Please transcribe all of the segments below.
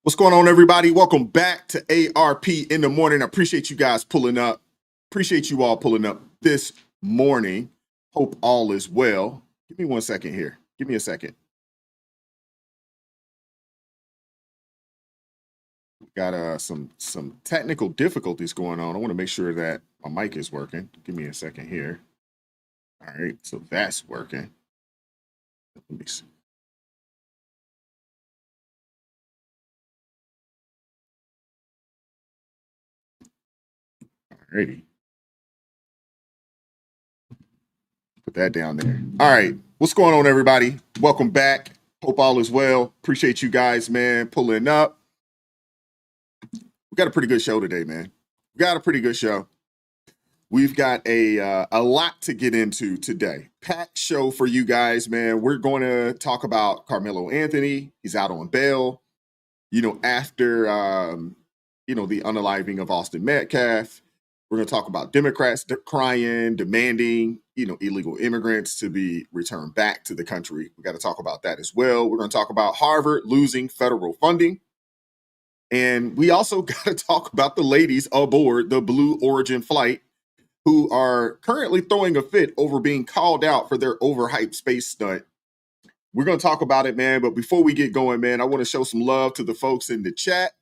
What's going on, everybody? Welcome back to ARP in the morning. I appreciate you guys pulling up. Appreciate you all pulling up this morning. Hope all is well. Give me 1 second here. Give me a second. We got some technical difficulties going on. I want to make sure that my mic is working. Give me a second here. All right, so that's working. Let me see. All righty. Put that down there. All right. What's going on, everybody? Welcome back. Hope all is well. Appreciate you guys, man, pulling up. We got a pretty good show today, man. We got a pretty good show. We've got a lot to get into today. Packed show for you guys, man. We're going to talk about Carmelo Anthony. He's out on bail. After the unaliving of Austin Metcalf. We're going to talk about Democrats crying, demanding, illegal immigrants to be returned back to the country. We got to talk about that as well. We're going to talk about Harvard losing federal funding. And we also got to talk about the ladies aboard the Blue Origin flight who are currently throwing a fit over being called out for their overhyped space stunt. We're going to talk about it, man. But before we get going, man, I want to show some love to the folks in the chat.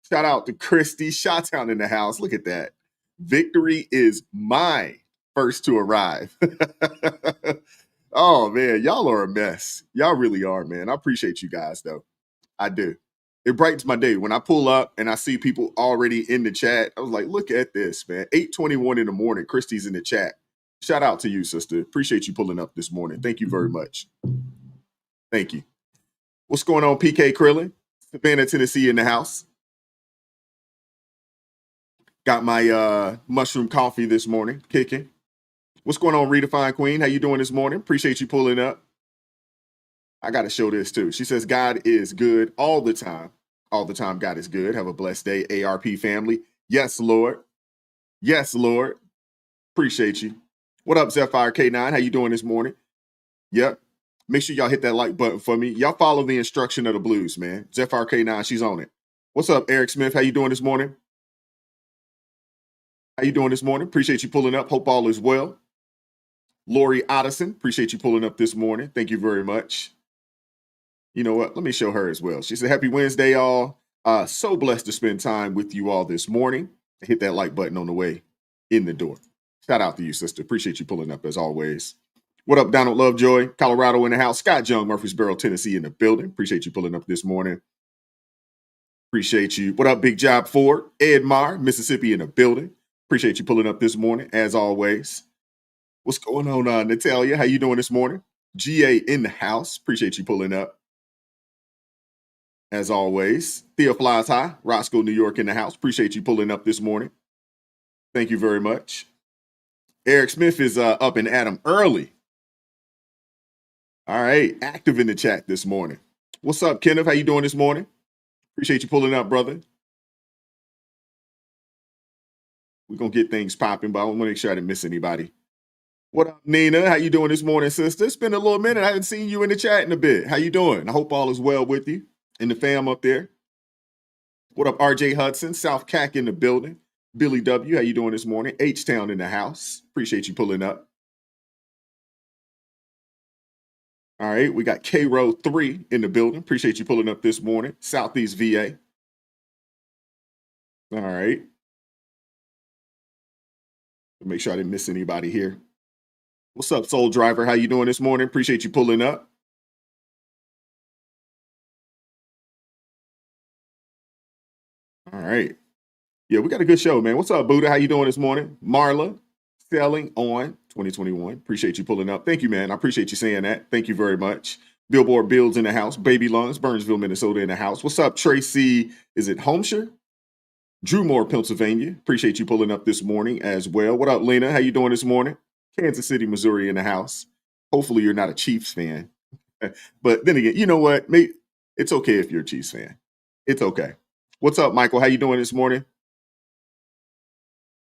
Shout out to Christy, Shottown in the house. Look at that. Victory is my first to arrive. Oh, man, y'all are a mess. Y'all really are, man. I appreciate you guys, though. I do. It brightens my day. When I pull up and I see people already in the chat, I was like, look at this, man. 8:21 in the morning, Christy's in the chat. Shout out to you, sister. Appreciate you pulling up this morning. Thank you very much. Thank you. What's going on, PK Krillin? Savannah, Tennessee in the house. Got my mushroom coffee this morning, kicking. What's going on, Redefine Queen? How you doing this morning? Appreciate you pulling up. I got to show this too. She says, God is good all the time. All the time, God is good. Have a blessed day, ARP family. Yes, Lord. Yes, Lord. Appreciate you. What up, Zephyr K9? How you doing this morning? Yep. Make sure y'all hit that like button for me. Y'all follow the instruction of the blues, man. Zephyr K9, she's on it. What's up, Eric Smith? How you doing this morning? How you doing this morning? Appreciate you pulling up. Hope all is well. Lori Otteson, appreciate you pulling up this morning. Thank you very much. You know what? Let me show her as well. She said, happy Wednesday, y'all. So blessed to spend time with you all this morning. Hit that like button on the way in the door. Shout out to you, sister. Appreciate you pulling up as always. What up, Donald Lovejoy? Colorado in the house. Scott Young, Murfreesboro, Tennessee in the building. Appreciate you pulling up this morning. Appreciate you. What up, Big Job Ford? Ed Marr, Mississippi in the building. Appreciate you pulling up this morning, as always. What's going on, Natalia? How you doing this morning? GA in the house. Appreciate you pulling up. As always. Thea Flies High, Roscoe, New York in the house. Appreciate you pulling up this morning. Thank you very much. Eric Smith is up and at 'em early. All right. Active in the chat this morning. What's up, Kenneth? How you doing this morning? Appreciate you pulling up, brother. We're going to get things popping, but I want to make sure I didn't miss anybody. What up, Nina? How you doing this morning, sister? It's been a little minute. I haven't seen you in the chat in a bit. How you doing? I hope all is well with you and the fam up there. What up, RJ Hudson? South Cac in the building. Billy W., how you doing this morning? H-Town in the house. Appreciate you pulling up. All right, we got K-Row 3 in the building. Appreciate you pulling up this morning. Southeast VA. All right. Make sure I didn't miss anybody here. What's up, Soul Driver? How you doing this morning? Appreciate you pulling up. All right. Yeah, we got a good show, man. What's up, Buddha? How you doing this morning? Marla, selling on 2021. Appreciate you pulling up. Thank you, man. I appreciate you saying that. Thank you very much. Billboard Builds in the house. Baby Lungs, Burnsville, Minnesota in the house. What's up, Tracy? Is it Homeshire? Drewmore, Pennsylvania. Appreciate you pulling up this morning as well. What up, Lena? How you doing this morning? Kansas City, Missouri in the house. Hopefully you're not a Chiefs fan. But then again, you know what? Maybe it's okay if you're a Chiefs fan. It's okay. What's up, Michael? How you doing this morning?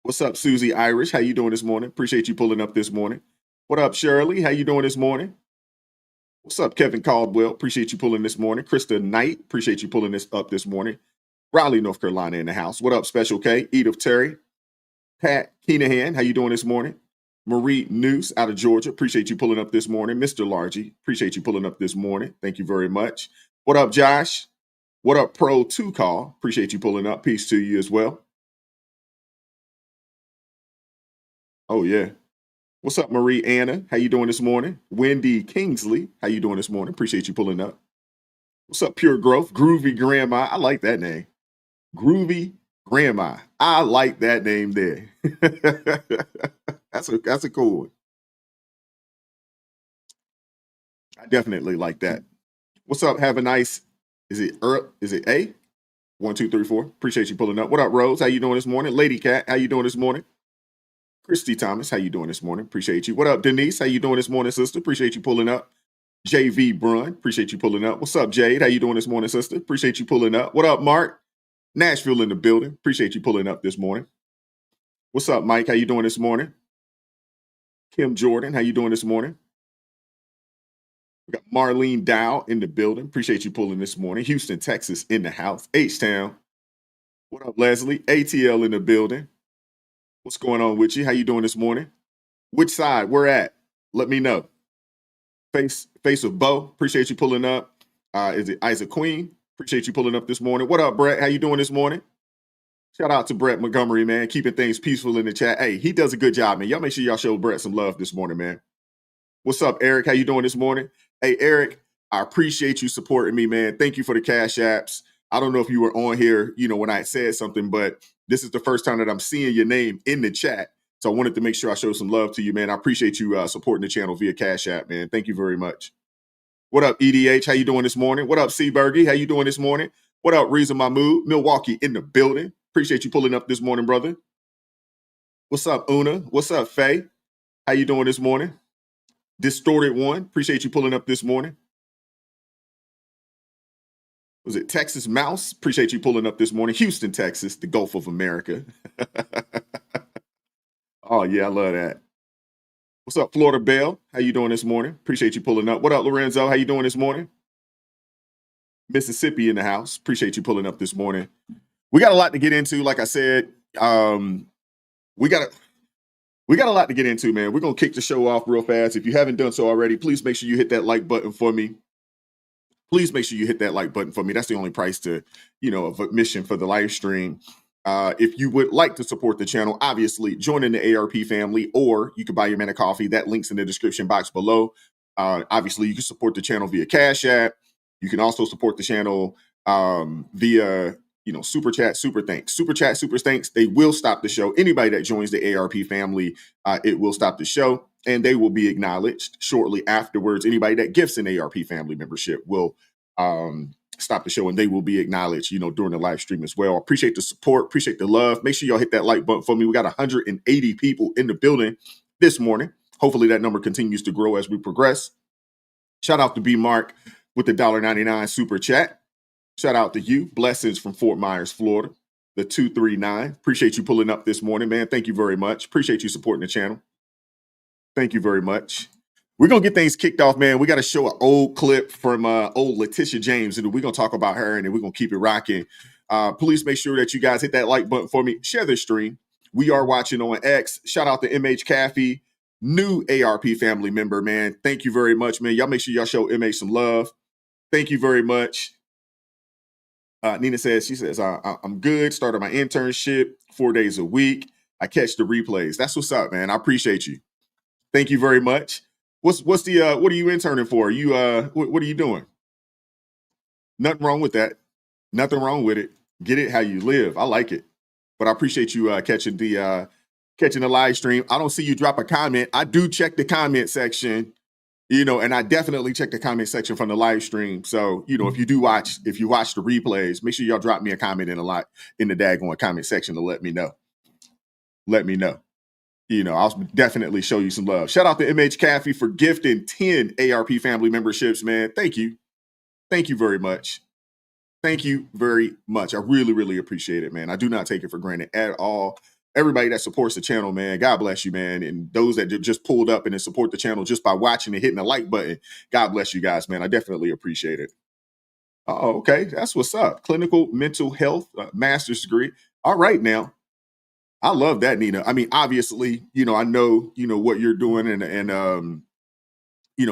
What's up, Susie Irish? How you doing this morning? Appreciate you pulling up this morning. What up, Shirley? How you doing this morning? What's up, Kevin Caldwell? Appreciate you pulling this morning. Krista Knight, appreciate you pulling this up this morning. Raleigh, North Carolina in the house. What up, Special K? Edith Terry. Pat Keenahan, how you doing this morning? Marie Noose out of Georgia. Appreciate you pulling up this morning. Mr. Largy, appreciate you pulling up this morning. Thank you very much. What up, Josh? What up, Pro 2 Call? Appreciate you pulling up. Peace to you as well. Oh, yeah. What's up, Marie Anna? How you doing this morning? Wendy Kingsley, how you doing this morning? Appreciate you pulling up. What's up, Pure Growth? Groovy Grandma. I like that name. Groovy Grandma. I like that name there. That's a cool one. I definitely like that. What's up? Have a nice. Is it A? 1, 2, 3, 4. Appreciate you pulling up. What up, Rose? How you doing this morning? Lady Cat, how you doing this morning? Christy Thomas, how you doing this morning? Appreciate you. What up, Denise? How you doing this morning, sister? Appreciate you pulling up. JV Brun, appreciate you pulling up. What's up, Jade? How you doing this morning, sister? Appreciate you pulling up. What up, Mark? Nashville in the building. Appreciate you pulling up this morning. What's up, Mike? How you doing this morning? Kim Jordan, how you doing this morning? We got Marlene Dow in the building. Appreciate you pulling this morning. Houston, Texas in the house. H-Town. What up, Leslie? ATL in the building. What's going on with you? How you doing this morning? Which side? Where at? Let me know. Face of Bo. Appreciate you pulling up. Is it Isaac Queen? Appreciate you pulling up this morning. What up, Brett? How you doing this morning? Shout out to Brett Montgomery, man, keeping things peaceful in the chat. Hey, he does a good job, man. Y'all make sure y'all show Brett some love this morning, man. What's up, Eric? How you doing this morning? Hey, Eric, I appreciate you supporting me, man. Thank you for the cash apps. I don't know if you were on here, when I said something, but this is the first time that I'm seeing your name in the chat. So I wanted to make sure I show some love to you, man. I appreciate you supporting the channel via Cash App, man. Thank you very much. What up, EDH? How you doing this morning? What up, Seabergy? How you doing this morning? What up, Reason Mahmood? Milwaukee in the building. Appreciate you pulling up this morning, brother. What's up, Una? What's up, Faye? How you doing this morning? Distorted One. Appreciate you pulling up this morning. Was it Texas Mouse? Appreciate you pulling up this morning. Houston, Texas, the Gulf of America. Oh, yeah, I love that. What's up, Florida Belle? How you doing this morning? Appreciate you pulling up. What up, Lorenzo? How you doing this morning? Mississippi in the house. Appreciate you pulling up this morning. We got a lot to get into. Like I said, we got a lot to get into, man. We're going to kick the show off real fast. If you haven't done so already, please make sure you hit that like button for me. Please make sure you hit that like button for me. That's the only price to, of admission for the live stream. If you would like to support the channel, obviously join in the ARP family, or you can buy your man a coffee. That link's in the description box below. Obviously, you can support the channel via Cash App. You can also support the channel via, super chat, super thanks. Super chat, super thanks. They will stop the show. Anybody that joins the ARP family, it will stop the show, and they will be acknowledged shortly afterwards. Anybody that gifts an ARP family membership will stop the show, and they will be acknowledged, during the live stream as well. Appreciate the support. Appreciate the love. Make sure y'all hit that like button for me. We got 180 people in the building this morning. Hopefully that number continues to grow as we progress. Shout out to B Mark with the $1.99 super chat. Shout out to you. Blessings from Fort Myers, Florida. The 239. Appreciate you pulling up this morning, man. Thank you very much. Appreciate you supporting the channel. Thank you very much. We're going to get things kicked off, man. We got to show an old clip from old Letitia James, and we're going to talk about her, and then we're going to keep it rocking. Please make sure that you guys hit that like button for me. Share this stream. We are watching on X. Shout out to MH Caffey, new ARP family member, man. Thank you very much, man. Y'all make sure y'all show MH some love. Thank you very much. Nina says, I'm good. Started my internship 4 days a week. I catch the replays. That's what's up, man. I appreciate you. Thank you very much. What are you interning for? What are you doing? Nothing wrong with that. Nothing wrong with it. Get it how you live. I like it. But I appreciate you catching the live stream. I don't see you drop a comment. I do check the comment section, and I definitely check the comment section from the live stream. So, if you watch the replays, make sure y'all drop me a comment in the daggone comment section to let me know. Let me know. I'll definitely show you some love. Shout out to MH Caffey for gifting 10 ARP family memberships, man. Thank you. Thank you very much. Thank you very much. I really, really appreciate it, man. I do not take it for granted at all. everybody that supports the channel, man, God bless you, man. And those that just pulled up and then support the channel just by watching and hitting the like button, God bless you guys, man. I definitely appreciate it. Oh, okay. That's what's up. Clinical mental health, master's degree. All right, now. I love that, Nina. I mean, obviously, I know, what you're doing and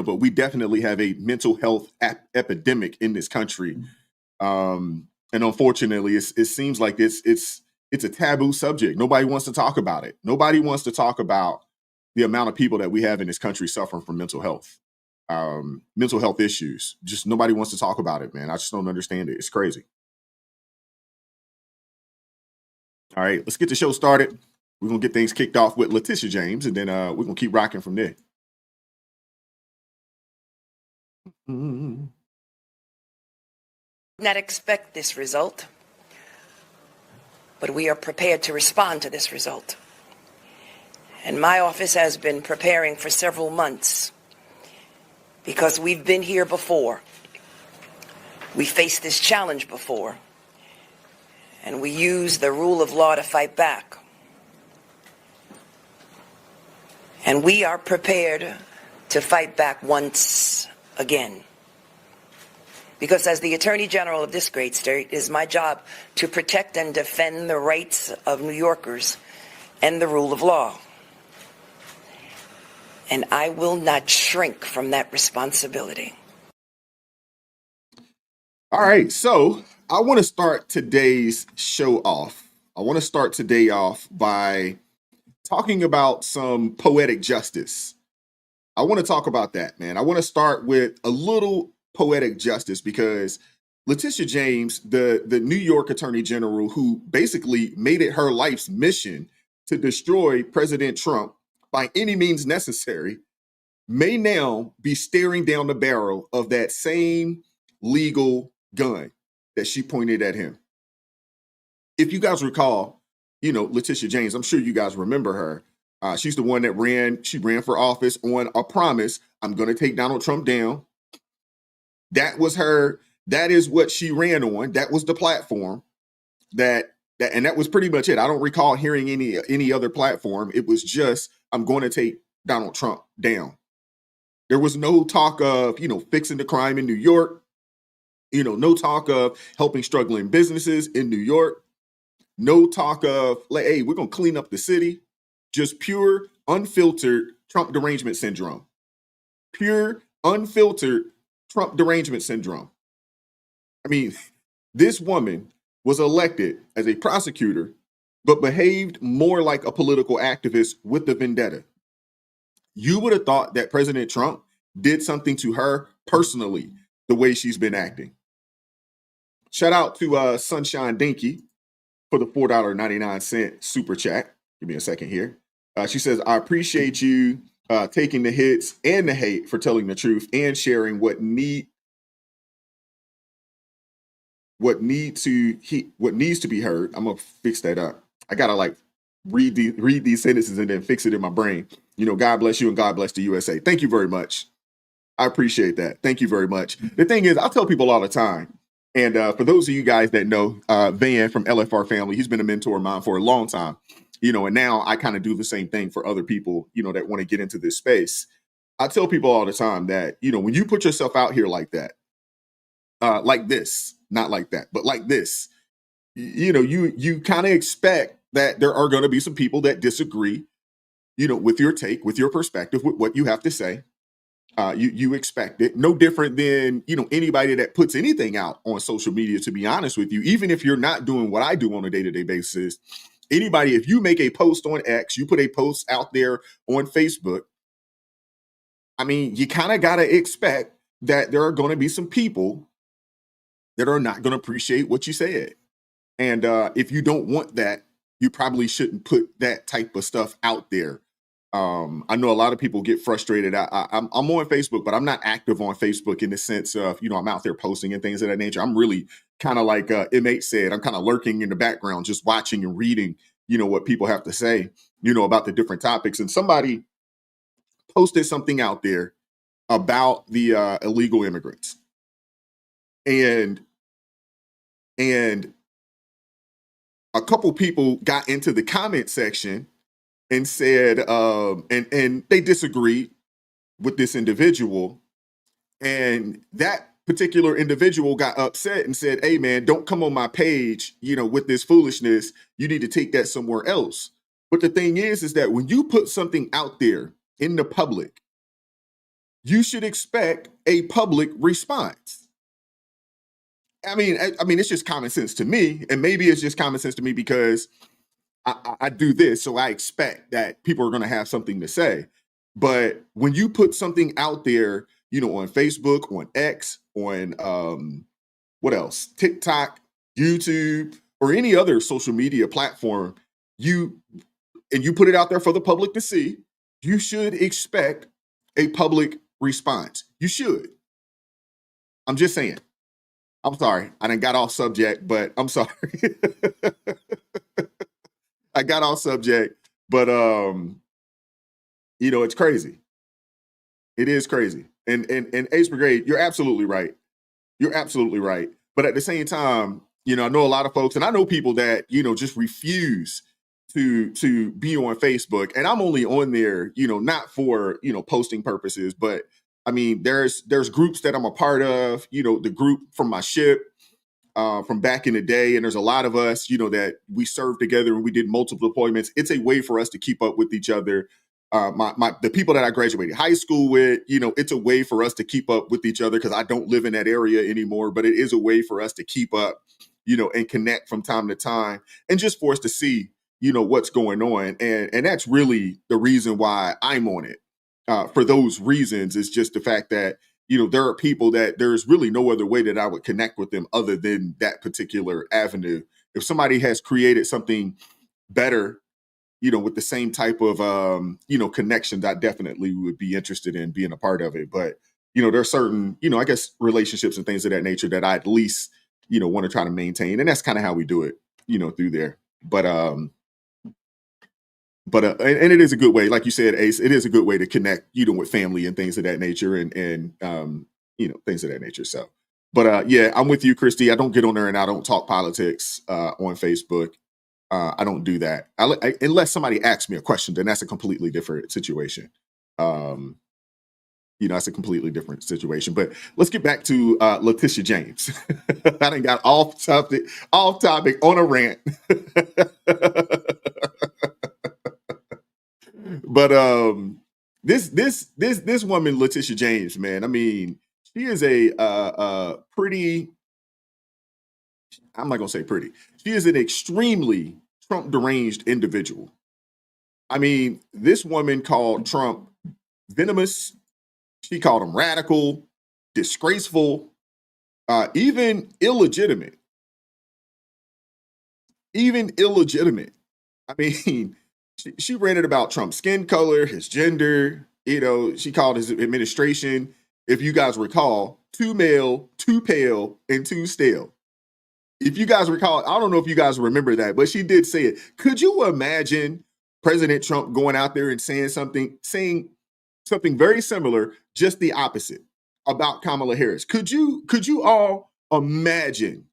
but we definitely have a mental health epidemic in this country. And unfortunately, it seems like it's a taboo subject. Nobody wants to talk about it. Nobody wants to talk about the amount of people that we have in this country suffering from mental health issues. Just nobody wants to talk about it, man. I just don't understand it. It's crazy. All right, let's get the show started. We're going to get things kicked off with Letitia James, and then we're going to keep rocking from there. Not expect this result, but we are prepared to respond to this result. And my office has been preparing for several months because we've been here before. We faced this challenge before, and we used the rule of law to fight back. And we are prepared to fight back once again. Because as the Attorney General of this great state, it is my job to protect and defend the rights of New Yorkers and the rule of law. And I will not shrink from that responsibility. All right, so I want to start today's show off. I want to start today off by talking about some poetic justice. I want to talk about that, man. I want to start with a little poetic justice because Letitia James, the New York Attorney General, who basically made it her life's mission to destroy President Trump by any means necessary, may now be staring down the barrel of that same legal gun that she pointed at him. If you guys recall, Letitia James, I'm sure you guys remember her. She's the one that ran for office on a promise. I'm going to take Donald Trump down. That was her. That is what she ran on. That was the platform and that was pretty much it. I don't recall hearing any other platform. It was just, I'm going to take Donald Trump down. There was no talk of, fixing the crime in New York. No talk of helping struggling businesses in New York. No talk of, like, hey, we're going to clean up the city. Just pure, unfiltered Trump derangement syndrome. Pure, unfiltered Trump derangement syndrome. I mean, this woman was elected as a prosecutor, but behaved more like a political activist with the vendetta. You would have thought that President Trump did something to her personally, the way she's been acting. Shout out to Sunshine Dinky for the $4.99 super chat. Give me a second here. She says, I appreciate you taking the hits and the hate for telling the truth and sharing what needs to be heard. I'm gonna fix that up. I gotta read these sentences and then fix it in my brain. God bless you and God bless the USA. Thank you very much. I appreciate that. Thank you very much. The thing is, I tell people all the time, and for those of you guys that know Van from LFR Family, he's been a mentor of mine for a long time. And now I kind of do the same thing for other people, that want to get into this space. I tell people all the time that, when you put yourself out here like that, like this, not like that, but like this, you kind of expect that there are going to be some people that disagree, with your take, with your perspective, with what you have to say. You expect it. No different than, anybody that puts anything out on social media, to be honest with you, even if you're not doing what I do on a day-to-day basis. Anybody, if you make a post on X, you put a post out there on Facebook, I mean, you kind of got to expect that there are going to be some people that are not going to appreciate what you said. And if you don't want that, you probably shouldn't put that type of stuff out there. I know a lot of people get frustrated. I'm on Facebook, but I'm not active on Facebook in the sense of, I'm out there posting and things of that nature. I'm really kind of like M8 said, I'm kind of lurking in the background, just watching and reading, what people have to say, about the different topics. And somebody posted something out there about the illegal immigrants. And a couple people got into the comment section and said, and they disagreed with this individual. And that particular individual got upset and said, hey, man, don't come on my page, with this foolishness. You need to take that somewhere else. But the thing is that when you put something out there in the public, you should expect a public response. I mean, it's just common sense to me. And maybe it's just common sense to me because I do this, so I expect that people are going to have something to say. But when you put something out there, on Facebook, on X, on what else? TikTok, YouTube, or any other social media platform, you put it out there for the public to see, you should expect a public response. You should. I'm just saying. I'm sorry. I done got off subject, but I'm sorry. I got off subject, but it's crazy. It is crazy. And Ace Brigade, you're absolutely right. You're absolutely right. But at the same time, I know a lot of folks, and I know people that, just refuse to be on Facebook. And I'm only on there, not for, posting purposes, but I mean, there's groups that I'm a part of, the group from my ship, from back in the day. And there's a lot of us, that we served together and we did multiple deployments. It's a way for us to keep up with each other. The people that I graduated high school with, it's a way for us to keep up with each other because I don't live in that area anymore, but it is a way for us to keep up, and connect from time to time and just for us to see, what's going on. And that's really the reason why I'm on it. For those reasons, is just the fact that, there are people that there's really no other way that I would connect with them other than that particular avenue. If somebody has created something better, with the same type of, connections, I definitely would be interested in being a part of it. But, there's certain, I guess, relationships and things of that nature that I at least, want to try to maintain. And that's kind of how we do it, through there. But and it is a good way, like you said, Ace, it is a good way to connect, with family and things of that nature and things of that nature. So, but yeah, I'm with you, Christy. I don't get on there and I don't talk politics on Facebook. I don't do that unless somebody asks me a question. Then that's a completely different situation. That's a completely different situation. But let's get back to Letitia James. I done got off topic on a rant. But this woman, Letitia James, man. I mean, she is a pretty. I'm not gonna say pretty. She is an extremely Trump deranged individual. I mean, this woman called Trump venomous. She called him radical, disgraceful, even illegitimate. Even illegitimate. I mean, she ranted about Trump's skin color, his gender. She called his administration, if you guys recall, too male, too pale, and too stale. If you guys recall, I don't know if you guys remember that, but she did say it. Could you imagine President Trump going out there and saying something very similar, just the opposite about Kamala Harris? Could you all imagine?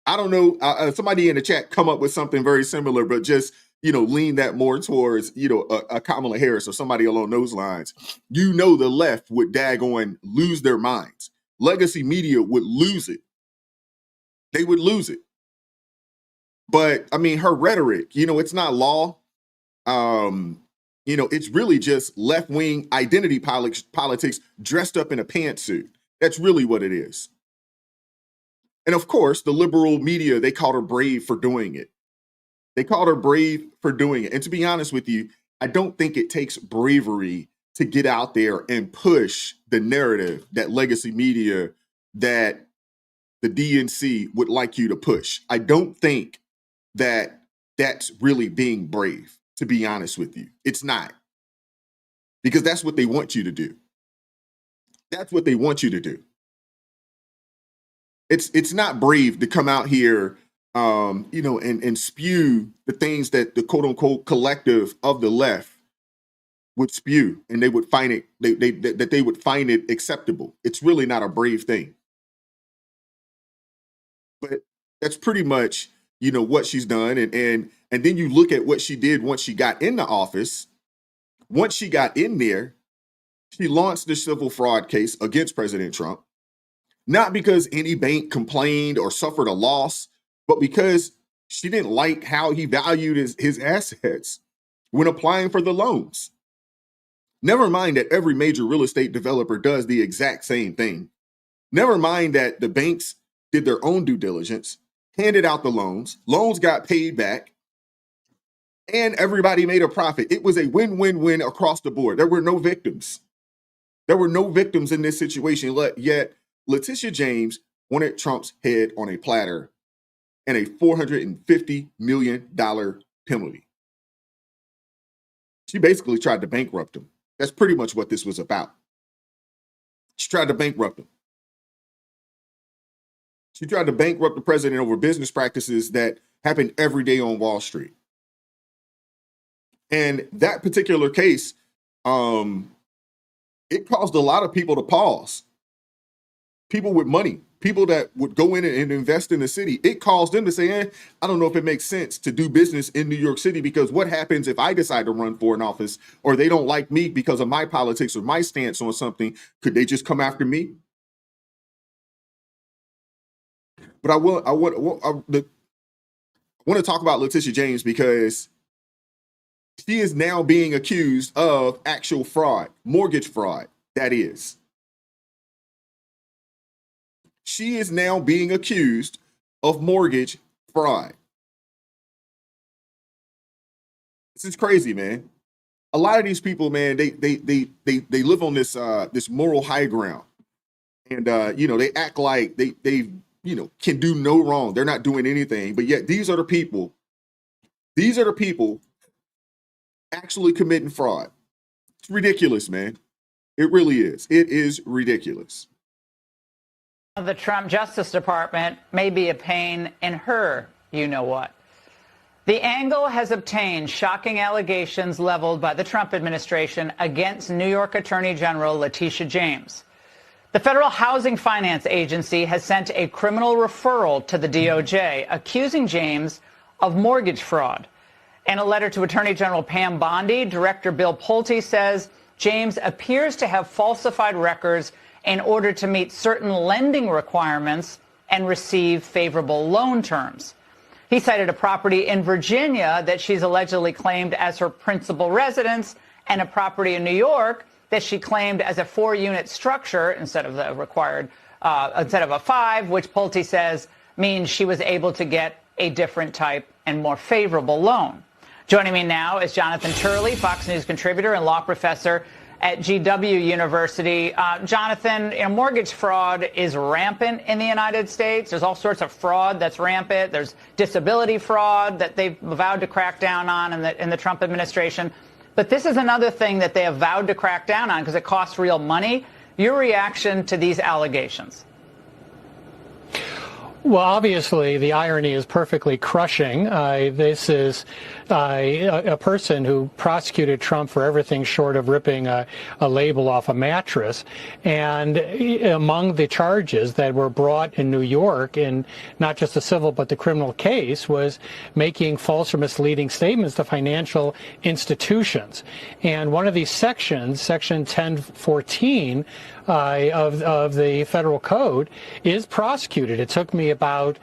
I don't know. Somebody in the chat come up with something very similar, but just lean that more towards a Kamala Harris or somebody along those lines. The left would daggone lose their minds. Legacy media would lose it. They would lose it. But I mean, her rhetoric, it's not law. It's really just left-wing identity politics dressed up in a pantsuit. That's really what it is. And of course, the liberal media, they called her brave for doing it. They called her brave for doing it. And to be honest with you, I don't think it takes bravery to get out there and push the narrative that legacy media, that the DNC would like you to push. I don't think that that's really being brave, to be honest with you. It's not. Because that's what they want you to do. That's what they want you to do. It's not brave to come out here, and spew the things that the quote unquote collective of the left would spew, and they would find it they would find it acceptable. It's really not a brave thing. But that's pretty much what she's done. And then you look at what she did once she got in the office. Once she got in there, she launched the civil fraud case against President Trump, not because any bank complained or suffered a loss, but because she didn't like how he valued his assets when applying for the loans. Never mind that every major real estate developer does the exact same thing. Never mind that the banks did their own due diligence, handed out the loans got paid back, and everybody made a profit. It was a win-win-win across the board. There were no victims. There were no victims in this situation, yet Letitia James wanted Trump's head on a platter and a $450 million penalty. She basically tried to bankrupt him. That's pretty much what this was about. She tried to bankrupt him. She tried to bankrupt the president over business practices that happened every day on Wall Street. And that particular case, it caused a lot of people to pause. People with money, people that would go in and invest in the city, it caused them to say, I don't know if it makes sense to do business in New York City, because what happens if I decide to run for an office, or they don't like me because of my politics or my stance on something? Could they just come after me? But I want to talk about Letitia James because she is now being accused of actual fraud, mortgage fraud, that is. She is now being accused of mortgage fraud. This is crazy, man. A lot of these people, man, they live on this moral high ground, and they act like they can do no wrong. They're not doing anything, but yet these are the people actually committing fraud. It's ridiculous, man. It really is. It is ridiculous. The Trump Justice Department may be a pain in her you-know-what. The angle has obtained shocking allegations leveled by the Trump administration against New York Attorney General Letitia James. The Federal Housing Finance Agency has sent a criminal referral to the DOJ accusing James of mortgage fraud. In a letter to Attorney General Pam Bondi, Director Bill Pulte says James appears to have falsified records in order to meet certain lending requirements and receive favorable loan terms. He cited a property in Virginia that she's allegedly claimed as her principal residence, and a property in New York that she claimed as a 4-unit structure instead of the required, instead of a 5, which Pulte says means she was able to get a different type and more favorable loan. Joining me now is Jonathan Turley, Fox News contributor and law professor at GW University. Jonathan, mortgage fraud is rampant in the United States. There's all sorts of fraud that's rampant. There's disability fraud that they've vowed to crack down on in the Trump administration. But this is another thing that they have vowed to crack down on because it costs real money. Your reaction to these allegations? Well, obviously, the irony is perfectly crushing. This is a person who prosecuted Trump for everything short of ripping a label off a mattress. And among the charges that were brought in New York, in not just the civil but the criminal case, was making false or misleading statements to financial institutions. And one of these sections, Section 1014, of the federal code, is prosecuted. It took me about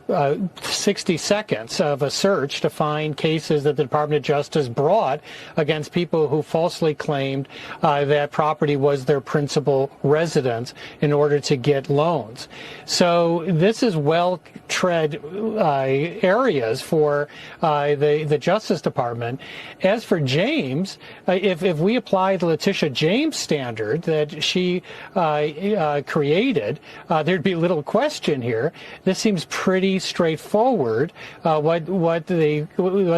60 seconds of a search to find cases that the Department of Justice brought against people who falsely claimed that property was their principal residence in order to get loans. So this is well-tread areas for the Justice Department. As for James, if we apply the Letitia James standard that she created, there'd be little question here. This seems pretty straightforward. What the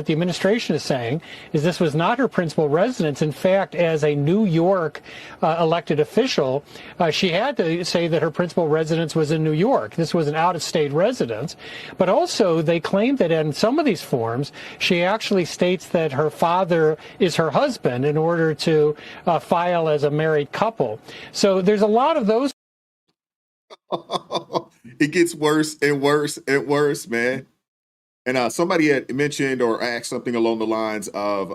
administration is saying is this was not her principal residence. In fact, as a New York elected official, she had to say that her principal residence was in New York. This was an out-of-state residence. But also, they claim that in some of these forms, she actually states that her father is her husband in order to file as a married couple. So there's a lot of those. It gets worse and worse and worse, man. And somebody had mentioned or asked something along the lines of,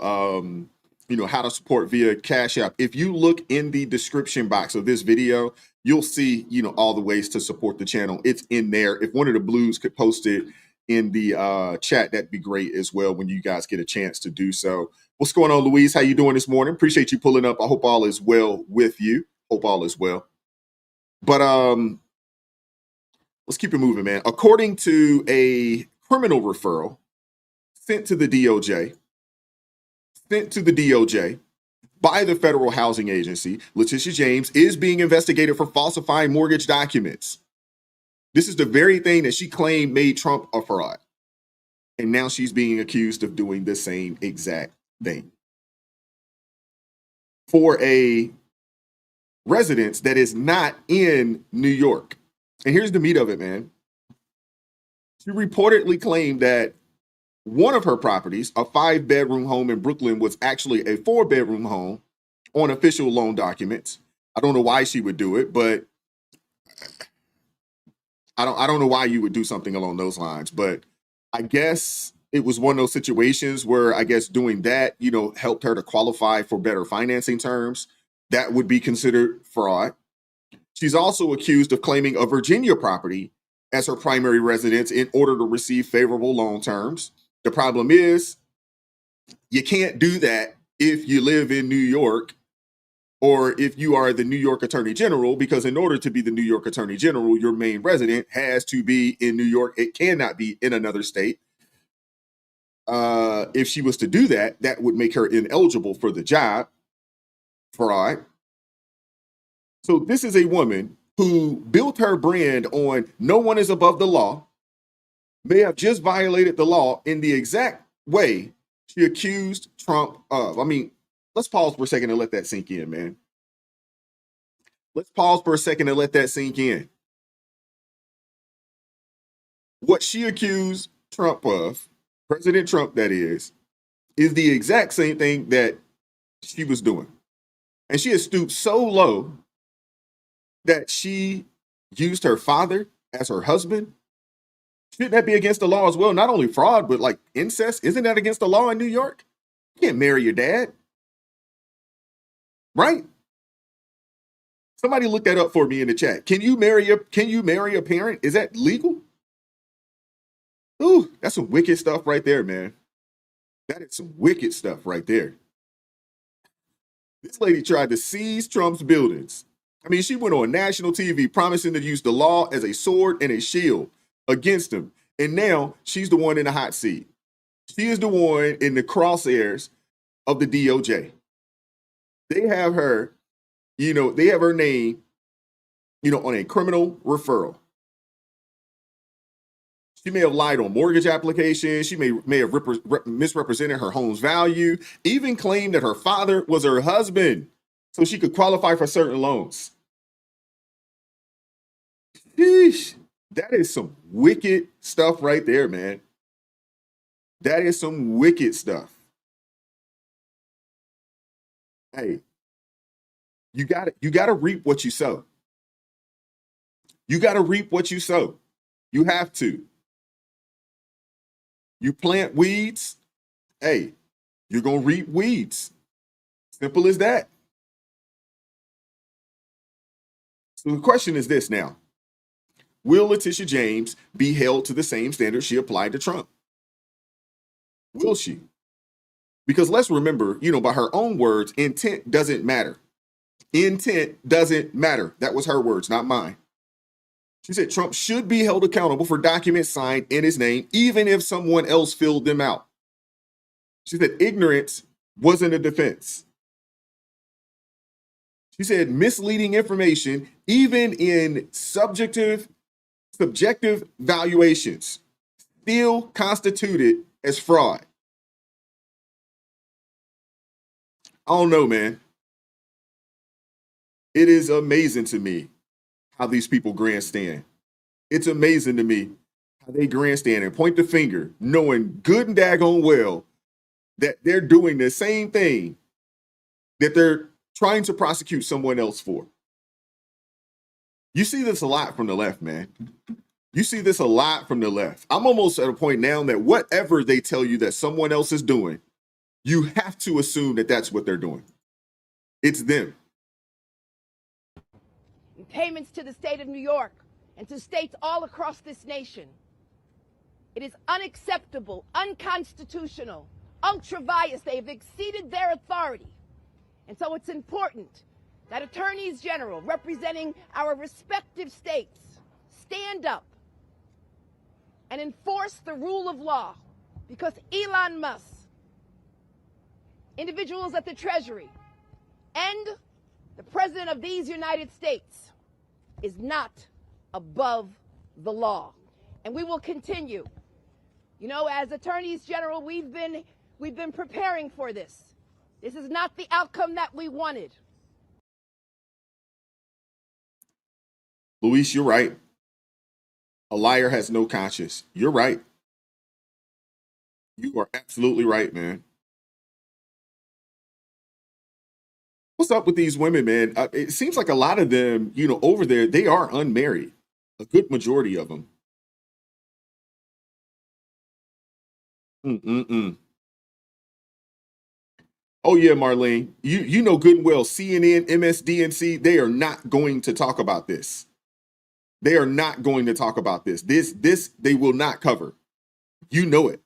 how to support via Cash App. If you look in the description box of this video, you'll see, all the ways to support the channel. It's in there. If one of the blues could post it in the chat, that'd be great as well when you guys get a chance to do so. What's going on, Louise? How you doing this morning? Appreciate you pulling up. I hope all is well with you. Hope all is well. But let's keep it moving, man. According to a criminal referral sent to the DOJ by the Federal Housing Agency, Letitia James is being investigated for falsifying mortgage documents. This is the very thing that she claimed made Trump a fraud. And now she's being accused of doing the same exact thing for a residence that is not in New York. And here's the meat of it, man. She reportedly claimed that one of her properties, a 5-bedroom home in Brooklyn, was actually a 4-bedroom home on official loan documents. I don't know why she would do it, but I don't know why you would do something along those lines. But I guess it was one of those situations where I guess doing that, helped her to qualify for better financing terms. That would be considered fraud. She's also accused of claiming a Virginia property as her primary residence in order to receive favorable loan terms. The problem is you can't do that if you live in New York or if you are the New York Attorney General, because in order to be the New York Attorney General, your main resident has to be in New York. It cannot be in another state. If she was to do that, that would make her ineligible for the job. Fraud. So this is a woman who built her brand on no one is above the law, may have just violated the law in the exact way she accused Trump of. I mean, let's pause for a second and let that sink in, man. Let's pause for a second and let that sink in. What she accused Trump of, President Trump that is the exact same thing that she was doing. And she has stooped so low that she used her father as her husband. Shouldn't that be against the law as well? Not only fraud, but like incest. Isn't that against the law in New York? You can't marry your dad. Right? Somebody look that up for me in the chat. Can you marry a parent? Is that legal? Ooh, that's some wicked stuff right there, man. That is some wicked stuff right there. This lady tried to seize Trump's buildings. I mean, she went on national TV promising to use the law as a sword and a shield against him. And now she's the one in the hot seat. She is the one in the crosshairs of the DOJ. They have her, they have her name, on a criminal referral. She may have lied on mortgage applications. She may have misrepresented her home's value, even claimed that her father was her husband so she could qualify for certain loans. Sheesh, that is some wicked stuff right there, man. That is some wicked stuff. Hey, you gotta reap what you sow. You gotta reap what you sow. You have to. You plant weeds, hey, you're gonna reap weeds. Simple as that. So the question is this now. Will Letitia James be held to the same standard she applied to Trump? Will she? Because let's remember, by her own words, intent doesn't matter. Intent doesn't matter. That was her words, not mine. She said Trump should be held accountable for documents signed in his name, even if someone else filled them out. She said ignorance wasn't a defense. She said misleading information, even in subjective valuations, still constituted as fraud. I don't know, man. It is amazing to me how these people grandstand. It's amazing to me how they grandstand and point the finger, knowing good and daggone well that they're doing the same thing that they're trying to prosecute someone else for. You see this a lot from the left, man. You see this a lot from the left. I'm almost at a point now that whatever they tell you that someone else is doing, you have to assume that that's what they're doing. It's them. Payments to the state of New York and to states all across this nation. It is unacceptable, unconstitutional, ultra-vires. They have exceeded their authority. And so it's important that attorneys general representing our respective states stand up and enforce the rule of law, because Elon Musk, individuals at the Treasury, and the President of these United States is not above the law. And we will continue. You know, as attorneys general, we've been preparing for this. This is not the outcome that we wanted. Luis, you're right. A liar has no conscience. You're right. You are absolutely right, man. What's up with these women, man? It seems like a lot of them, over there, they are unmarried. A good majority of them. Oh yeah, Marlene. You know good and well, CNN, MSDNC, they are not going to talk about this. They are not going to talk about this. This they will not cover. You know it.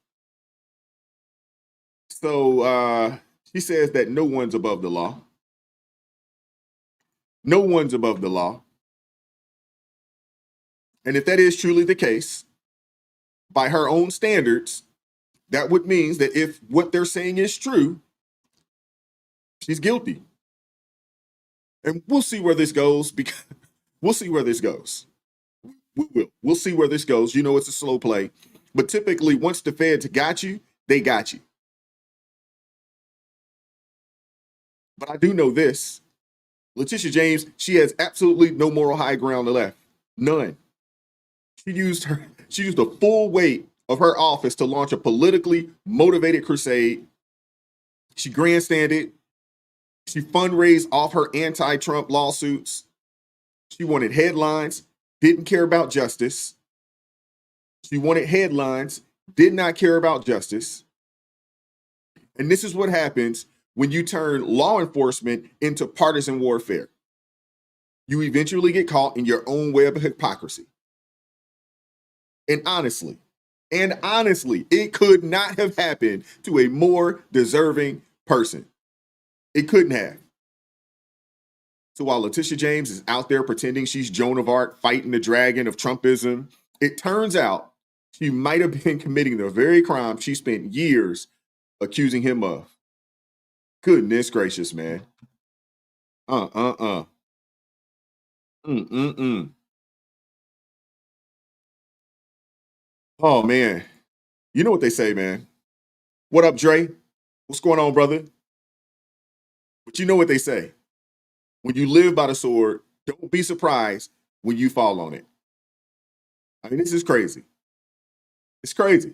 So she says that no one's above the law. No one's above the law. And if that is truly the case, by her own standards, that would mean that if what they're saying is true, she's guilty. And we'll see where this goes, because we'll see where this goes. We'll see where this goes. You know, it's a slow play. But typically, once the feds got you, they got you. But I do know this. Letitia James, she has absolutely no moral high ground left. None. She used the full weight of her office to launch a politically motivated crusade. She grandstanded. She fundraised off her anti-Trump lawsuits. She wanted headlines, didn't care about justice. She wanted headlines, did not care about justice. And this is what happens when you turn law enforcement into partisan warfare. You eventually get caught in your own web of hypocrisy. And honestly, it could not have happened to a more deserving person. It couldn't have. So while Letitia James is out there pretending she's Joan of Arc fighting the dragon of Trumpism, it turns out she might have been committing the very crime she spent years accusing him of. Goodness gracious, man. Oh, man. You know what they say, man. What up, Dre? What's going on, brother? But you know what they say. When you live by the sword, don't be surprised when you fall on it. I mean, this is crazy. It's crazy.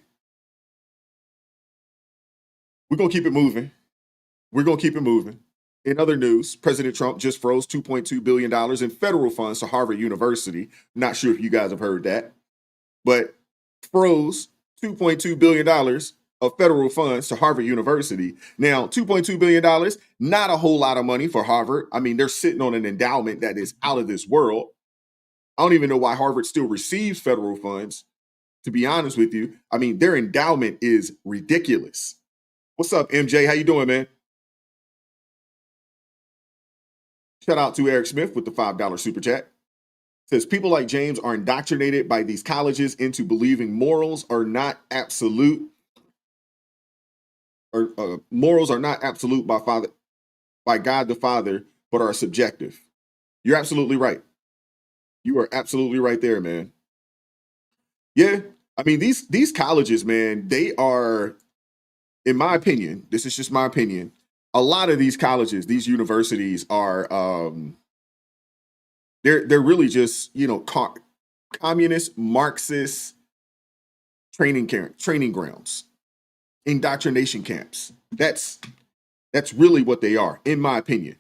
We're going to keep it moving. In other news, President Trump just froze $2.2 billion in federal funds to Harvard University. Not sure if you guys have heard that, but froze $2.2 billion of federal funds to Harvard University. Now, $2.2 billion, not a whole lot of money for Harvard. I mean, they're sitting on an endowment that is out of this world. I don't even know why Harvard still receives federal funds, to be honest with you. I mean, their endowment is ridiculous. What's up, MJ? How you doing, man? Shout out to Eric Smith with the $5 super chat. Says people like James are indoctrinated by these colleges into believing morals are not absolute, or morals are not absolute by God the Father, but are subjective. You're absolutely right. You are absolutely right there, man. Yeah, I mean these colleges, man, they are, in my opinion, this is just my opinion. A lot of these colleges, these universities are, they're really just, communist, Marxist training grounds, indoctrination camps. That's really what they are, in my opinion.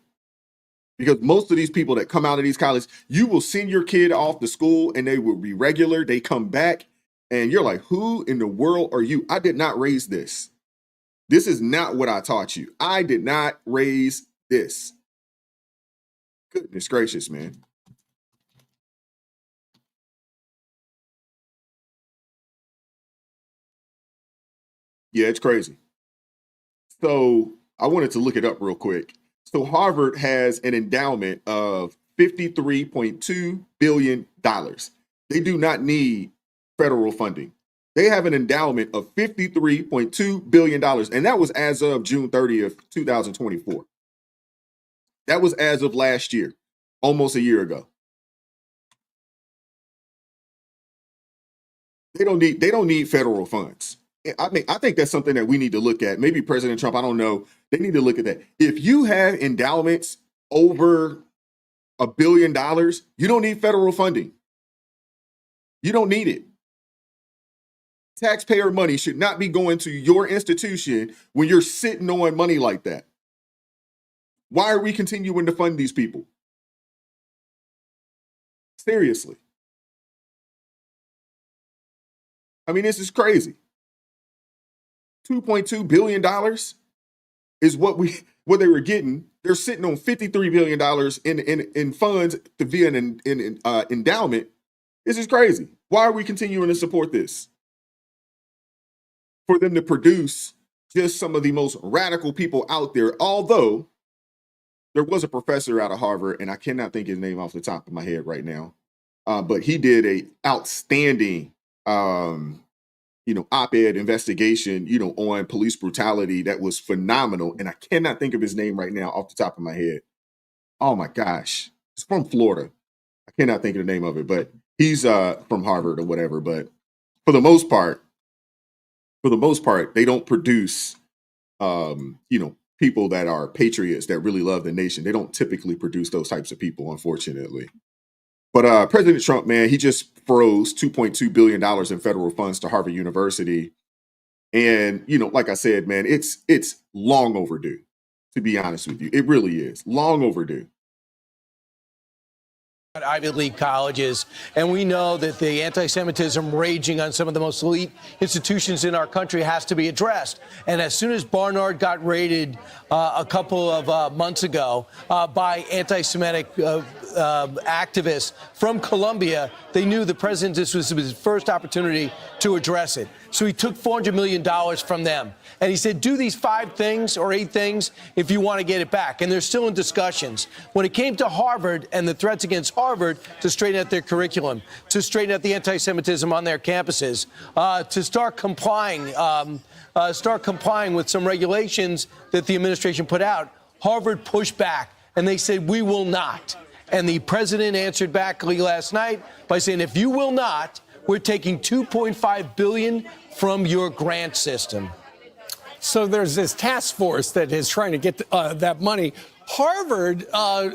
Because most of these people that come out of these colleges, you will send your kid off to school and they will be regular. They come back and you're like, who in the world are you? I did not raise this. This is not what I taught you. I did not raise this. Goodness gracious, man. Yeah, it's crazy. So I wanted to look it up real quick. So Harvard has an endowment of $53.2 billion. They do not need federal funding. They have an endowment of $53.2 billion. And that was as of June 30th, 2024. That was as of last year, almost a year ago. They don't need federal funds. I mean, I think that's something that we need to look at. Maybe President Trump, I don't know. They need to look at that. If you have endowments over $1 billion, you don't need federal funding. You don't need it. Taxpayer money should not be going to your institution when you're sitting on money like that. Why are we continuing to fund these people? Seriously. I mean, this is crazy. $2.2 billion is what they were getting. They're sitting on $53 billion in funds to via an endowment. This is crazy. Why are we continuing to support this? For them to produce just some of the most radical people out there. Although there was a professor out of Harvard, and I cannot think his name off the top of my head right now, but he did a outstanding op-ed investigation, on police brutality that was phenomenal. And I cannot think of his name right now off the top of my head. Oh my gosh. It's from Florida. I cannot think of the name of it, but he's from Harvard or whatever. But for the most part, they don't produce, people that are patriots that really love the nation. They don't typically produce those types of people, unfortunately. But President Trump, man, he just froze $2.2 billion in federal funds to Harvard University. And, like I said, man, it's long overdue, to be honest with you. It really is long overdue. Ivy League colleges, and we know that the anti-Semitism raging on some of the most elite institutions in our country has to be addressed. And as soon as Barnard got raided a couple of months ago by anti-Semitic activists from Colombia, they knew the president, this was his first opportunity to address it. So he took $400 million from them. And he said, do these 5 things or 8 things if you want to get it back. And they're still in discussions. When it came to Harvard and the threats against Harvard to straighten out their curriculum, to straighten out the anti-Semitism on their campuses, to start complying with some regulations that the administration put out, Harvard pushed back and they said, we will not. And the president answered back last night by saying, if you will not, we're taking $2.5 billion from your grant system. So there's this task force that is trying to get that money. Harvard,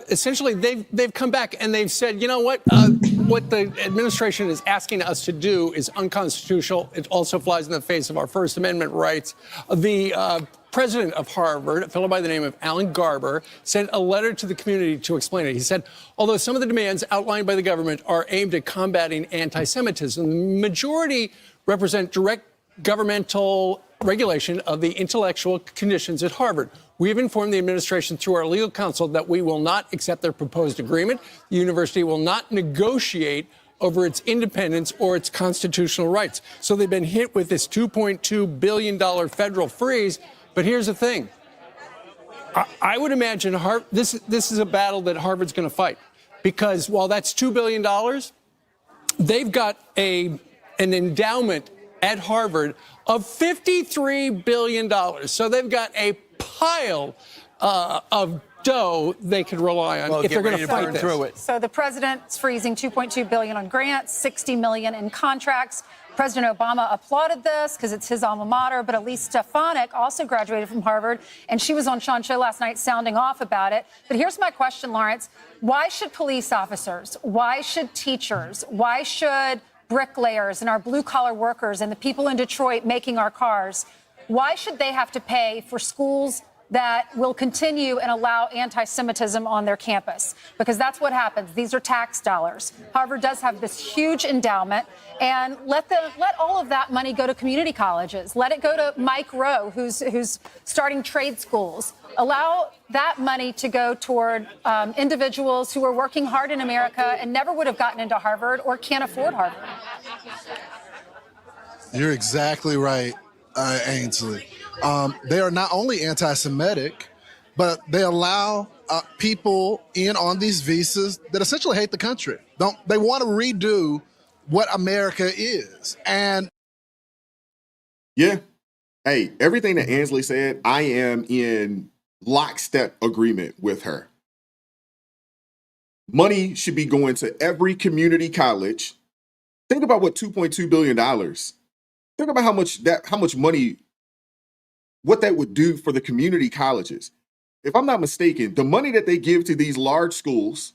essentially, they've come back and they've said, you know what the administration is asking us to do is unconstitutional. It also flies in the face of our First Amendment rights. The president of Harvard, a fellow by the name of Alan Garber, sent a letter to the community to explain it. He said, although some of the demands outlined by the government are aimed at combating anti-Semitism, the majority represent direct governmental regulation of the intellectual conditions at Harvard. We have informed the administration through our legal counsel that we will not accept their proposed agreement. The university will not negotiate over its independence or its constitutional rights. So they've been hit with this $2.2 billion federal freeze. But here's the thing. I would imagine this is a battle that Harvard's going to fight, because while that's $2 billion, they've got an endowment at Harvard of $53 billion. So they've got a pile of dough they could rely on if they're going to fight this. So the president's freezing $2.2 billion on grants, $60 million in contracts. President Obama applauded this because it's his alma mater, but Elise Stefanik also graduated from Harvard, and she was on Sean's show last night sounding off about it. But here's my question, Lawrence. Why should police officers, why should teachers, why should bricklayers and our blue-collar workers and the people in Detroit making our cars, why should they have to pay for schools that will continue and allow anti-Semitism on their campus, because that's what happens. These are tax dollars. Harvard does have this huge endowment, and let all of that money go to community colleges. Let it go to Mike Rowe, who's starting trade schools. Allow that money to go toward individuals who are working hard in America and never would have gotten into Harvard or can't afford Harvard. You're exactly right, Ainsley. They are not only anti-Semitic, but they allow people in on these visas that essentially hate the country. They want to redo what America is. And Yeah. Hey, everything that Ainsley said, I am in lockstep agreement with her. Money should be going to every community college. Think about what $2.2 billion. Think about how much money, what that would do for the community colleges. If I'm not mistaken, the money that they give to these large schools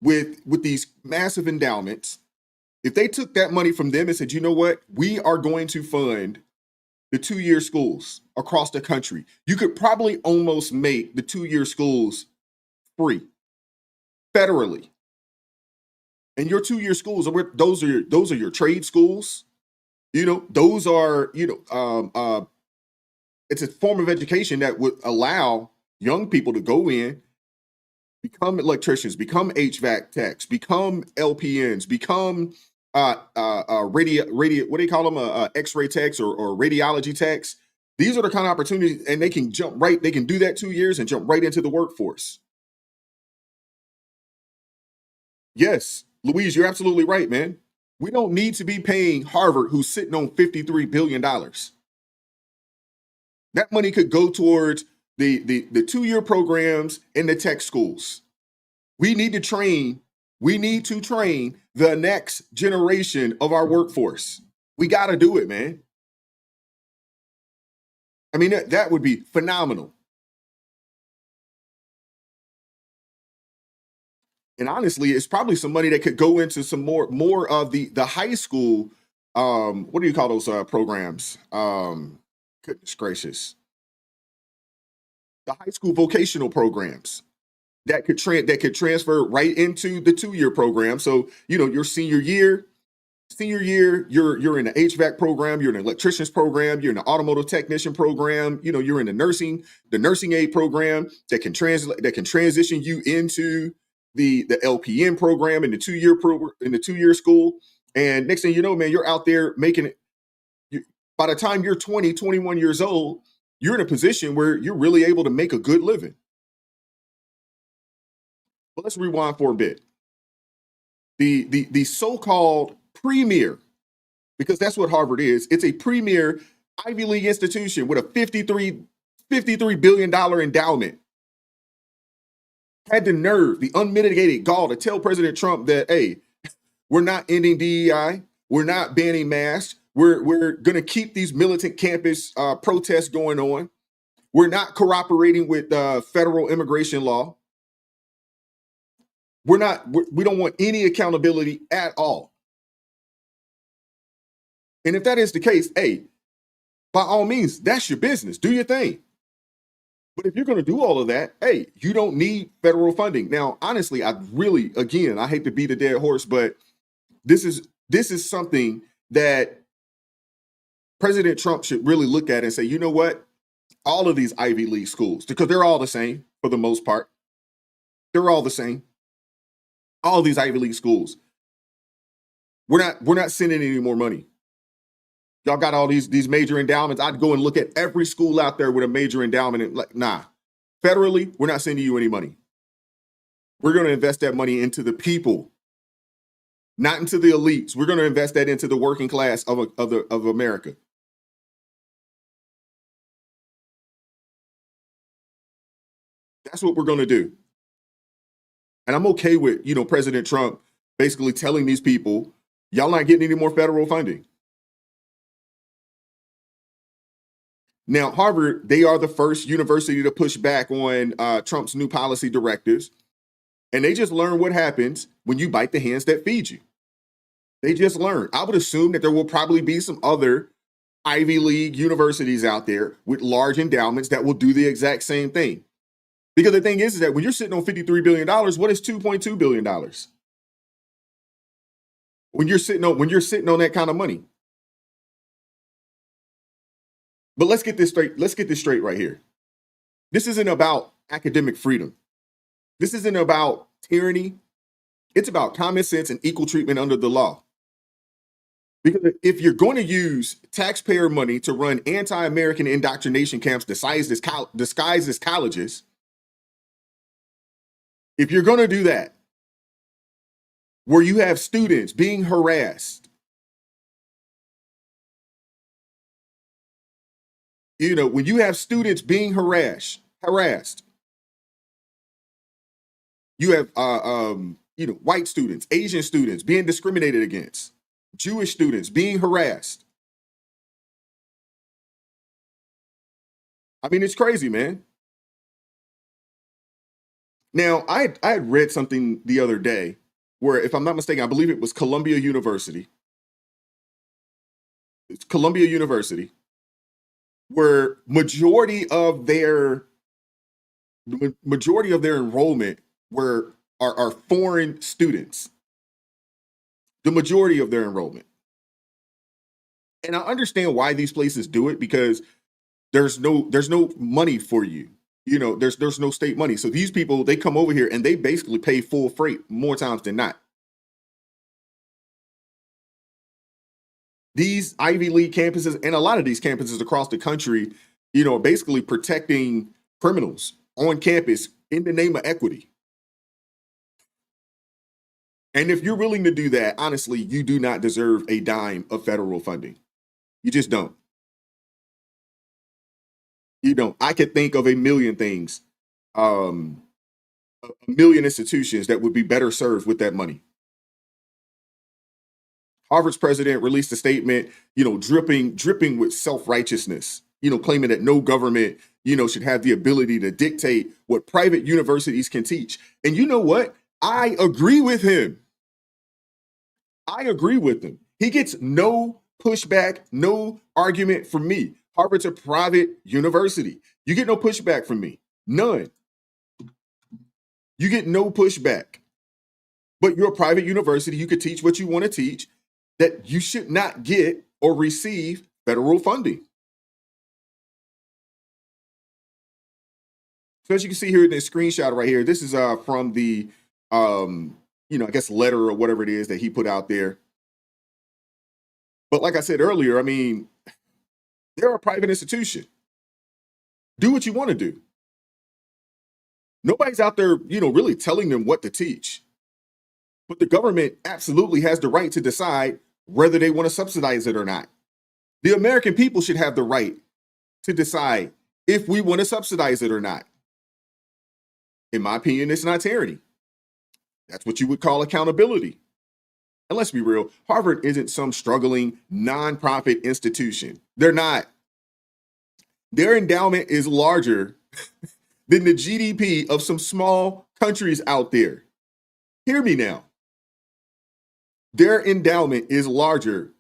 with these massive endowments, if they took that money from them and said, you know what, we are going to fund the 2-year schools across the country, you could probably almost make the 2-year schools free federally. And your 2-year schools those are your trade schools. You know, those are, it's a form of education that would allow young people to go in, become electricians, become HVAC techs, become LPNs, become radio, what do you call them? X-ray techs or radiology techs. These are the kind of opportunities, and they can they can do that 2 years and jump right into the workforce. Yes, Louise, you're absolutely right, man. We don't need to be paying Harvard, who's sitting on $53 billion. That money could go towards the 2-year programs in the tech schools. We need to train the next generation of our workforce. We got to do it, man. I mean, that would be phenomenal. And honestly, it's probably some money that could go into some more of the high school. What do you call those programs? Goodness gracious, the high school vocational programs that could transfer right into the 2-year program. So your senior year, you're in the HVAC program, you're in the electrician's program, you're in the automotive technician program, you're in the nursing aid program that can transition you into the LPN program in the 2-year school. And next thing you know, man, you're out there making it. By the time you're 20, 21 years old, you're in a position where you're really able to make a good living. But let's rewind for a bit. The so-called premier, because that's what Harvard is. It's a premier Ivy League institution with a $53 billion endowment. Had the nerve, the unmitigated gall to tell President Trump that, hey, we're not ending DEI. We're not banning masks. We're going to keep these militant campus protests going on. We're not cooperating with federal immigration law. We don't want any accountability at all. And if that is the case, hey, by all means, that's your business. Do your thing. But if you're going to do all of that, hey, you don't need federal funding. Now, honestly, I hate to beat a dead horse, but this is something that President Trump should really look at and say, you know what? All of these Ivy League schools, because they're all the same for the most part. They're all the same. All these Ivy League schools. We're not sending any more money. Y'all got all these major endowments. I'd go and look at every school out there with a major endowment and nah. Federally, we're not sending you any money. We're going to invest that money into the people, not into the elites. We're going to invest that into the working class of America. That's what we're going to do. And I'm okay with, President Trump basically telling these people, y'all not getting any more federal funding. Now, Harvard, they are the first university to push back on Trump's new policy directives. And they just learned what happens when you bite the hands that feed you. They just learned. I would assume that there will probably be some other Ivy League universities out there with large endowments that will do the exact same thing. Because the thing is that when you're sitting on $53 billion, what is $2.2 billion? When you're sitting on that kind of money. But let's get this straight. Let's get this straight right here. This isn't about academic freedom. This isn't about tyranny. It's about common sense and equal treatment under the law. Because if you're going to use taxpayer money to run anti-American indoctrination camps disguised as colleges, if you're going to do that, where you have students being harassed, when you have students being harassed, you have white students, Asian students being discriminated against, Jewish students being harassed. I mean, it's crazy, man. Now, I had read something the other day where, if I'm not mistaken, I believe it was Columbia University. It's Columbia University, where majority of their enrollment are foreign students. The majority of their enrollment. And I understand why these places do it, because there's no money for you. There's no state money. So these people, they come over here and they basically pay full freight more times than not. These Ivy League campuses and a lot of these campuses across the country, are basically protecting criminals on campus in the name of equity. And if you're willing to do that, honestly, you do not deserve a dime of federal funding. You just don't. You don't. I could think of a million things, a million institutions that would be better served with that money. Harvard's president released a statement, dripping with self-righteousness, claiming that no government, should have the ability to dictate what private universities can teach. And you know what? I agree with him. He gets no pushback, no argument from me. Harvard's a private university. You get no pushback from me. None. You get no pushback. But you're a private university. You could teach what you want to teach, that you should not get or receive federal funding. So as you can see here in this screenshot right here, this is from the, I guess letter or whatever it is that he put out there. But like I said earlier, I mean, they're a private institution. Do what you want to do. Nobody's out there, really telling them what to teach. But the government absolutely has the right to decide whether they want to subsidize it or not. The American people should have the right to decide if we want to subsidize it or not. In my opinion, it's not tyranny. That's what you would call accountability. And let's be real, Harvard isn't some struggling nonprofit institution. They're not. Their endowment is larger than the GDP of some small countries out there. Hear me now. Their endowment is larger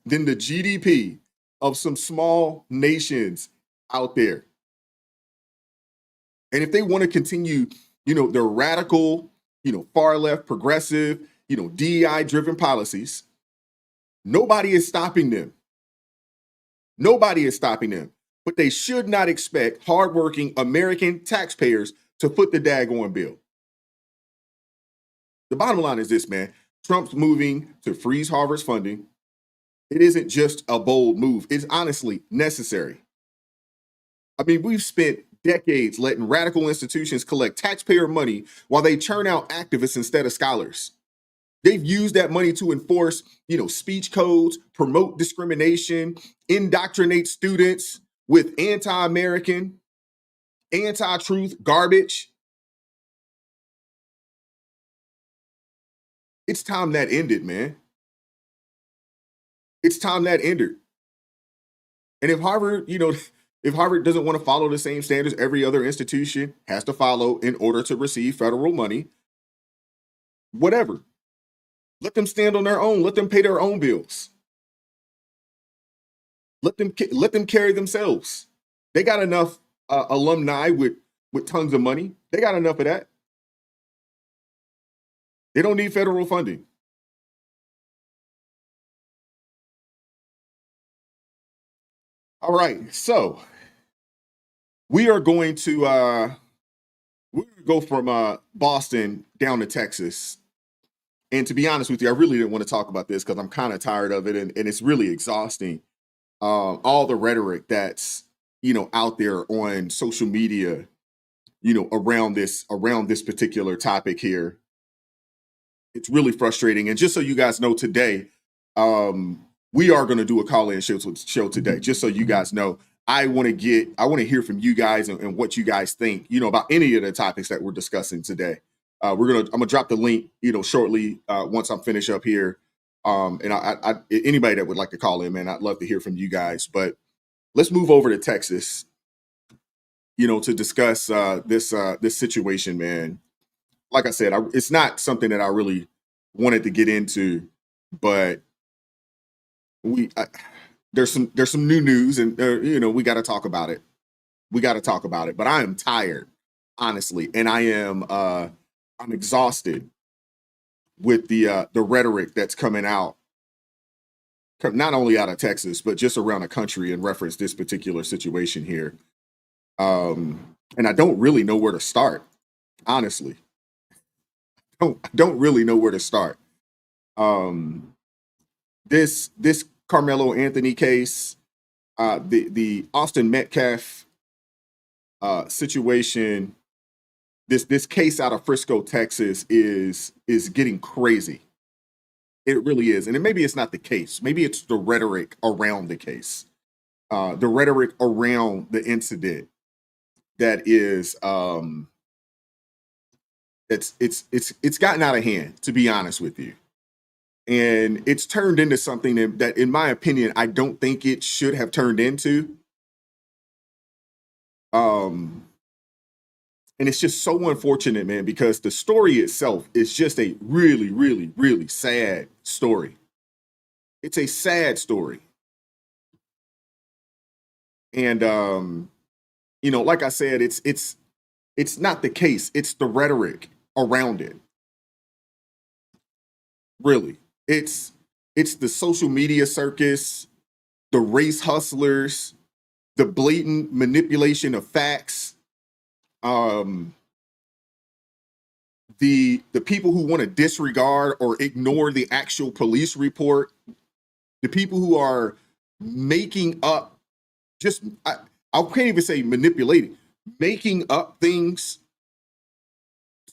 than the GDP of some small nations out there. And if they want to continue, their radical, far left, progressive, DEI-driven policies, nobody is stopping them. Nobody is stopping them. But they should not expect hardworking American taxpayers to foot the daggone bill. The bottom line is this, man. Trump's moving to freeze Harvard's funding. It isn't just a bold move. It's honestly necessary. I mean, we've spent decades letting radical institutions collect taxpayer money while they churn out activists instead of scholars. They've used that money to enforce, speech codes, promote discrimination, indoctrinate students with anti-American, anti-truth garbage. It's time that ended, man. It's time that ended. And if Harvard, if Harvard doesn't want to follow the same standards every other institution has to follow in order to receive federal money, whatever. Let them stand on their own. Let them pay their own bills. Let them carry themselves. They got enough alumni with tons of money. They got enough of that. They don't need federal funding. All right, so we are going to we're going to go from Boston down to Texas. And to be honest with you, I really didn't want to talk about this because I'm kind of tired of it, and it's really exhausting. All the rhetoric that's out there on social media, around this particular topic here. It's really frustrating. And just so you guys know, today, we are going to do a call-in show today. Just so you guys know, I want to hear from you guys and what you guys think, about any of the topics that we're discussing today. I'm gonna drop the link, shortly once I'm finished up here. And I anybody that would like to call in, man, I'd love to hear from you guys. But let's move over to Texas, to discuss this situation, man. Like I said, it's not something that I really wanted to get into, but there's some new news, and we got to talk about it. But I am tired, honestly, and I'm exhausted with the rhetoric that's coming out, not only out of Texas, but just around the country in reference to this particular situation here. And I don't really know where to start, honestly. I don't really know where to start. This Carmelo Anthony case, the Austin Metcalf situation, this case out of Frisco, Texas is getting crazy. It really is. And maybe it's not the case. Maybe it's the rhetoric around the case. The rhetoric around the incident that is it's gotten out of hand, to be honest with you. And it's turned into something that, in my opinion, I don't think it should have turned into. And it's just so unfortunate, man, because the story itself is just a really, really, really sad story. It's a sad story. And like I said, it's not the case. It's the rhetoric around it. Really. It's the social media circus, the race hustlers, the blatant manipulation of facts. The people who want to disregard or ignore the actual police report, the people who are making up, I can't even say manipulating, making up things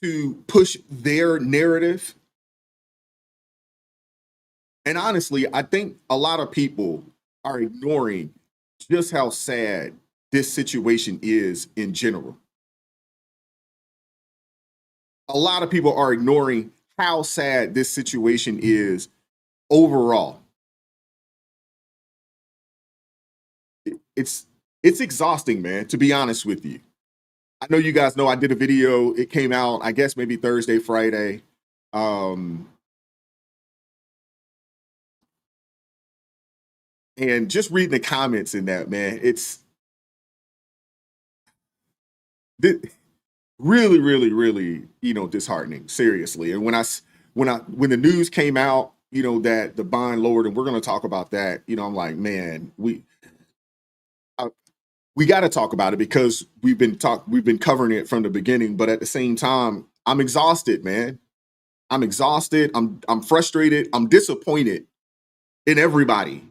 to push their narrative. And honestly, I think a lot of people are ignoring just how sad this situation is in general. A lot of people are ignoring how sad this situation is overall. It's exhausting, man, to be honest with you. I know you guys know I did a video. It came out, I guess, maybe Thursday, Friday. And just reading the comments in that, man, it's really, really, really, disheartening, seriously. And when the news came out, that the bond lowered, and we're going to talk about that, I'm like, man, we got to talk about it because we've been covering it from the beginning. But at the same time, I'm exhausted, man. I'm exhausted. I'm frustrated. I'm disappointed in everybody.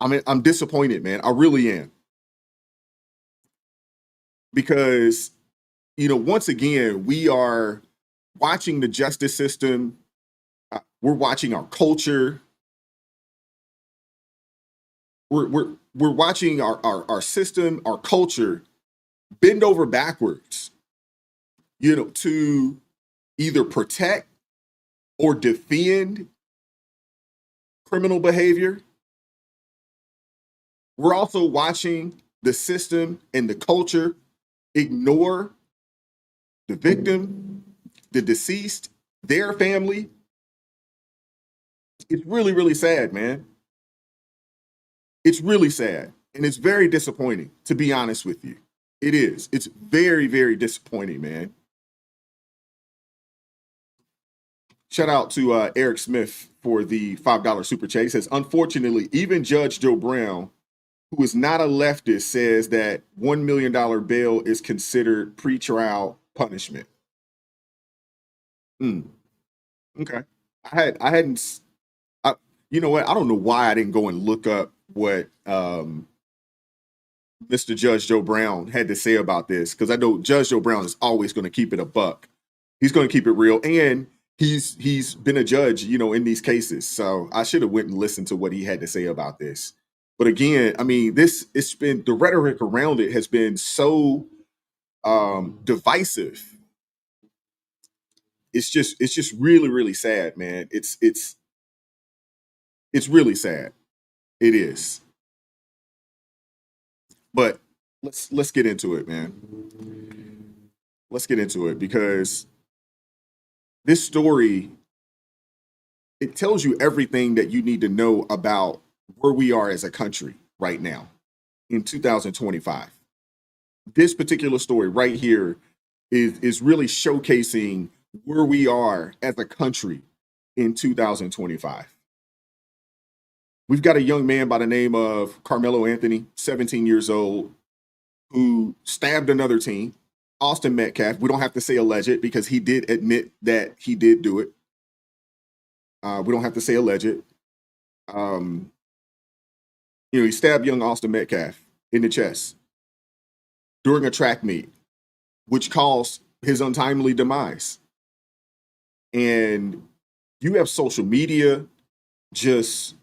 I'm disappointed, man. I really am. Because, once again, we are watching the justice system. We're watching our culture. We're watching our system, our culture bend over backwards, to either protect or defend criminal behavior. We're also watching the system and the culture ignore the victim, the deceased, their family. It's really, really sad, man. It's really sad, and it's very disappointing, to be honest with you. It is. It's very, very disappointing, man. Shout out to Eric Smith for the $5 super chat. He says, unfortunately, even Judge Joe Brown, who is not a leftist, says that $1 million bail is considered pretrial punishment. Okay. You know what? I don't know why I didn't go and look up what Mr. Judge Joe Brown had to say about this, because I know Judge Joe Brown is always going to keep it a buck. He's going to keep it real, and he's been a judge, in these cases. So I should have went and listened to what he had to say about this. But again, I mean, it's been, the rhetoric around it has been so divisive. It's just really, really sad, man. It's really sad. It is. But let's get into it, man. Let's get into it, because this story, it tells you everything that you need to know about where we are as a country right now in 2025. This particular story right here is really showcasing where we are as a country in 2025. We've got a young man by the name of Carmelo Anthony, 17 years old, who stabbed another teen, Austin Metcalf. We don't have to say alleged, because he did admit that he did do it. We don't have to say alleged. He stabbed young Austin Metcalf in the chest during a track meet, which caused his untimely demise. And you have social media just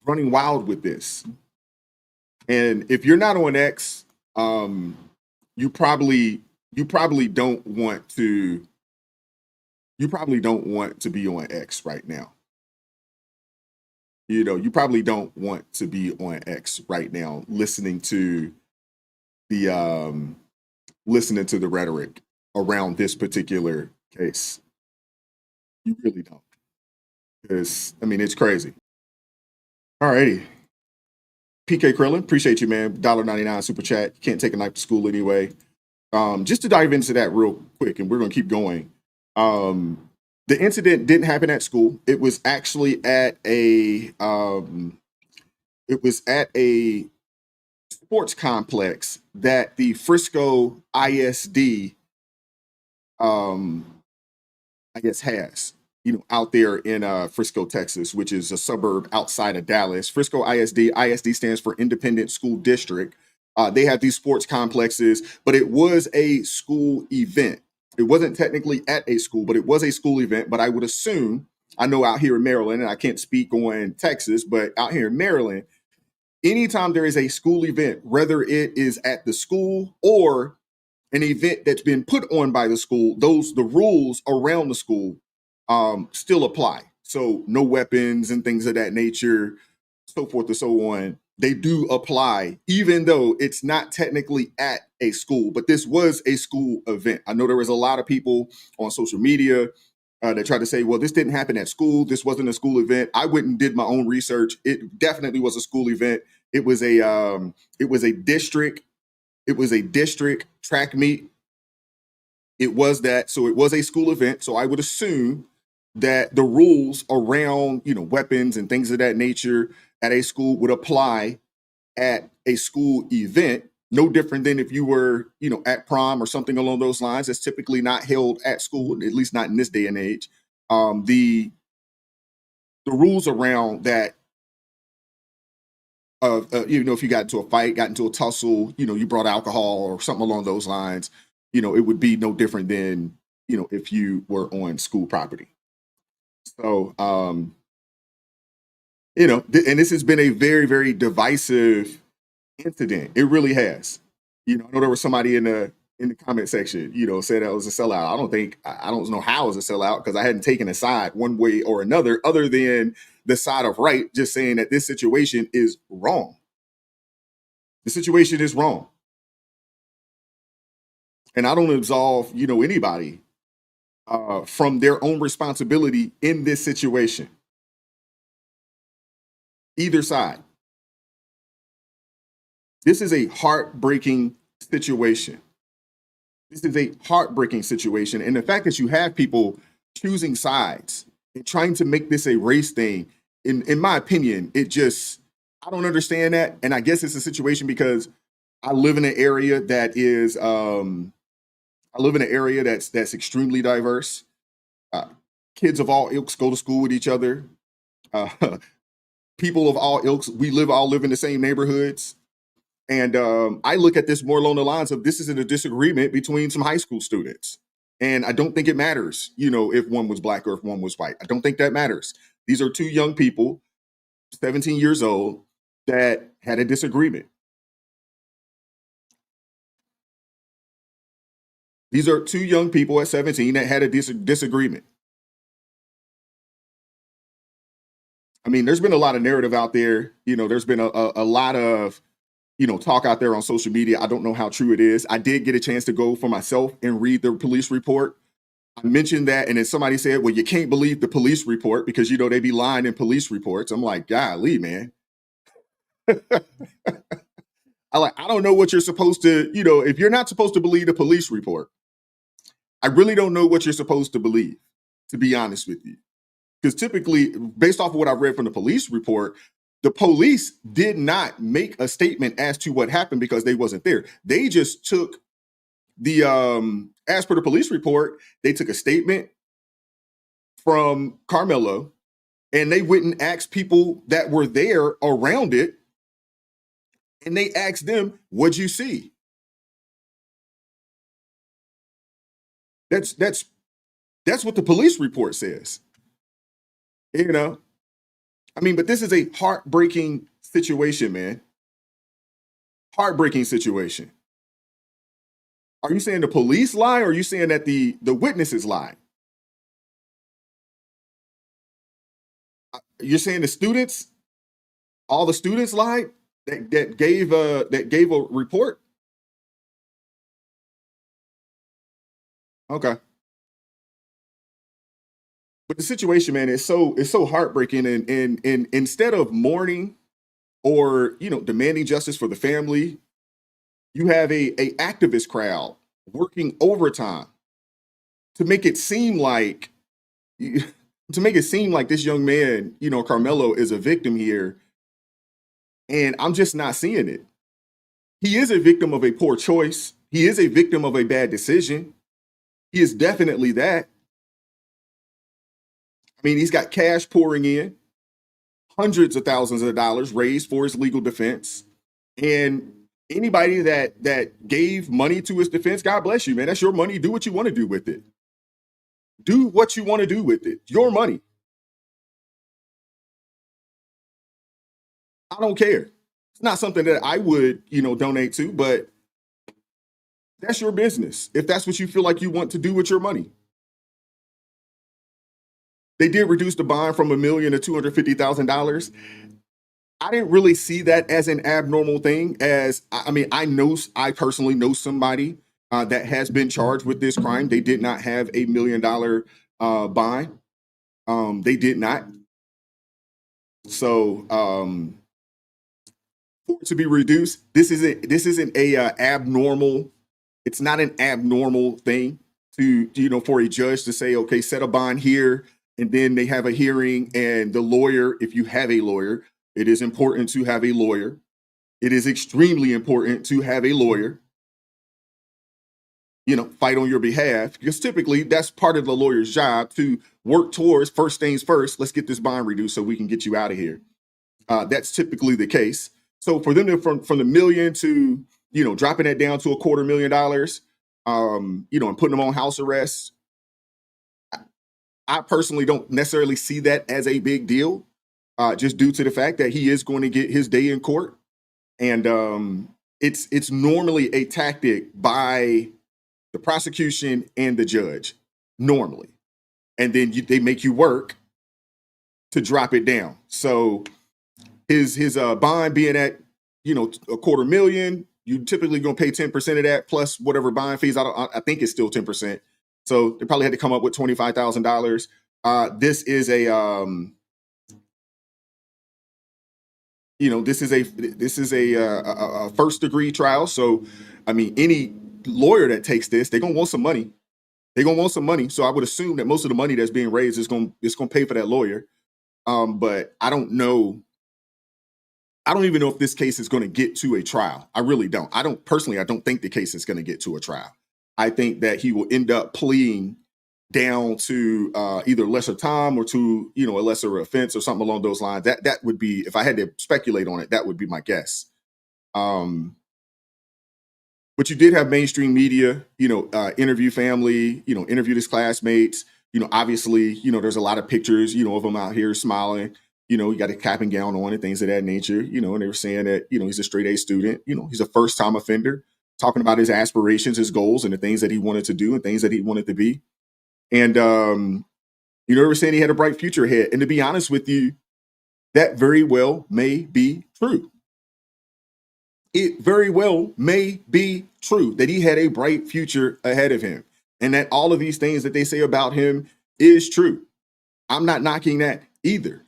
running wild with this. And if you're not on X, you probably don't want to be on X right now. You probably don't want to be on X right now, listening to the rhetoric around this particular case. You really don't. Because, I mean, it's crazy. All righty. PK Krillin, appreciate you, man. $1.99 super chat. You can't take a knife to school anyway. Just to dive into that real quick, and we're going to keep going. The incident didn't happen at school. It was actually at a sports complex that the Frisco ISD I guess has, out there in Frisco, Texas, which is a suburb outside of Dallas. Frisco ISD stands for Independent School District. They have these sports complexes, but it was a school event. It wasn't technically at a school, but it was a school event. But I would assume, I know out here in Maryland, and I can't speak on Texas, but out here in Maryland, anytime there is a school event, whether it is at the school or an event that's been put on by the school, the rules around the school still apply. So no weapons and things of that nature, so forth and so on. They do apply, even though it's not technically at a school, but this was a school event. I know there was a lot of people on social media that tried to say, well, this didn't happen at school. This wasn't a school event. I went and did my own research. It definitely was a school event. It was a district track meet. It was that. So it was a school event. So I would assume that the rules around, weapons and things of that nature at a school would apply at a school event. No different than if you were, at prom or something along those lines. That's typically not held at school, at least not in this day and age. The rules around that, if you got into a fight, got into a tussle, you brought alcohol or something along those lines, it would be no different than, if you were on school property. So, and this has been a very, very divisive incident. It really has. I know there was somebody in the comment section, said that was a sellout. I don't know how it was a sellout, because I hadn't taken a side one way or another, other than the side of right, just saying that this situation is wrong. The situation is wrong. And I don't absolve, anybody from their own responsibility in this situation. Either side. This is a heartbreaking situation. This is a heartbreaking situation. And the fact that you have people choosing sides and trying to make this a race thing, in my opinion, I don't understand that. And I guess it's a situation because I live in an area that is, that's extremely diverse. Kids of all ilks go to school with each other. People of all ilks, we all live in the same neighborhoods. And I look at this more along the lines of this is a disagreement between some high school students. And I don't think it matters, if one was black or if one was white. I don't think that matters. These are two young people, 17 years old, that had a disagreement. These are two young people at 17 that had a disagreement. I mean, there's been a lot of narrative out there. There's been a lot of, talk out there on social media. I don't know how true it is. I did get a chance to go for myself and read the police report. I mentioned that, and then somebody said, well, you can't believe the police report because, they be lying in police reports. I'm like, golly, man. I don't know what you're supposed to, if you're not supposed to believe the police report, I really don't know what you're supposed to believe, to be honest with you. Because typically, based off of what I read from the police report, the police did not make a statement as to what happened because they wasn't there. They just took the, as per the police report, they took a statement from Carmelo and they went and asked people that were there around it. And they asked them, what'd you see? That's what the police report says. I mean, but this is a heartbreaking situation, man. Heartbreaking situation. Are you saying the police lie, or are you saying that the witnesses lie? You're saying all the students lied that gave a report? Okay. But the situation, man, is so heartbreaking, and instead of mourning or demanding justice for the family, you have a activist crowd working overtime to make it seem like this young man, Carmelo, is a victim here, and I'm just not seeing it. He is a victim of a poor choice. He is a victim of a bad decision. He is definitely that. I mean, he's got cash pouring in, hundreds of thousands of dollars raised for his legal defense. And anybody that gave money to his defense, God bless you, man. That's your money. Do what you want to do with it. Do what you want to do with it. Your money. I don't care. It's not something that I would, donate to, but that's your business. If that's what you feel like you want to do with your money. They did reduce the bond from $1 million to $250,000. I didn't really see that as an abnormal thing. I personally know somebody that has been charged with this crime. They did not have $1 million bond. They did not. So for it to be reduced, this isn't a abnormal. It's not an abnormal thing to for a judge to say, okay, set a bond here. And then they have a hearing, and the lawyer, if you have a lawyer, it is important to have a lawyer. It is extremely important to have a lawyer, fight on your behalf, because typically that's part of the lawyer's job to work towards first things first. Let's get this bond reduced so we can get you out of here. That's typically the case. So for them to from the million to, dropping that down to $250,000, and putting them on house arrest, I personally don't necessarily see that as a big deal, just due to the fact that he is going to get his day in court. And it's normally a tactic by the prosecution and the judge, normally. And then they make you work to drop it down. So his bond being at, $250,000, you typically going to pay 10% of that plus whatever bond fees. I think it's still 10%. So they probably had to come up with $25,000. This is This is a first degree trial. So, I mean, any lawyer that takes this, they're gonna want some money. They're gonna want some money. So I would assume that most of the money that's being raised is gonna pay for that lawyer. But I don't know. I don't even know if this case is going to get to a trial. I really don't. I don't think the case is going to get to a trial. I think that he will end up pleading down to either lesser time or to, a lesser offense or something along those lines. That would be, if I had to speculate on it, that would be my guess. But you did have mainstream media, interview family, interview his classmates. Obviously, there's a lot of pictures, of him out here smiling. He got a cap and gown on and things of that nature, and they were saying that, he's a straight A student, he's a first time offender, talking about his aspirations, his goals, and the things that he wanted to do and things that he wanted to be. And, they were saying he had a bright future ahead. And to be honest with you, that very well may be true. It very well may be true that he had a bright future ahead of him and that all of these things that they say about him is true. I'm not knocking that either.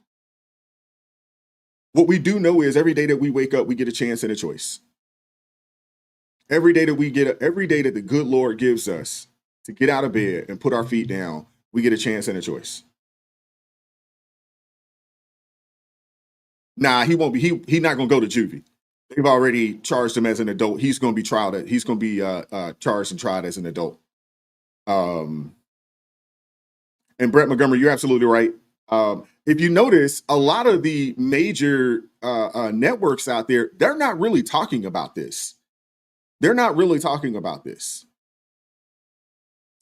What we do know is every day that we wake up, we get a chance and a choice. Every day that the good Lord gives us to get out of bed and put our feet down, we get a chance and a choice. Nah, he won't be. He's not going to go to juvie. They've already charged him as an adult. He's going to be tried. He's going to be charged and tried as an adult. And Brett Montgomery, you're absolutely right. If you notice, a lot of the major networks out there, they're not really talking about this. They're not really talking about this.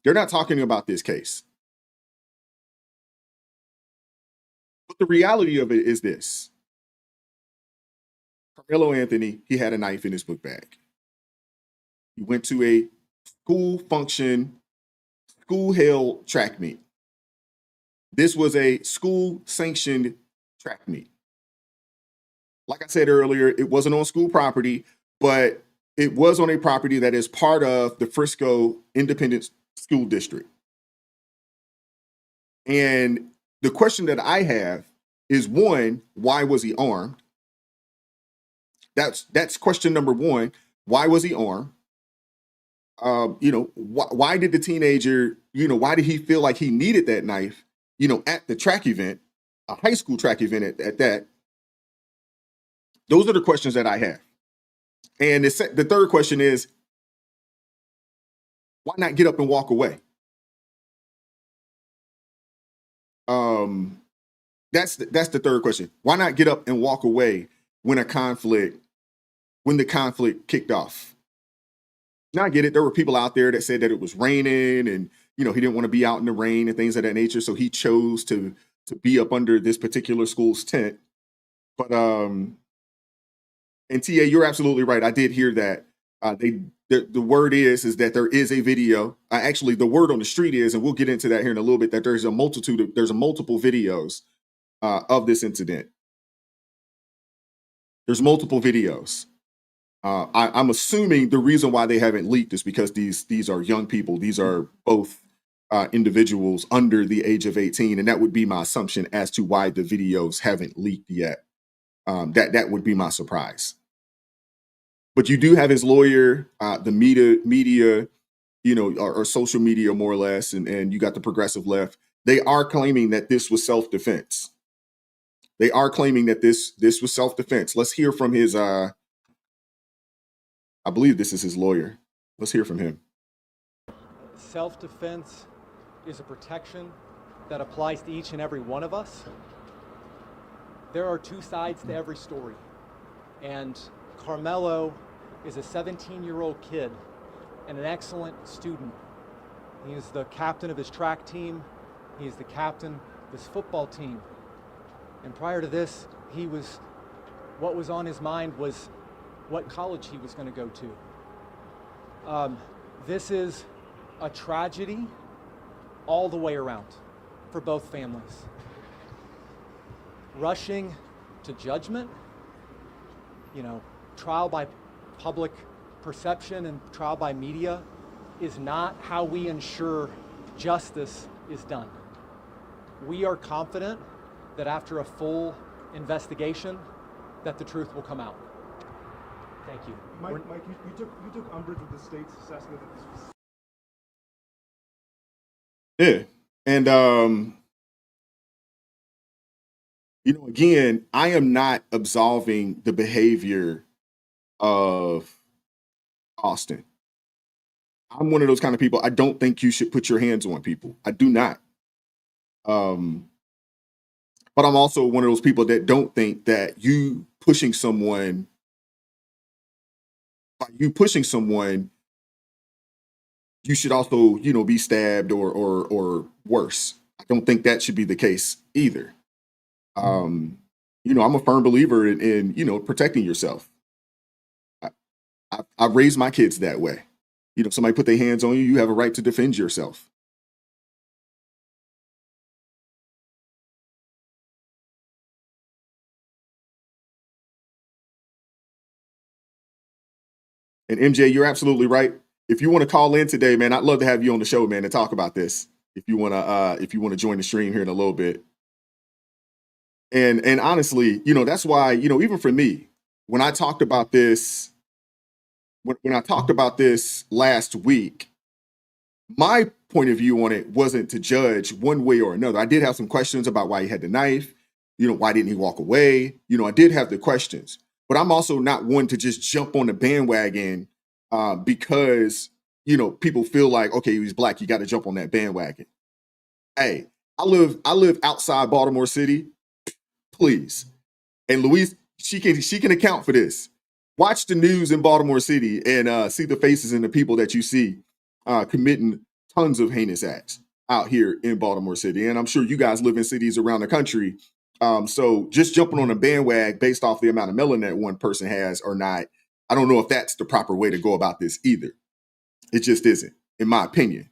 They're not talking about this case. But the reality of it is this. Carmelo Anthony, he had a knife in his book bag. He went to a school-held track meet. This was a school-sanctioned track meet. Like I said earlier, it wasn't on school property, but it was on a property that is part of the Frisco Independent School District. And the question that I have is, one, why was he armed? That's question number one. Why was he armed? Why did the teenager, why did he feel like he needed that knife, at the track event, a high school track event at that? Those are the questions that I have. And the third question is, why not get up and walk away? That's the third question. Why not get up and walk away when the conflict kicked off? Now I get it. There were people out there that said that it was raining and, he didn't want to be out in the rain and things of that nature. So he chose to be up under this particular school's tent. But, and TA, you're absolutely right. I did hear that. The word is that there is a video. Actually, the word on the street is, and we'll get into that here in a little bit, that there's multiple videos of this incident. There's multiple videos. I'm assuming the reason why they haven't leaked is because these are young people. These are both individuals under the age of 18, and that would be my assumption as to why the videos haven't leaked yet. That would be my surprise. But you do have his lawyer, the media, or social media more or less, and you got the progressive left. They are claiming that this was self-defense. They are claiming that this was self-defense. Let's hear from his. I believe this is his lawyer. Let's hear from him. Self-defense is a protection that applies to each and every one of us. There are two sides to every story. And Carmelo is a 17-year-old kid and an excellent student. He is the captain of his track team. He is the captain of his football team. And prior to this, what was on his mind was what college he was going to go to. This is a tragedy all the way around for both families. Rushing to judgment, trial by public perception and trial by media is not how we ensure justice is done. We are confident that after a full investigation, that the truth will come out. Thank you. Mike, you took umbrage with the state's assessment that this was. Yeah. And again, I am not absolving the behavior of Austin. I'm one of those kind of people. I don't think you should put your hands on people. I do not. But I'm also one of those people that don't think that you pushing someone, you should also, be stabbed or worse. I don't think that should be the case either. I'm a firm believer in protecting yourself. I raised my kids that way. Somebody put their hands on you, you have a right to defend yourself. And MJ, you're absolutely right. If you want to call in today, man, I'd love to have you on the show, man, and talk about this. If you want to join the stream here in a little bit. And honestly, that's why, even for me, when I talked about this, when I talked about this last week, my point of view on it wasn't to judge one way or another. I did have some questions about why he had the knife. Why didn't he walk away? I did have the questions, but I'm also not one to just jump on the bandwagon because, people feel like, okay, he's black, you got to jump on that bandwagon. Hey, I live outside Baltimore City, please. And Louise, she can account for this. Watch the news in Baltimore City and see the faces and the people that you see committing tons of heinous acts out here in Baltimore City. And I'm sure you guys live in cities around the country. So just jumping on a bandwagon based off the amount of melanin that one person has or not, I don't know if that's the proper way to go about this either. It just isn't, in my opinion.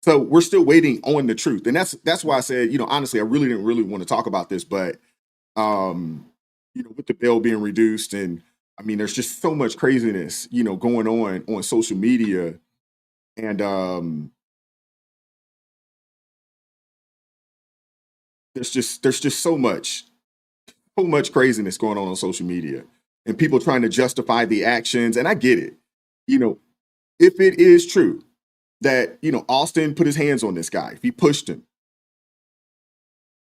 So we're still waiting on the truth. And that's why I said, honestly, I really didn't want to talk about this, but with the bail being reduced, and I mean, there's just so much craziness, going on social media. And there's just so much craziness going on social media and people trying to justify the actions. And I get it. If it is true that, Austin put his hands on this guy, if he pushed him.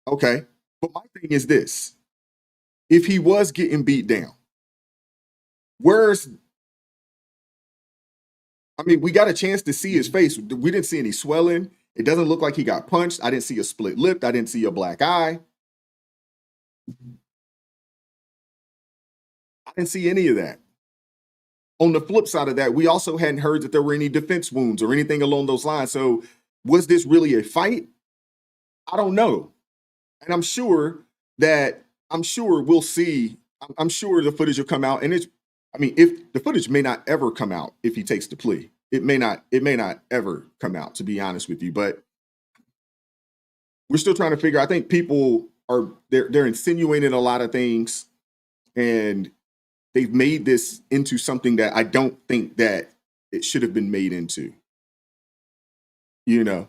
Okay. But my thing is this. If he was getting beat down, we got a chance to see his face. We didn't see any swelling. It doesn't look like he got punched. I didn't see a split lip. I didn't see a black eye. I didn't see any of that. On the flip side of that, we also hadn't heard that there were any defense wounds or anything along those lines. So was this really a fight? I don't know. And I'm sure we'll see. I'm sure the footage will come out. And if the footage may not ever come out if he takes the plea. It may not ever come out, to be honest with you. But we're still trying to figure. I think people they're insinuating a lot of things, and they've made this into something that I don't think that it should have been made into. I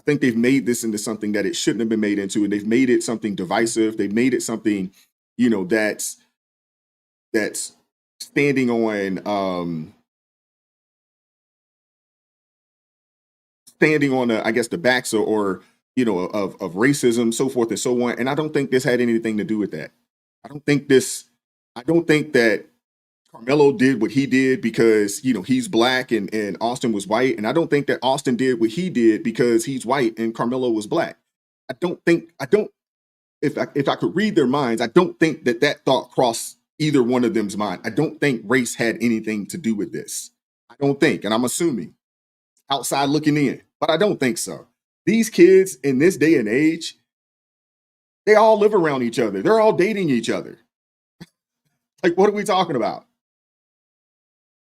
think they've made this into something that it shouldn't have been made into, and they've made it something divisive. They've made it something, that's standing on the backs or of racism, so forth and so on. And I don't think this had anything to do with that. I don't think that Carmelo did what he did because, he's black and Austin was white. And I don't think that Austin did what he did because he's white and Carmelo was black. If I could read their minds, I don't think that thought crossed either one of them's mind. I don't think race had anything to do with this. I don't think, and I'm assuming outside looking in, but I don't think so. These kids in this day and age, they all live around each other. They're all dating each other. Like, what are we talking about?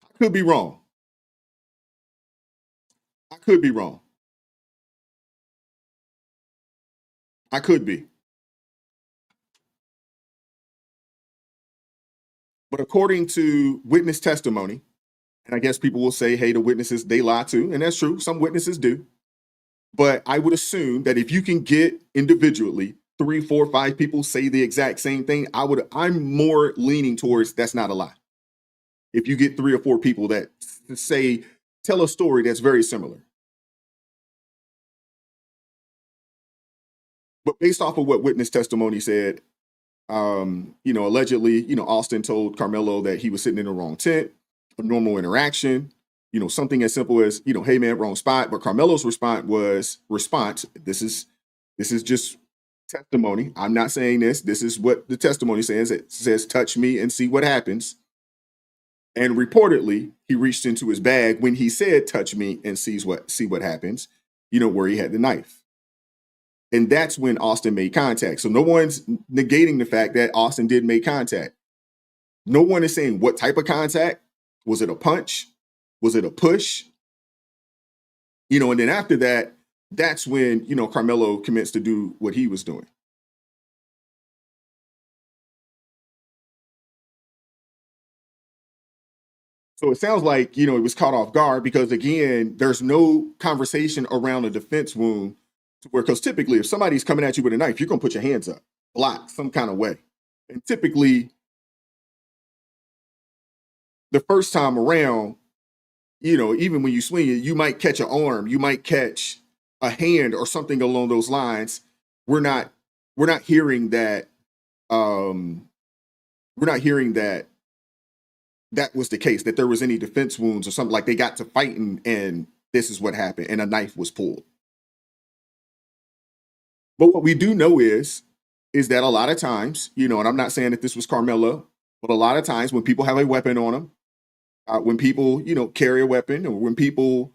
I could be wrong. I could be. But according to witness testimony, and I guess people will say, hey, the witnesses, they lie too. And that's true. Some witnesses do. But I would assume that if you can get individually 3, 4, 5 people say the exact same thing, I'm more leaning towards that's not a lie. If you get 3 or 4 people that tell a story that's very similar. But based off of what witness testimony said, allegedly, Austin told Carmelo that he was sitting in the wrong tent, a normal interaction, something as simple as, hey man, wrong spot. But Carmelo's response, this is just testimony. I'm not saying this. This is what the testimony says. It says, touch me and see what happens. And reportedly, he reached into his bag when he said, touch me and see what happens, where he had the knife. And that's when Austin made contact. So no one's negating the fact that Austin did make contact. No one is saying what type of contact. Was it a punch? Was it a push? And then after that, that's when, Carmelo commenced to do what he was doing. So it sounds like, it was caught off guard because, again, there's no conversation around a defense wound because typically if somebody's coming at you with a knife, you're going to put your hands up, block some kind of way. And typically the first time around, even when you swing it, you might catch an arm, you might catch a hand or something along those lines. We're not hearing that. We're not hearing that was the case, that there was any defense wounds or something, like they got to fighting and this is what happened and a knife was pulled. But what we do know is that a lot of times, and I'm not saying that this was Carmelo, but a lot of times when people have a weapon on them, when people, carry a weapon, or when people,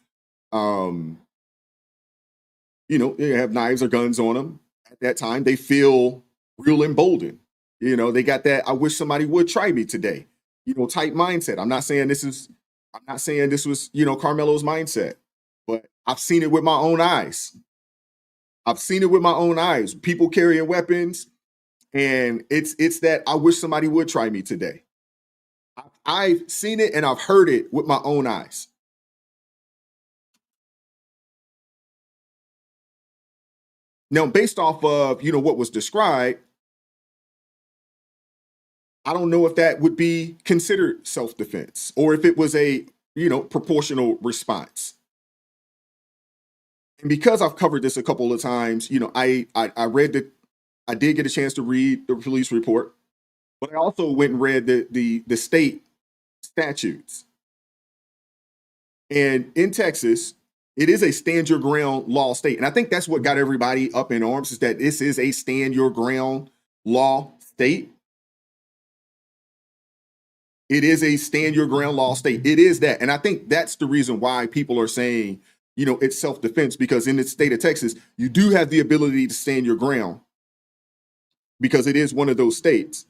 they have knives or guns on them, at that time, they feel real emboldened. They got that, I wish somebody would try me today, type mindset. I'm not saying this was, Carmelo's mindset, but I've seen it with my own eyes. People carrying weapons, and it's that I wish somebody would try me today. I've seen it and I've heard it with my own eyes. Now, based off of, what was described, I don't know if that would be considered self-defense or if it was a, proportional response. And because I've covered this a couple of times, I did get a chance to read the police report, but I also went and read the state statutes. And in Texas, it is a stand your ground law state. And I think that's what got everybody up in arms, is that this is a stand your ground law state. It is a stand your ground law state. It is that. And I think that's the reason why people are saying, it's self-defense, because in the state of Texas, you do have the ability to stand your ground because it is one of those states.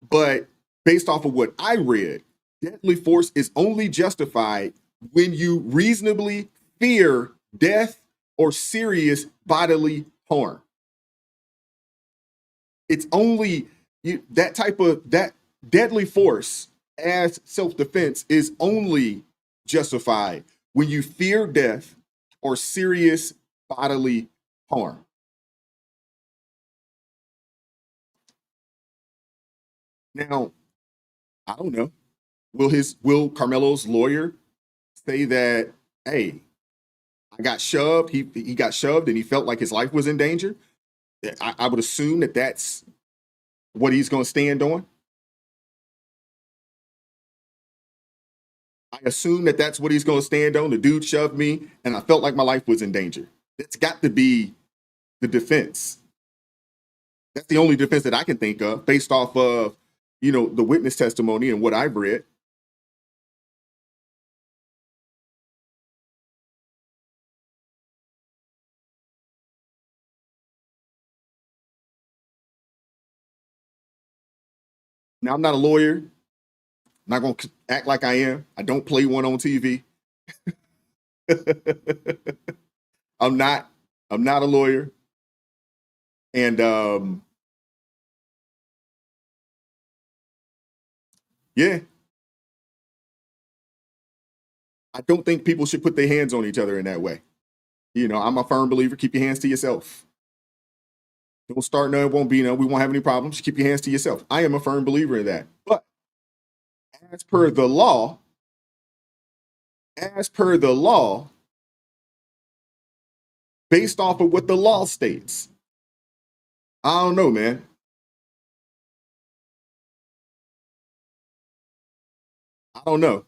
But based off of what I read, deadly force is only justified when you reasonably fear death or serious bodily harm. It's only that deadly force as self-defense is only justified when you fear death or serious bodily harm. Now, I don't know. Will Carmelo's lawyer say that, hey, I got shoved, he got shoved and he felt like his life was in danger? I would assume that that's what he's going to stand on. I assume that that's what he's going to stand on. The dude shoved me and I felt like my life was in danger. That's got to be the defense. That's the only defense that I can think of based off of, the witness testimony and what I've read. Now, I'm not a lawyer. I'm not going to act like I am. I don't play one on TV. I'm not a lawyer. And yeah, I don't think people should put their hands on each other in that way. I'm a firm believer, keep your hands to yourself. Don't start none, won't be none. We won't have any problems. Just keep your hands to yourself. I am a firm believer in that. But as per the law, based off of what the law states, I don't know, man. I don't know.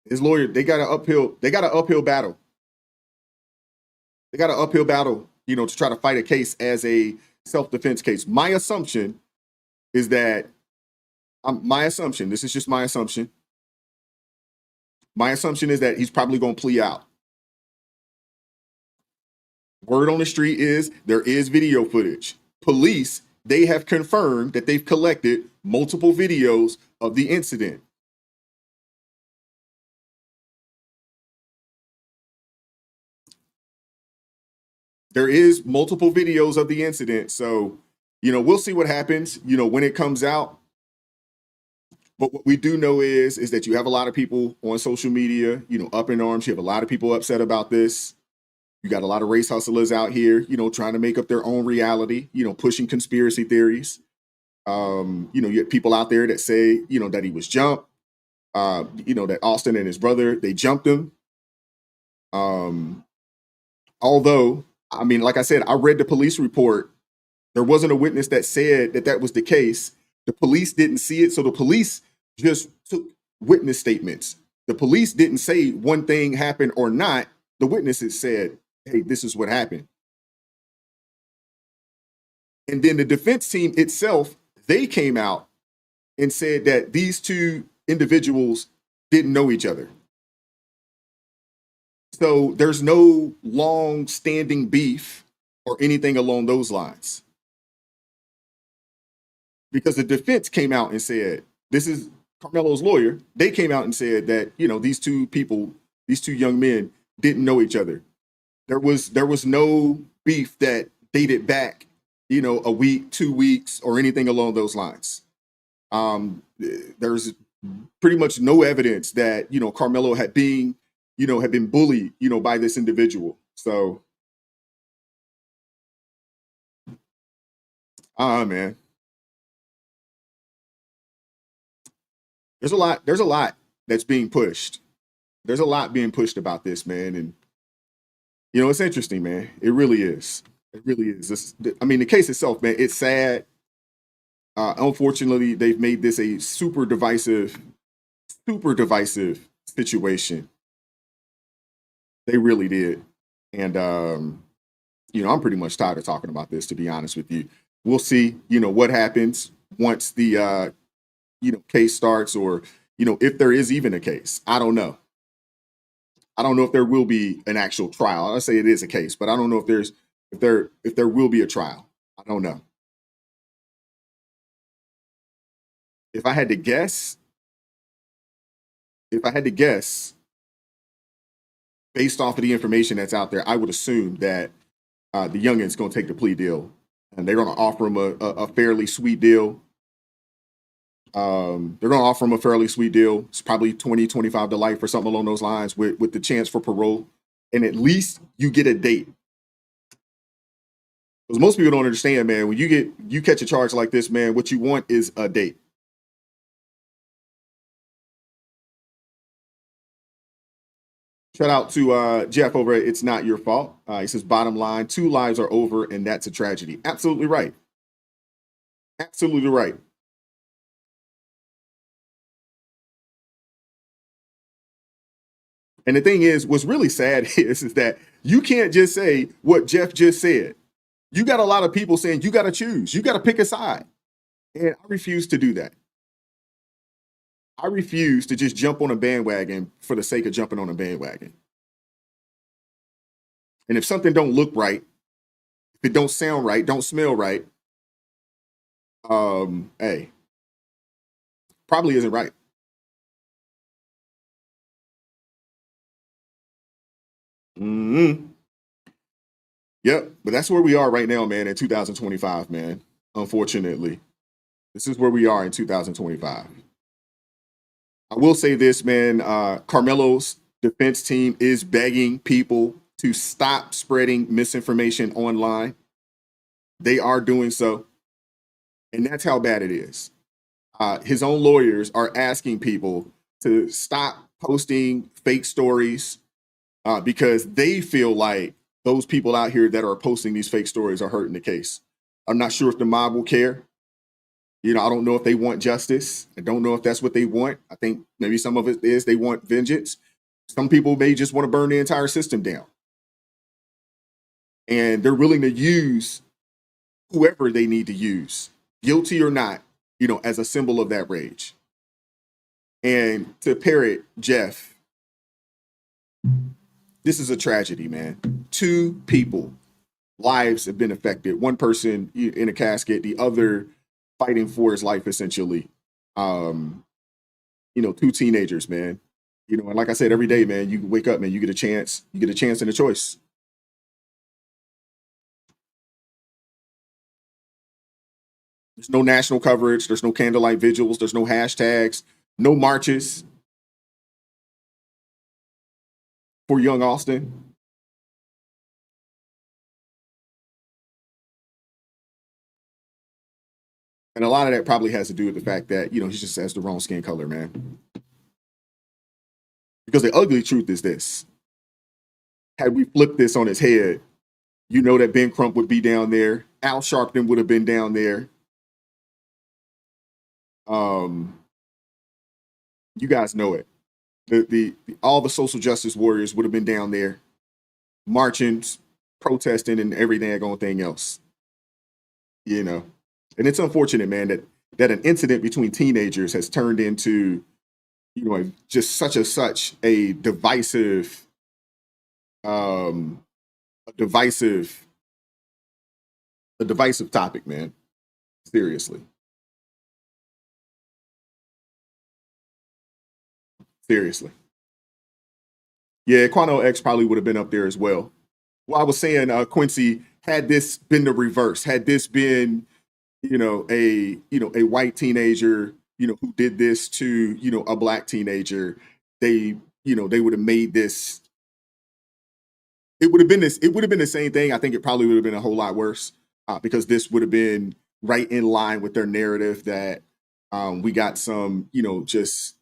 His lawyer, they got an uphill battle. They got an uphill battle, to try to fight a case as a self-defense case. My assumption is that, this is just my assumption. My assumption is that he's probably going to plea out. Word on the street is there is video footage. Police, they have confirmed that they've collected multiple videos of the incident. There is multiple videos of the incident. So, we'll see what happens, when it comes out. But what we do know is that you have a lot of people on social media, up in arms. You have a lot of people upset about this. You got a lot of race hustlers out here, trying to make up their own reality, pushing conspiracy theories. You have people out there that say, that he was jumped, that Austin and his brother, they jumped him. Although, like I said, I read the police report. There wasn't a witness that said that was the case. The police didn't see it. So the police just took witness statements. The police didn't say one thing happened or not. The witnesses said, hey, this is what happened. And then the defense team itself, they came out and said that these two individuals didn't know each other. So there's no long-standing beef or anything along those lines. Because the defense came out and said, this is Carmelo's lawyer. They came out and said that, these two people, these two young men didn't know each other. There was no beef that dated back, a week, 2 weeks, or anything along those lines. There's pretty much no evidence that, Carmelo had been bullied, by this individual. So, man. There's a lot that's being pushed. There's a lot being pushed about this, man. And, it's interesting, man. It really is. It really is. The case itself, man, it's sad. Unfortunately, they've made this a super divisive situation. They really did. And, I'm pretty much tired of talking about this, to be honest with you. We'll see, what happens once the, case starts, or, if there is even a case. I don't know. I don't know if there will be an actual trial. I'll say it is a case, but I don't know if there will be a trial. I don't know. If I had to guess, based off of the information that's out there, I would assume that the youngin's going to take the plea deal, and they're going to offer him a fairly sweet deal. They're going to offer him a fairly sweet deal. It's probably 20, 25 to life or something along those lines, with the chance for parole. And at least you get a date. Because most people don't understand, man, when you catch a charge like this, man, what you want is a date. Shout out to Jeff over at It's Not Your Fault. He says, bottom line, 2 lives are over, and that's a tragedy. Absolutely right. Absolutely right. And the thing is, what's really sad is that you can't just say what Jeff just said. You got a lot of people saying you got to choose. You got to pick a side. And I refuse to do that. I refuse to just jump on a bandwagon for the sake of jumping on a bandwagon. And if something don't look right, if it don't sound right, don't smell right, hey, probably isn't right. Yep, but that's where we are right now, man, in 2025, man. Unfortunately, this is where we are in 2025. I will say this, man. Carmelo's defense team is begging people to stop spreading misinformation online. They are doing so. And that's how bad it is. His own lawyers are asking people to stop posting fake stories because they feel like those people out here that are posting these fake stories are hurting the case. I'm not sure if the mob will care. I don't know if they want justice. I don't know if that's what they want. I think maybe some of it is they want vengeance. Some people may just want to burn the entire system down. And they're willing to use whoever they need to use, guilty or not, as a symbol of that rage. And to parrot Jeff, this is a tragedy, man. 2 people, lives have been affected. One person in a casket, the other fighting for his life, essentially. 2 teenagers, man. And like I said, every day, man, you wake up, man, you get a chance and a choice. There's no national coverage. There's no candlelight vigils. There's no hashtags, no marches for young Austin. And a lot of that probably has to do with the fact that, he just has the wrong skin color, man. Because the ugly truth is this. Had we flipped this on its head, that Ben Crump would be down there. Al Sharpton would have been down there. You guys know it. All the social justice warriors would have been down there marching, protesting, and every daggone thing else. And it's unfortunate, man, that an incident between teenagers has turned into, just such a divisive, topic, man. Seriously. Yeah, Quano X probably would have been up there as well. Well, I was saying, Quincy, had this been the reverse, had this been, a white teenager, who did this to, a black teenager, they would have made this. It would have been the same thing. I think it probably would have been a whole lot worse because this would have been right in line with their narrative that we got some, just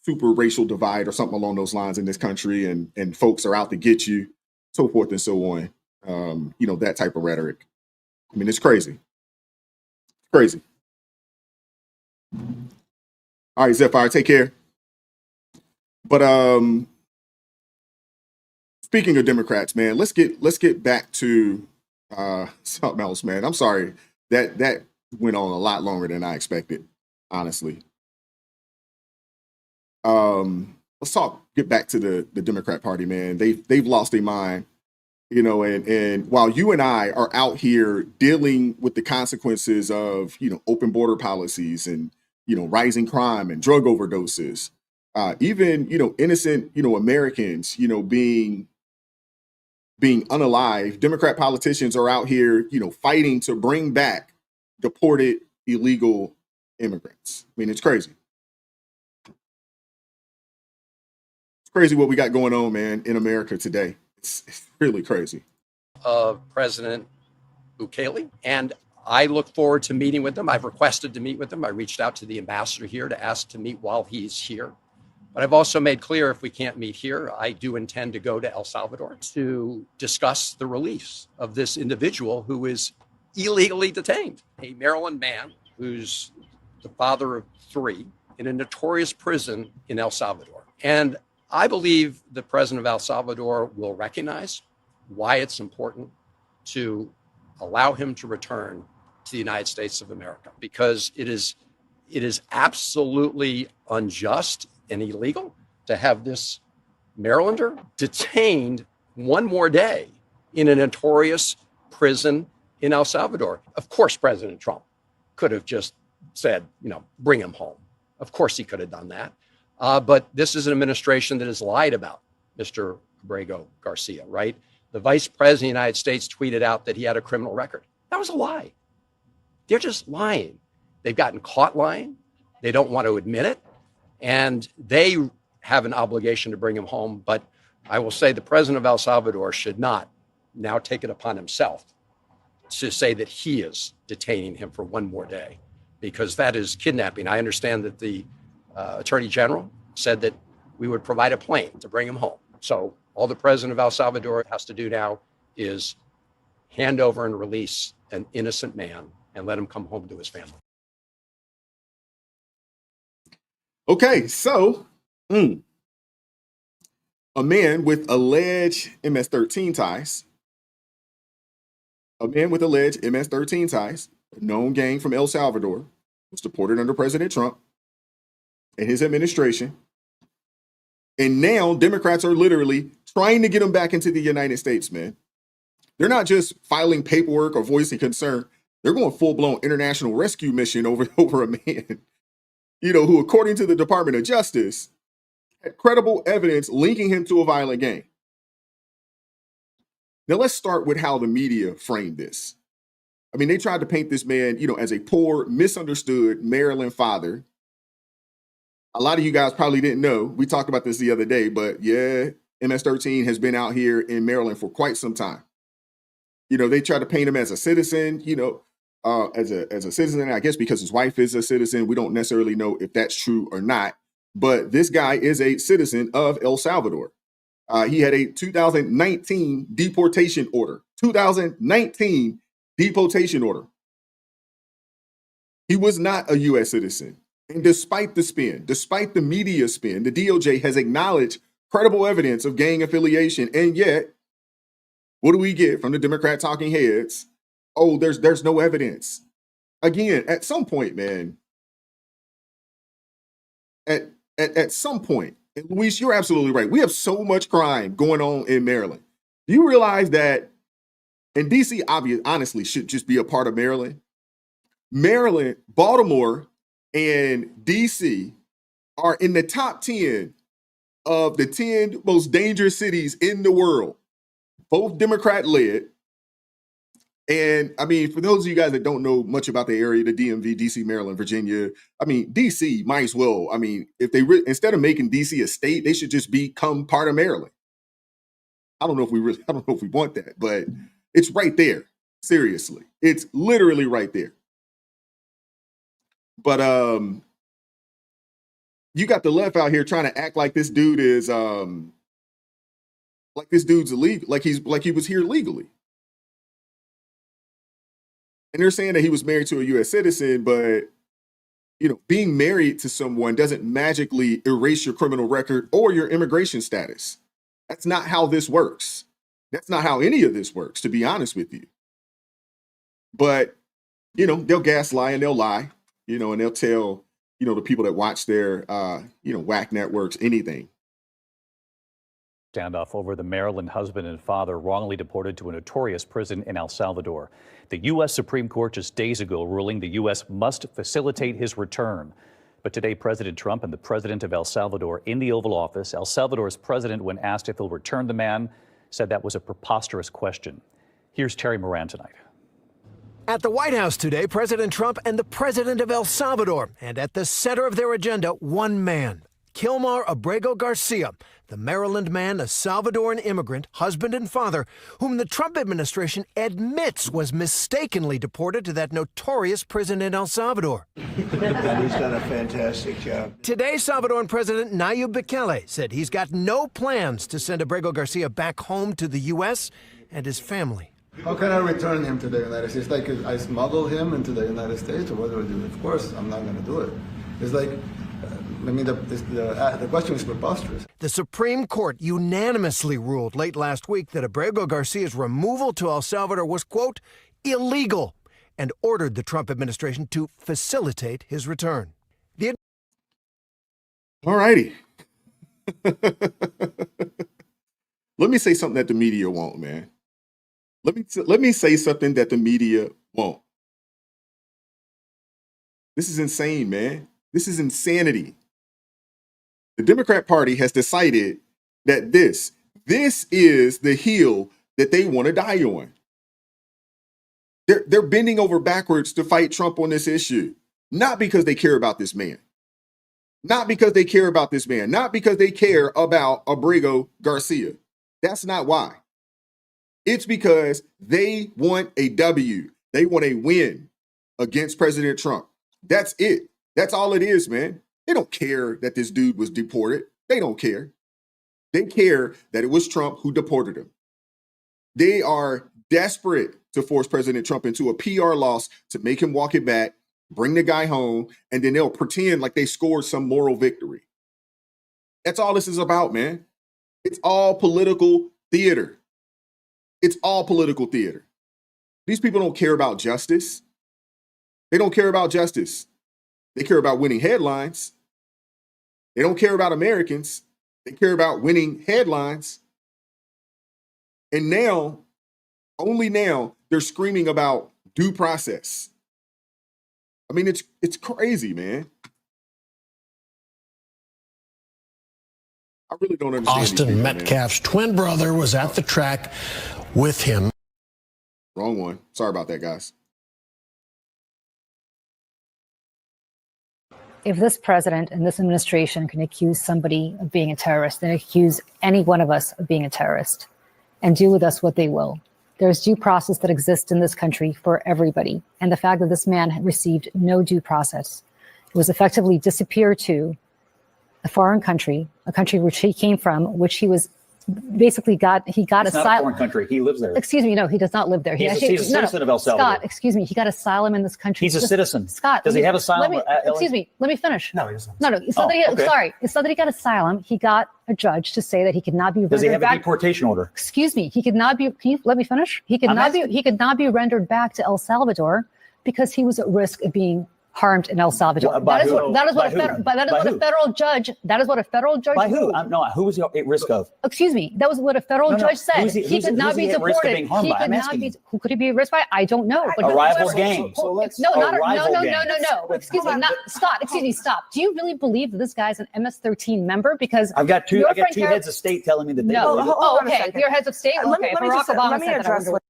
super racial divide or something along those lines in this country, and folks are out to get you, so forth and so on. That type of rhetoric. I mean, it's crazy. Crazy. All right, Zephyr, take care. But speaking of Democrats, man, let's get back to something else, man. I'm sorry that went on a lot longer than I expected, honestly. Let's get back to the Democrat Party, man. They've lost their mind, and while you and I are out here dealing with the consequences of, open border policies and, rising crime and drug overdoses, even, innocent, Americans, being unalive, Democrat politicians are out here, fighting to bring back deported illegal immigrants. I mean, it's crazy. It's crazy what we got going on, man, in America today. It's really crazy. President Bukele, and I look forward to meeting with them. I've requested to meet with them. I reached out to the ambassador here to ask to meet while he's here. But I've also made clear if we can't meet here, I do intend to go to El Salvador to discuss the release of this individual who is illegally detained, a Maryland man who's the father of 3 in a notorious prison in El Salvador. And I believe the president of El Salvador will recognize why it's important to allow him to return to the United States of America, because it is absolutely unjust and illegal to have this Marylander detained one more day in a notorious prison in El Salvador. Of course, President Trump could have just said, bring him home. Of course, he could have done that. But this is an administration that has lied about Mr. Abrego Garcia, right? The vice president of the United States tweeted out that he had a criminal record. That was a lie. They're just lying. They've gotten caught lying. They don't want to admit it. And they have an obligation to bring him home. But I will say the president of El Salvador should not now take it upon himself to say that he is detaining him for one more day, because that is kidnapping. I understand that the Attorney General said that we would provide a plane to bring him home. So all the president of El Salvador has to do now is hand over and release an innocent man and let him come home to his family. Okay, so a man with alleged MS-13 ties, a known gang from El Salvador, was deported under President Trump and his administration. And now Democrats are literally trying to get him back into the United States, man. They're not just filing paperwork or voicing concern. They're going full-blown international rescue mission over a man, who, according to the Department of Justice, had credible evidence linking him to a violent gang. Now, let's start with how the media framed this. I mean, they tried to paint this man, as a poor, misunderstood Maryland father. A lot of you guys probably didn't know. We talked about this the other day, but yeah, MS-13 has been out here in Maryland for quite some time. They tried to paint him as a citizen, as a citizen, I guess because his wife is a citizen. We don't necessarily know if that's true or not, but this guy is a citizen of El Salvador. He had a 2019 deportation order. 2019 deportation order. He was not a U.S. citizen. And despite the spin, despite the media spin, the DOJ has acknowledged credible evidence of gang affiliation. And yet, what do we get from the Democrat talking heads? Oh, there's no evidence. Again, at some point, man, at some point, and Luis, you're absolutely right. We have so much crime going on in Maryland. Do you realize that, and DC honestly should just be a part of Maryland? Maryland, Baltimore, and DC are in the top 10 of the 10 most dangerous cities in the world, both Democrat-led. And I mean, for those of you guys that don't know much about the area, the DMV, DC, Maryland, Virginia, I mean, DC might as well. I mean, if they instead of making DC a state, they should just become part of Maryland. I don't know if we want that, but it's right there. Seriously, it's literally right there. But you got the left out here trying to act like this dude is like this dude's illegal, like he was here legally. And they're saying that he was married to a U.S. citizen, but being married to someone doesn't magically erase your criminal record or your immigration status. That's not how this works. That's not how any of this works, to be honest with you. But they'll gaslight and they'll lie, and they'll tell the people that watch their whack networks anything. Standoff over the Maryland husband and father wrongly deported to a notorious prison in El Salvador. The U.S. Supreme Court just days ago ruling the U.S. must facilitate his return. But today, President Trump and the president of El Salvador in the Oval Office, El Salvador's president, when asked if he'll return the man, said that was a preposterous question. Here's Terry Moran tonight. At the White House today, President Trump and the president of El Salvador, and at the center of their agenda, one man, Kilmar Abrego Garcia, the Maryland man, a Salvadoran immigrant, husband and father, whom the Trump administration admits was mistakenly deported to that notorious prison in El Salvador. He's done a fantastic job. Today, Salvadoran President Nayib Bukele said he's got no plans to send Abrego Garcia back home to the U.S. and his family. How can I return him to the United States? Like I smuggle him into the United States, or what do I do? Of course, I'm not going to do it. It's like, the question is preposterous. The Supreme Court unanimously ruled late last week that Abrego Garcia's removal to El Salvador was, quote, illegal, and ordered the Trump administration to facilitate his return. All righty. Let me say something that the media won't, man. Let me say something that the media won't. This is insane, man. This is insanity. The Democrat Party has decided that this is the hill that they want to die on. They're bending over backwards to fight Trump on this issue, not because they care about this man. Not because they care about this man. Not because they care about Abrego Garcia. That's not why. It's because they want a W. They want a win against President Trump. That's it. That's all it is, man. They don't care that this dude was deported. They don't care. They care that it was Trump who deported him. They are desperate to force President Trump into a PR loss to make him walk it back, bring the guy home, and then they'll pretend like they scored some moral victory. That's all this is about, man. It's all political theater. It's all political theater. These people don't care about justice. They don't care about justice. They care about winning headlines. They don't care about Americans. They care about winning headlines. And now, only now, they're screaming about due process. I mean, it's crazy, man. I really don't understand. Austin Metcalf's twin brother was at the track with him. Wrong one. Sorry about that, guys. If this president and this administration can accuse somebody of being a terrorist, then accuse any one of us of being a terrorist and do with us what they will. There's due process that exists in this country for everybody. And the fact that this man had received no due process, it was effectively disappeared to a foreign country, a country which he came from, which he was basically got It's asylum. not a foreign country. He lives there. Excuse me, no, he does not live there. He's a citizen of El Salvador. Scott, excuse me, he got asylum in this country. He's a citizen. Scott, does he have asylum? Excuse me, let me finish. No, he doesn't. No, it's not that he, sorry, it's not that he got asylum. He got a judge to say that he could not be rendered Does he have back. a deportation order? Excuse me, he could not be. Can you let me finish? He could not be rendered back to El Salvador because he was at risk of being harmed in El Salvador. That is what a federal judge. That is what a federal judge. By who? No, who was he at risk of? Excuse me. That was what a federal judge said. He could not be deported. He could not be. Who could he be at risk by? I don't know. A rival gang. No. Excuse me, Scott. Excuse me. Stop. Do you really believe that this guy's an MS-13 member? Because I've got two heads of state telling me that they believe it. Oh, okay. Your heads of state. Okay. Barack Obama said that.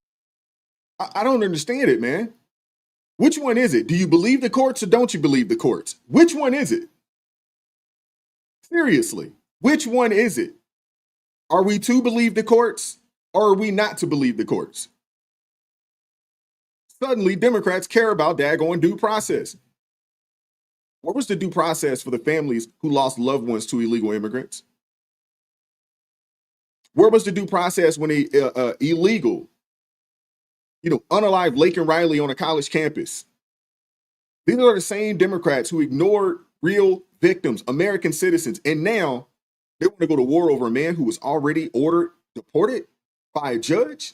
I don't understand it, man. Which one is it? Do you believe the courts or don't you believe the courts? Which one is it? Seriously, which one is it? Are we to believe the courts or are we not to believe the courts? Suddenly, Democrats care about daggone due process. Where was the due process for the families who lost loved ones to illegal immigrants? Where was the due process when illegal, unalived Laken Riley on a college campus? These are the same Democrats who ignored real victims, American citizens, and now they want to go to war over a man who was already ordered deported by a judge?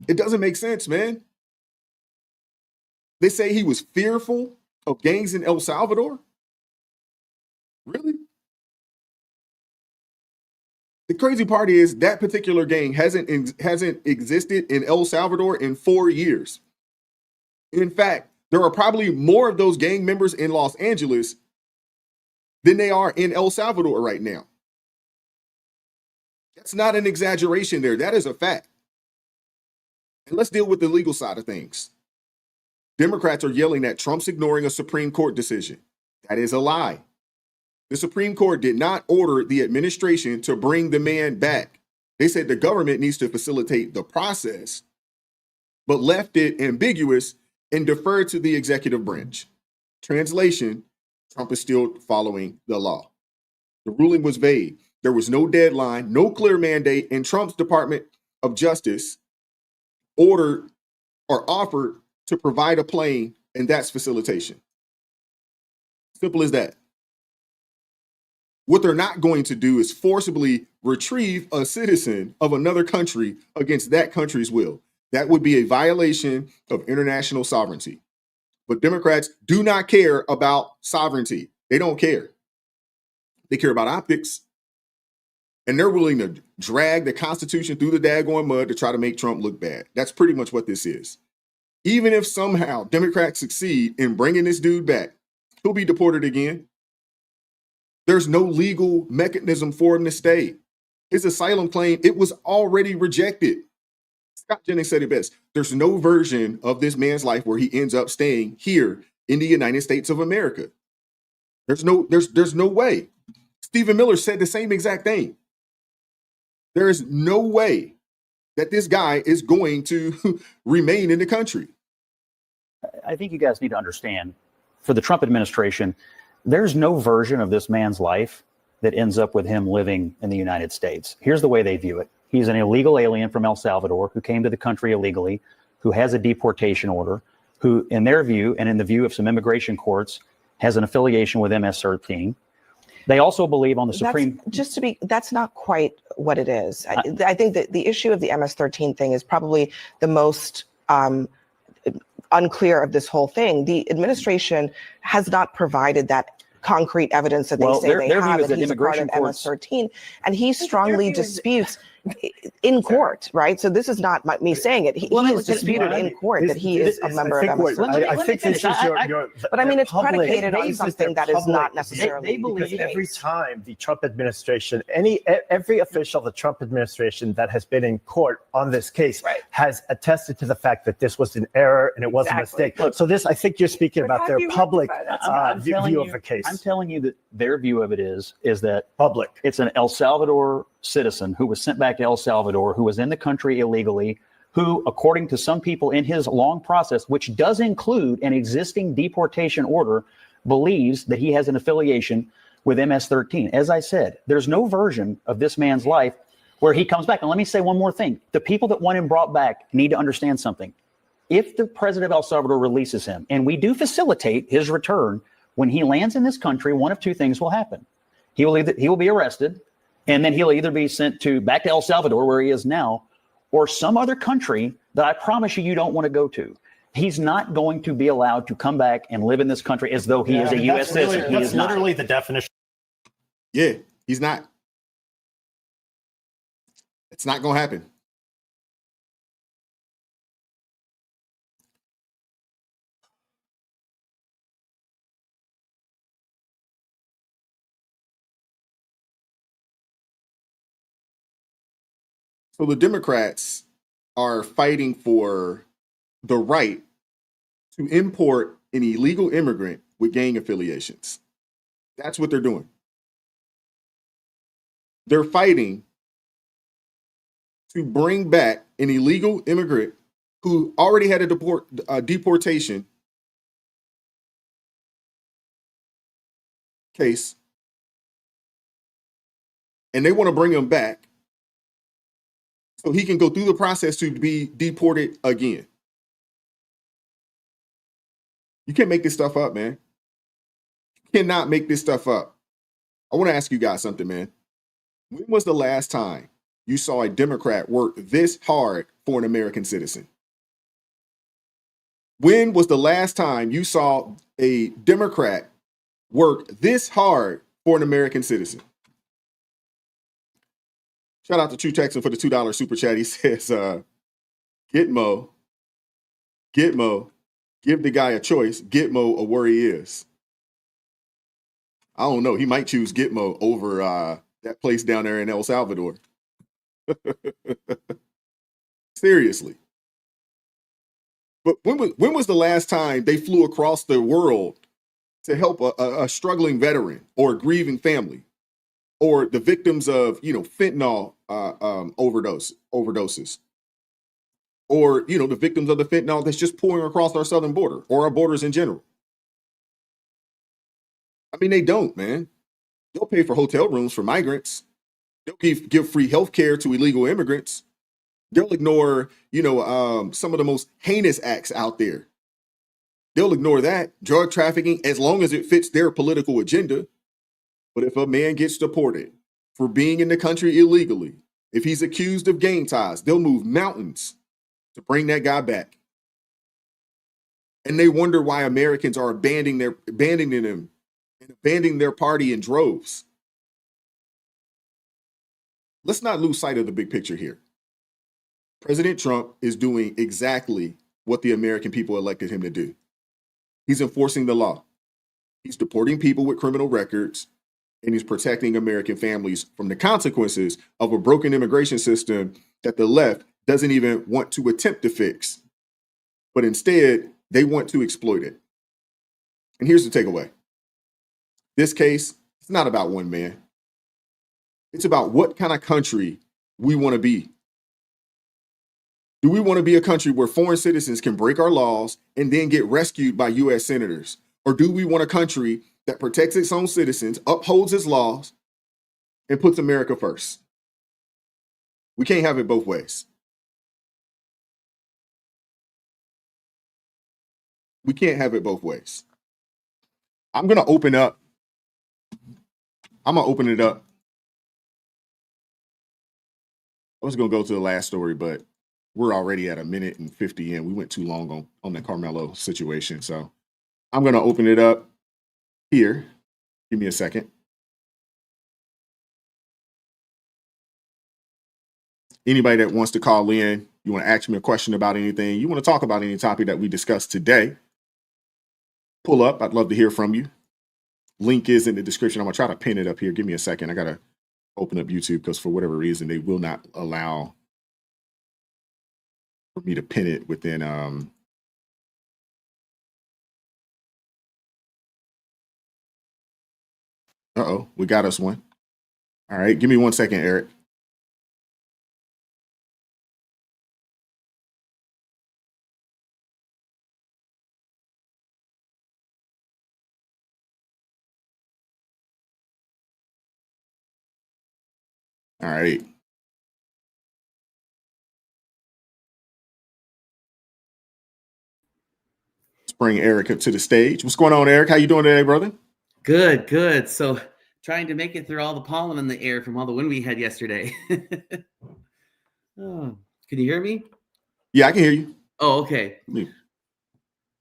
It doesn't make sense, man. They say he was fearful of gangs in El Salvador? Really? The crazy part is that particular gang hasn't existed in El Salvador in 4 years. In fact, there are probably more of those gang members in Los Angeles than they are in El Salvador right now. That's not an exaggeration there. That is a fact. And let's deal with the legal side of things. Democrats are yelling that Trump's ignoring a Supreme Court decision. That is a lie. The Supreme Court did not order the administration to bring the man back. They said the government needs to facilitate the process, but left it ambiguous and deferred to the executive branch. Translation, Trump is still following the law. The ruling was vague. There was no deadline, no clear mandate, and Trump's Department of Justice ordered or offered to provide a plane, and that's facilitation. Simple as that. What they're not going to do is forcibly retrieve a citizen of another country against that country's will. That would be a violation of international sovereignty. But Democrats do not care about sovereignty. They don't care. They care about optics. And they're willing to drag the Constitution through the daggone mud to try to make Trump look bad. That's pretty much what this is. Even if somehow Democrats succeed in bringing this dude back, he'll be deported again. There's no legal mechanism for him to stay. His asylum claim, it was already rejected. Scott Jennings said it best. There's no version of this man's life where he ends up staying here in the United States of America. There's no way. Stephen Miller said the same exact thing. There is no way that this guy is going to remain in the country. I think you guys need to understand, for the Trump administration, there's no version of this man's life that ends up with him living in the United States. Here's the way they view it. He's an illegal alien from El Salvador who came to the country illegally, who has a deportation order, who, in their view, and in the view of some immigration courts, has an affiliation with MS-13. They also believe on the Supreme... That's not quite what it is. I think that the issue of the MS-13 thing is probably the most unclear of this whole thing. The administration has not provided that concrete evidence that they say they have, that he's a part of MS-13, and he strongly disputes in court, right? So this is not me saying it. He has disputed in court that he is a member of MS-13. I think this is your but I mean, it's predicated on something that is not necessarily. They believe every time the Trump administration, every official of the Trump administration that has been in court on this case has attested to the fact that this was an error and it was a mistake. So this, I think you're speaking about their public view of the case. I'm telling you that their view of it is that public. It's an El Salvador citizen who was sent back to El Salvador, who was in the country illegally, who, according to some people in his long process, which does include an existing deportation order, believes that he has an affiliation with MS-13. As I said, there's no version of this man's life where he comes back. And let me say one more thing. The people that want him brought back need to understand something. If the president of El Salvador releases him, and we do facilitate his return, when he lands in this country, one of two things will happen. He will be arrested, and then he'll either be sent back to El Salvador, where he is now, or some other country that I promise you don't want to go to. He's not going to be allowed to come back and live in this country as though he is a U.S. citizen. That's literally the definition. Yeah, he's not. It's not going to happen. So the Democrats are fighting for the right to import an illegal immigrant with gang affiliations. That's what they're doing. They're fighting to bring back an illegal immigrant who already had a deportation case, and they want to bring him back so he can go through the process to be deported again. You can't make this stuff up, man. You cannot make this stuff up. I want to ask you guys something, man. When was the last time you saw a Democrat work this hard for an American citizen? When was the last time you saw a Democrat work this hard for an American citizen? Shout out to True Texan for the $2 super chat. He says, Gitmo, give the guy a choice. Gitmo or where he is. I don't know. He might choose Gitmo over that place down there in El Salvador. Seriously. But when was the last time they flew across the world to help a struggling veteran or a grieving family or the victims of, fentanyl overdoses, or, the victims of the fentanyl that's just pouring across our southern border or our borders in general? I mean, they don't, man. They'll pay for hotel rooms for migrants. They'll give free health care to illegal immigrants. They'll ignore, some of the most heinous acts out there. They'll ignore that. Drug trafficking, as long as it fits their political agenda. But if a man gets deported for being in the country illegally, if he's accused of gang ties, they'll move mountains to bring that guy back. And they wonder why Americans are abandoning them and abandoning their party in droves. Let's not lose sight of the big picture here. President Trump is doing exactly what the American people elected him to do. He's enforcing the law. He's deporting people with criminal records, and he's protecting American families from the consequences of a broken immigration system that the left doesn't even want to attempt to fix. But instead, they want to exploit it. And here's the takeaway. This case, it's not about one man. It's about what kind of country we want to be. Do we want to be a country where foreign citizens can break our laws and then get rescued by U.S. senators? Or do we want a country that protects its own citizens, upholds its laws, and puts America first? We can't have it both ways. We can't have it both ways. I'm going to open it up. I was going to go to the last story, but we're already at 1:50 in. We went too long on the Carmelo situation. So I'm going to open it up here. Give me a second. Anybody that wants to call in, you want to ask me a question about anything, you want to talk about any topic that we discussed today, pull up. I'd love to hear from you. Link is in the description. I'm going to try to pin it up here. Give me a second. I got to open up YouTube because for whatever reason, they will not allow for me to pin it within. Uh-oh, we got us one. All right, give me 1 second, Eric. All right. Let's bring Eric up to the stage. What's going on, Eric? How you doing today, brother? Good, good. So trying to make it through all the pollen in the air from all the wind we had yesterday. Oh, can you hear me? Yeah, I can hear you. Oh, okay.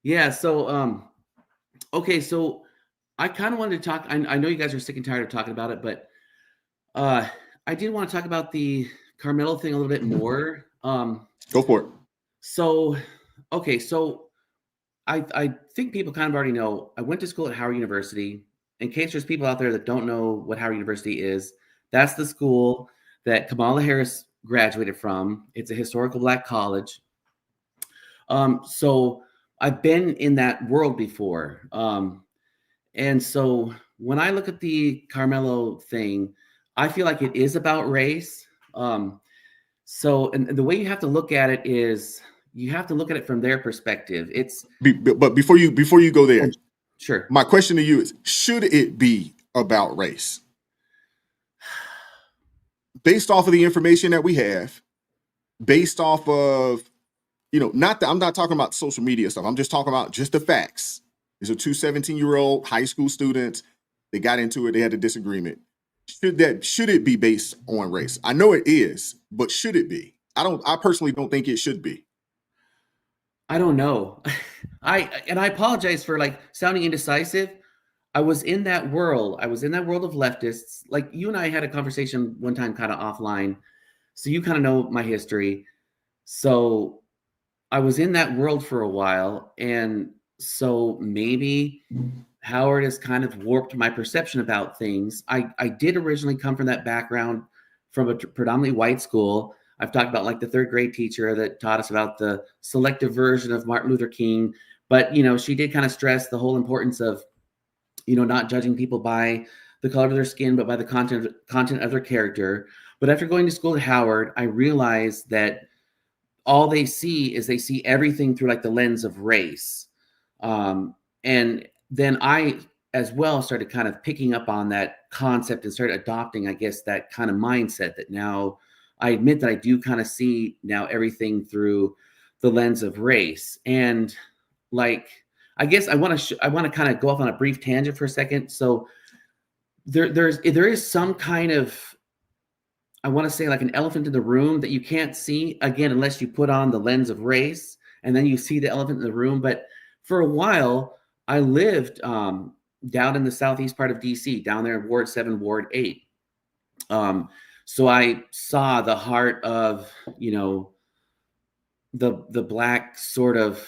Yeah, so okay, so I kind of wanted to talk. I know you guys are sick and tired of talking about it, but I did want to talk about the Carmelo thing a little bit more. Go for it. So, okay, so I think people kind of already know. I went to school at Howard University. In case there's people out there that don't know what Howard University is, that's the school that Kamala Harris graduated from. It's a historical Black college. So I've been in that world before. And so when I look at the Carmelo thing, I feel like it is about race. So and the way you have to look at it is you have to look at it from their perspective. But before you go there, sure. My question to you is: should it be about race? Based off of the information that we have, based off of, I'm not talking about social media stuff. I'm just talking about just the facts. These are two 17-year-old high school students. They got into it. They had a disagreement. Should it be based on race? I know it is, but should it be? I personally don't think it should be. I don't know. I apologize for sounding indecisive. I was in that world. I was in that world of leftists. Like you and I had a conversation one time kind of offline. So you kind of know my history. So I was in that world for a while. And so maybe Howard has kind of warped my perception about things. I did originally come from that background from a predominantly white school. I've talked about the third grade teacher that taught us about the selective version of Martin Luther King. But, she did kind of stress the whole importance of, not judging people by the color of their skin, but by the content of their character. But after going to school at Howard, I realized that all they see everything through the lens of race. And then I as well started kind of picking up on that concept and started adopting, I guess, that kind of mindset that now I admit that I do kind of see now everything through the lens of race. And I guess I want to kind of go off on a brief tangent for a second. So there is some kind of, I want to say an elephant in the room that you can't see again, unless you put on the lens of race and then you see the elephant in the room. But for a while I lived down in the southeast part of DC, down there in Ward 7, Ward 8. So I saw the heart of, the Black sort of,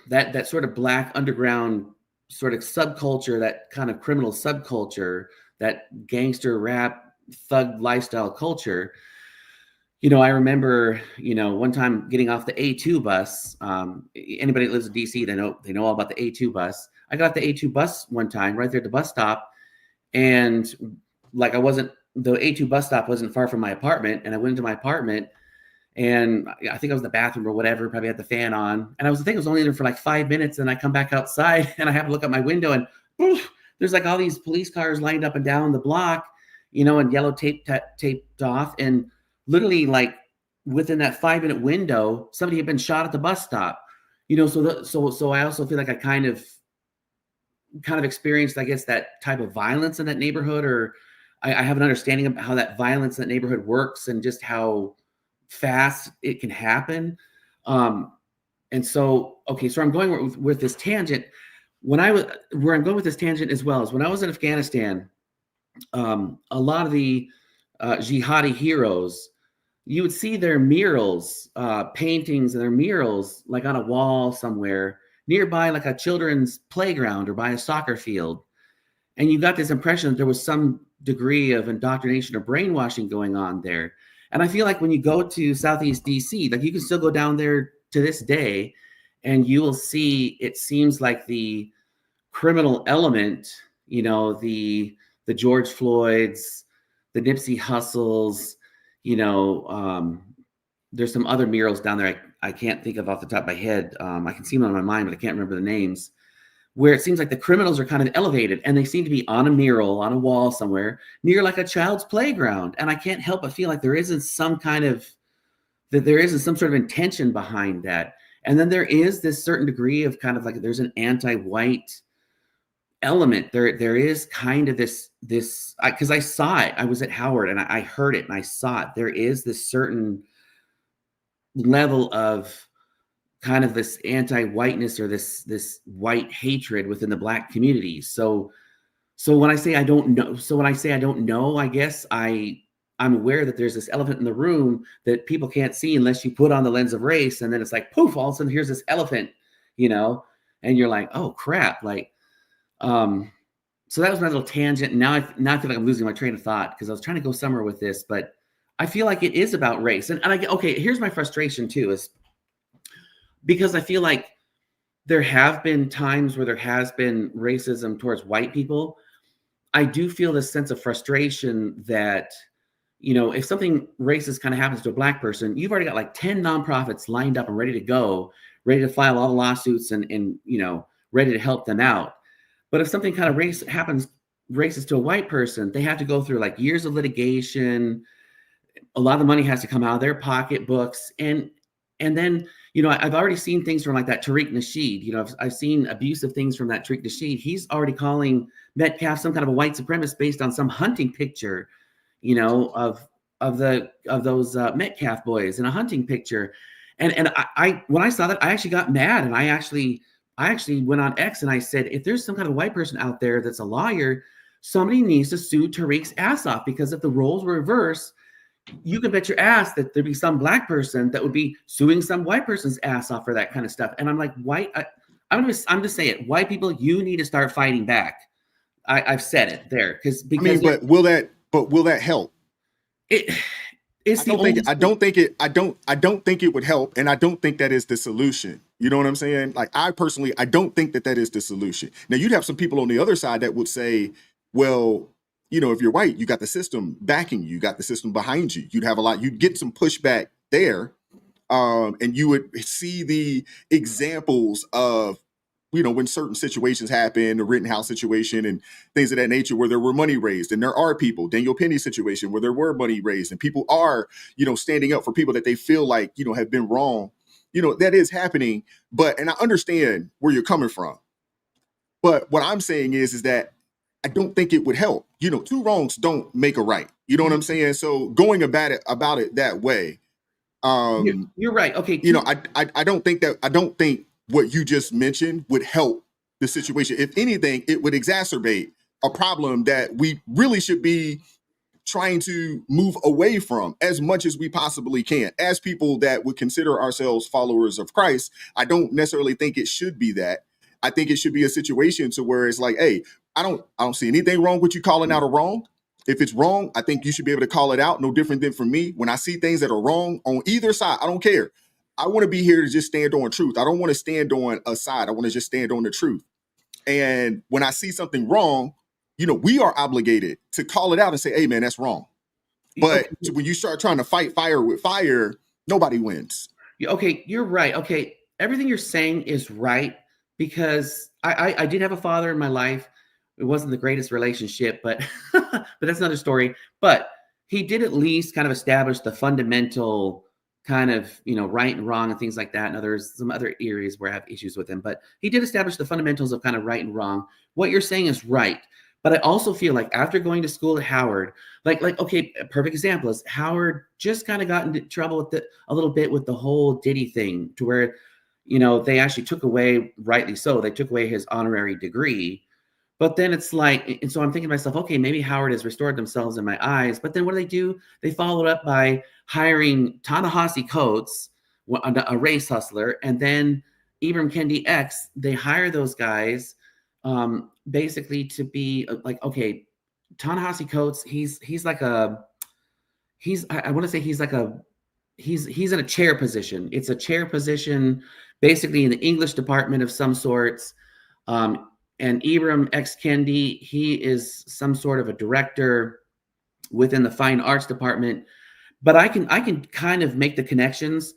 that sort of Black underground sort of subculture, that kind of criminal subculture, that gangster rap, thug lifestyle culture. I remember, one time getting off the A2 bus. Anybody that lives in DC, they know all about the A2 bus. I got off the A2 bus one time right there at the bus stop. And the A2 bus stop wasn't far from my apartment. And I went into my apartment And I think I was in the bathroom or whatever, probably had the fan on. And I was only there for like 5 minutes. And I come back outside and I have to look out my window and poof, there's like all these police cars lined up and down the block, and yellow taped off. And literally like within that 5-minute window, somebody had been shot at the bus stop, so I also feel like I kind of experienced, I guess, that type of violence in that neighborhood, or I have an understanding of how that violence in that neighborhood works and just how fast it can happen. And so, okay, so I'm going with this tangent. Where I'm going with this tangent as well is when I was in Afghanistan, a lot of the jihadi heroes, you would see their murals, paintings and their murals like on a wall somewhere nearby, like a children's playground or by a soccer field. And you got this impression that there was some degree of indoctrination or brainwashing going on there. And I feel like when you go to Southeast DC, like you can still go down there to this day and you will see, it seems like the criminal element, the George Floyds, the Nipsey Hussles, there's some other murals down there I can't think of off the top of my head. I can see them on my mind, but I can't remember the names, where it seems like the criminals are kind of elevated and they seem to be on a mural, on a wall somewhere near like a child's playground. And I can't help but feel like there isn't some sort of intention behind that. And then there is this certain degree of kind of like, there's an anti-white element. There is kind of this, because I saw it, I was at Howard and I heard it and I saw it. There is this certain level of kind of this anti-whiteness or this white hatred within the Black community. So when I say I don't know, I guess I'm aware that there's this elephant in the room that people can't see unless you put on the lens of race. And then it's like, poof, all of a sudden here's this elephant, and you're like, oh crap. Like, so that was my little tangent. And now I feel like I'm losing my train of thought because I was trying to go somewhere with this, but I feel like it is about race. And okay, here's my frustration too, is because I feel like there have been times where there has been racism towards white people. I do feel this sense of frustration that, if something racist kind of happens to a Black person, you've already got like 10 nonprofits lined up and ready to go, ready to file all the lawsuits and ready to help them out. But if something kind of happens racist to a white person, they have to go through like years of litigation. A lot of the money has to come out of their pocketbooks. And then, I've already seen things from like that Tariq Nasheed. I've seen abusive things from that Tariq Nasheed. He's already calling Metcalf some kind of a white supremacist based on some hunting picture, of those Metcalf boys in a hunting picture. And I when I saw that, I actually got mad, and I actually went on X and I said, if there's some kind of white person out there that's a lawyer, somebody needs to sue Tariq's ass off, because if the roles were reversed, you can bet your ass that there'd be some Black person that would be suing some white person's ass off for that kind of stuff. And I'm like, I'm just saying it. White people, you need to start fighting back. I've said it there because but will that help? I don't think it would help, and I don't think that is the solution. You know what I'm saying? Like, I don't think that is the solution. Now, you'd have some people on the other side that would say, well, if you're white, you got the system backing you, got the system behind you. You'd get some pushback there, and you would see the examples of, when certain situations happen, the Rittenhouse situation and things of that nature, where there were money raised, and there are people, Daniel Penny's situation, where there were money raised, and people are, standing up for people that they feel like, have been wrong. That is happening, and I understand where you're coming from. But what I'm saying is that I don't think it would help. Two wrongs don't make a right. You know what I'm saying? So going about it that way, you're right. Okay. I don't think what you just mentioned would help the situation. If anything, it would exacerbate a problem that we really should be trying to move away from as much as we possibly can. As people that would consider ourselves followers of Christ, I don't necessarily think it should be that. I think it should be a situation to where it's like, hey, I don't see anything wrong with you calling out a wrong. If it's wrong, I think you should be able to call it out. No different than for me. When I see things that are wrong on either side, I don't care. I want to be here to just stand on truth. I don't want to stand on a side. I want to just stand on the truth. And when I see something wrong, we are obligated to call it out and say, hey, man, that's wrong. But when you start trying to fight fire with fire, Nobody wins. Okay, you're right. Okay, everything you're saying is right, because I did have a father in my life. It wasn't the greatest relationship, but but that's another story. But he did at least kind of establish the fundamental kind of, right and wrong and things like that. And there's some other areas where I have issues with him, but he did establish the fundamentals of kind of right and wrong. What you're saying is right. But I also feel like after going to school at Howard, like okay, a perfect example is Howard just kind of got into trouble with a little bit with the whole Diddy thing, to where, they actually took away, rightly so, they took away his honorary degree. But then it's like, and so I'm thinking to myself, okay, maybe Howard has restored themselves in my eyes. But then what do? They followed up by hiring Ta-Nehisi Coates, a race hustler, and then Ibram Kendi X. They hire those guys basically to be like, okay, Ta-Nehisi Coates, he's in a chair position. It's a chair position basically in the English department of some sorts. And Ibram X. Kendi, he is some sort of a director within the fine arts department. But I can kind of make the connections.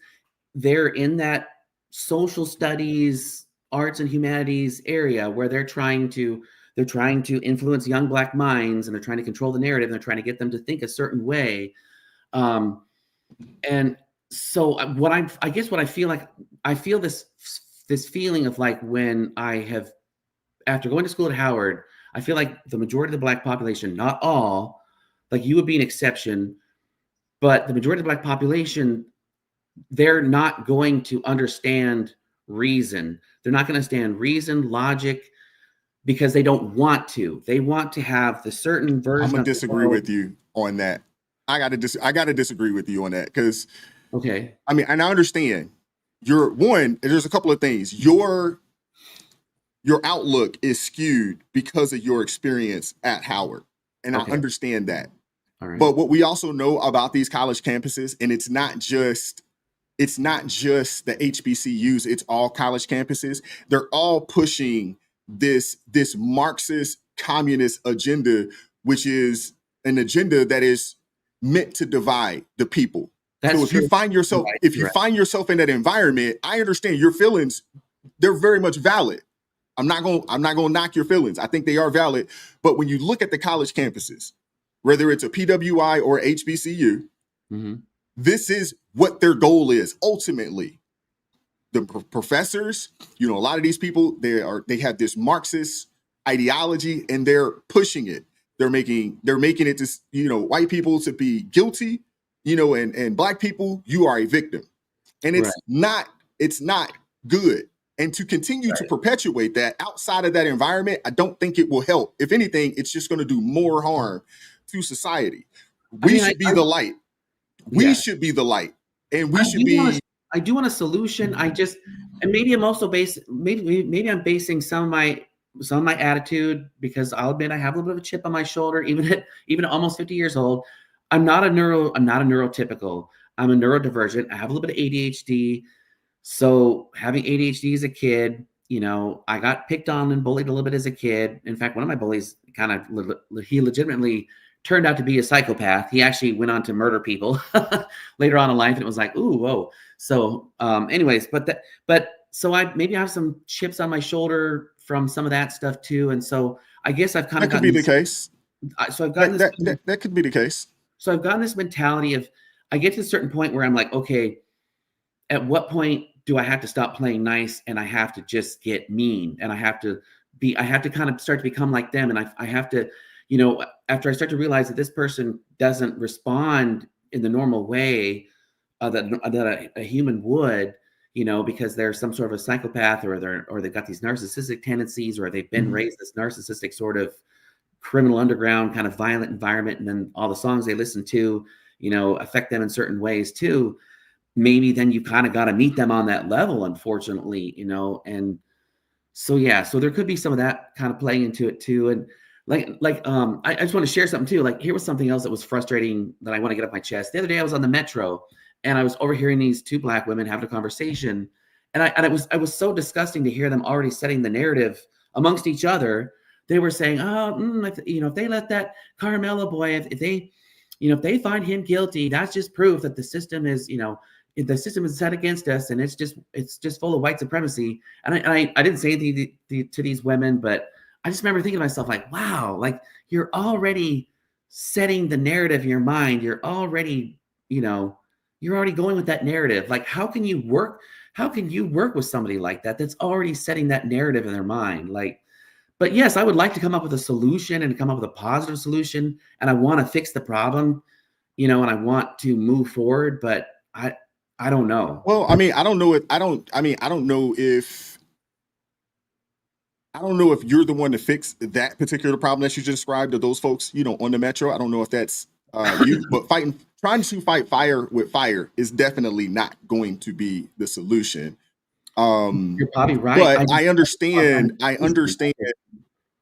They're in that social studies, arts and humanities area where they're trying to influence young Black minds, and they're trying to control the narrative, and they're trying to get them to think a certain way. And so I feel this feeling of like, when after going to school at Howard, I feel like the majority of the Black population, not all, like you would be an exception, but the majority of the Black population, they're not going to understand reason. They're not going to understand reason, logic, because they don't want to. They want to have the certain version. I'm gonna disagree with you on that. I gotta disagree with you on that, because okay. I mean, and I understand there's a couple of things. Your outlook is skewed because of your experience at Howard. And okay. I understand that. All right. But what we also know about these college campuses, and it's not just the HBCUs, it's all college campuses. They're all pushing this Marxist communist agenda, which is an agenda that is meant to divide the people. That's so if true. you find yourself, find yourself in that environment, I understand your feelings. They're very much valid. I'm not gonna knock your feelings. I think they are valid. But when you look at the college campuses, whether it's a PWI or HBCU, this is what their goal is. Ultimately, the professors, a lot of these people, they have this Marxist ideology, and they're pushing it. They're making it to, white people to be guilty, and Black people, you are a victim. And it's not good. And to continue to perpetuate that outside of that environment, I don't think it will help. If anything, it's just going to do more harm to society. We should be the light. We should be the light. And we should be. I do want a solution. And maybe I'm also maybe I'm basing some of my attitude, because I'll admit I have a little bit of a chip on my shoulder, even at almost 50 years old. I'm not a neurotypical. I'm a neurodivergent. I have a little bit of ADHD. So having ADHD as a kid, I got picked on and bullied a little bit as a kid. In fact, one of my bullies he legitimately turned out to be a psychopath. He actually went on to murder people later on in life, and it was like, ooh, whoa. So, anyways, so I have some chips on my shoulder from some of that stuff too, and so I guess I've kind of gotten the case. So I've gotten that could be the case. So I've gotten this mentality of, I get to a certain point where I'm like, okay, at what point do I have to stop playing nice and I have to just get mean, and I have to kind of start to become like them, and I have to, after I start to realize that this person doesn't respond in the normal way that a human would, because they're some sort of a psychopath, or they've got these narcissistic tendencies, or they've been raised this narcissistic sort of criminal underground kind of violent environment, and then all the songs they listen to, affect them in certain ways too. Maybe then you kind of got to meet them on that level, unfortunately, and so there could be some of that kind of playing into it too. And I just want to share something too. Like, here was something else that was frustrating that I want to get off my chest. The other day I was on the metro, and I was overhearing these two Black women having a conversation, and it was so disgusting to hear them already setting the narrative amongst each other. They were saying, if they let that Carmelo boy, if they find him guilty, that's just proof that the system is, the system is set against us, and it's just full of white supremacy. And I didn't say anything to these women, but I just remember thinking to myself, like, wow, like you're already setting the narrative in your mind. You're already going with that narrative. Like, how can you work with somebody like that that's already setting that narrative in their mind? Like, but yes, I would like to come up with a solution and come up with a positive solution, and I want to fix the problem, and I want to move forward, but I don't know. Well, I mean, I don't know if you're the one to fix that particular problem that you just described of those folks, on the metro. I don't know if that's you, but trying to fight fire with fire is definitely not going to be the solution. You're probably right. But I understand I understand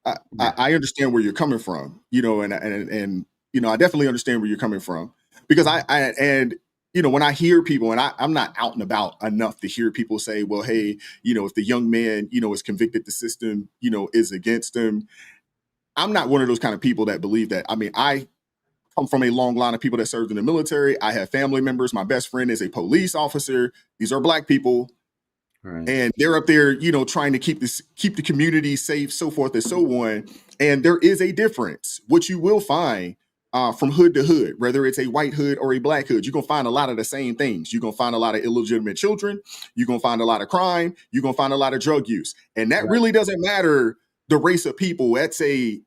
where you're coming from, and I definitely understand where you're coming from, because when I hear people, and I'm not out and about enough to hear people say, well, hey, if the young man, is convicted, the system, is against him. I'm not one of those kind of people that believe that. I mean, I come from a long line of people that served in the military. I have family members. My best friend is a police officer. These are Black people. Right. And they're up there, trying to keep the community safe, so forth and so on. And there is a difference. What you will find from hood to hood, whether it's a white hood or a Black hood, you're going to find a lot of the same things. You're going to find a lot of illegitimate children. You're going to find a lot of crime. You're going to find a lot of drug use. And that really doesn't matter the race of people. It's a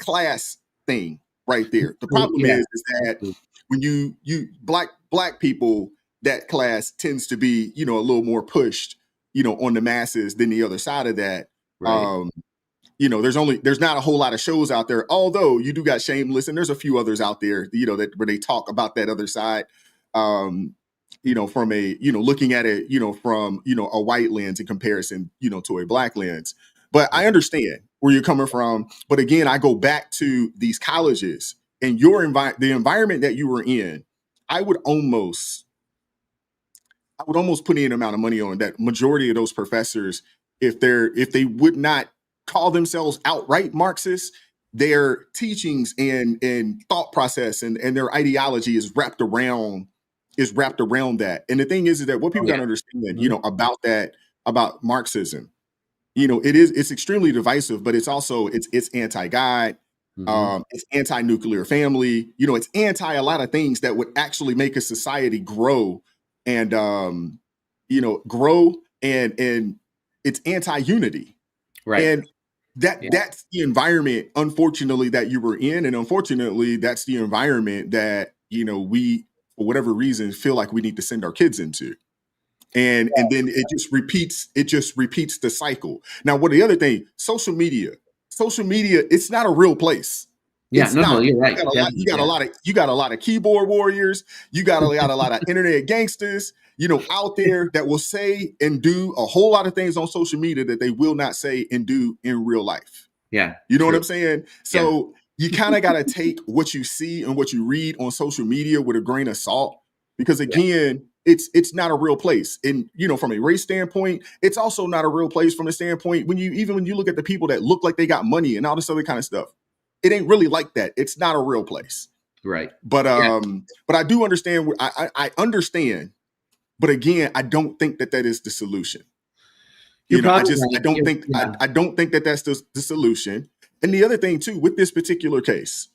class thing right there. The problem is that when you black people, that class tends to be, a little more pushed, on the masses than the other side of that. Right. There's not a whole lot of shows out there, although you do got Shameless, and there's a few others out there, that where they talk about that other side, from a, looking at it, from, a white lens in comparison, to a Black lens. But I understand where you're coming from. But again, I go back to these colleges and the environment that you were in. I would almost put in an amount of money on that majority of those professors, if they would not call themselves outright Marxists, their teachings and thought process and their ideology is wrapped around that. And the thing is that what people got to understand, about Marxism, it's extremely divisive, but it's also it's anti-God. It's anti-nuclear family. It's anti a lot of things that would actually make a society grow and and it's anti-unity. Right. And that's the environment, unfortunately, that you were in. And unfortunately, that's the environment that, we, for whatever reason, feel like we need to send our kids into. And then it just repeats the cycle. Now, what the other thing, social media, it's not a real place. Yeah, no, you're right. You got a lot of keyboard warriors. You got a lot of internet gangsters, out there that will say and do a whole lot of things on social media that they will not say and do in real life. Yeah. You know what I'm saying? So you kind of got to take what you see and what you read on social media with a grain of salt, because again, it's not a real place. And, from a race standpoint, it's also not a real place from a standpoint when you look at the people that look like they got money and all this other kind of stuff. It ain't really like that. It's not a real place. Right. But I do understand. I understand. But again, I don't think that is the solution. I don't think that that's the solution. And the other thing too, with this particular case,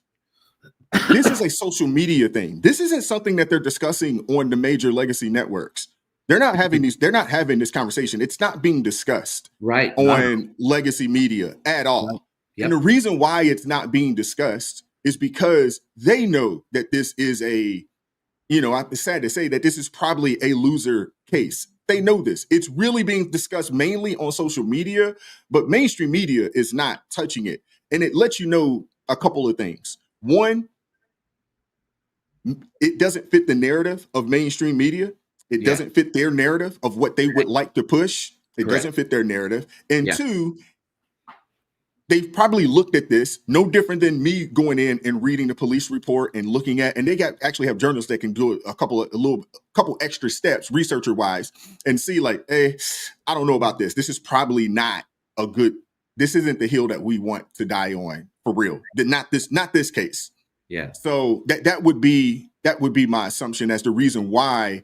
this is a social media thing. This isn't something that they're discussing on the major legacy networks. They're not having this conversation. It's not being discussed on legacy media at all. Yep. And the reason why it's not being discussed is because they know that this is it's sad to say that this is probably a loser case. They know this. It's really being discussed mainly on social media, but mainstream media is not touching it. And it lets you know a couple of things. One, it doesn't fit the narrative of mainstream media. It doesn't fit their narrative of what they would like to push. It doesn't fit their narrative. And two, they've probably looked at this no different than me going in and reading the police report and looking at, and they actually have journalists that can do a couple extra steps researcher wise and see like, hey, I don't know about this. This is probably not this isn't the hill that we want to die on for real. Not this case. Yeah. So that would be my assumption as the reason why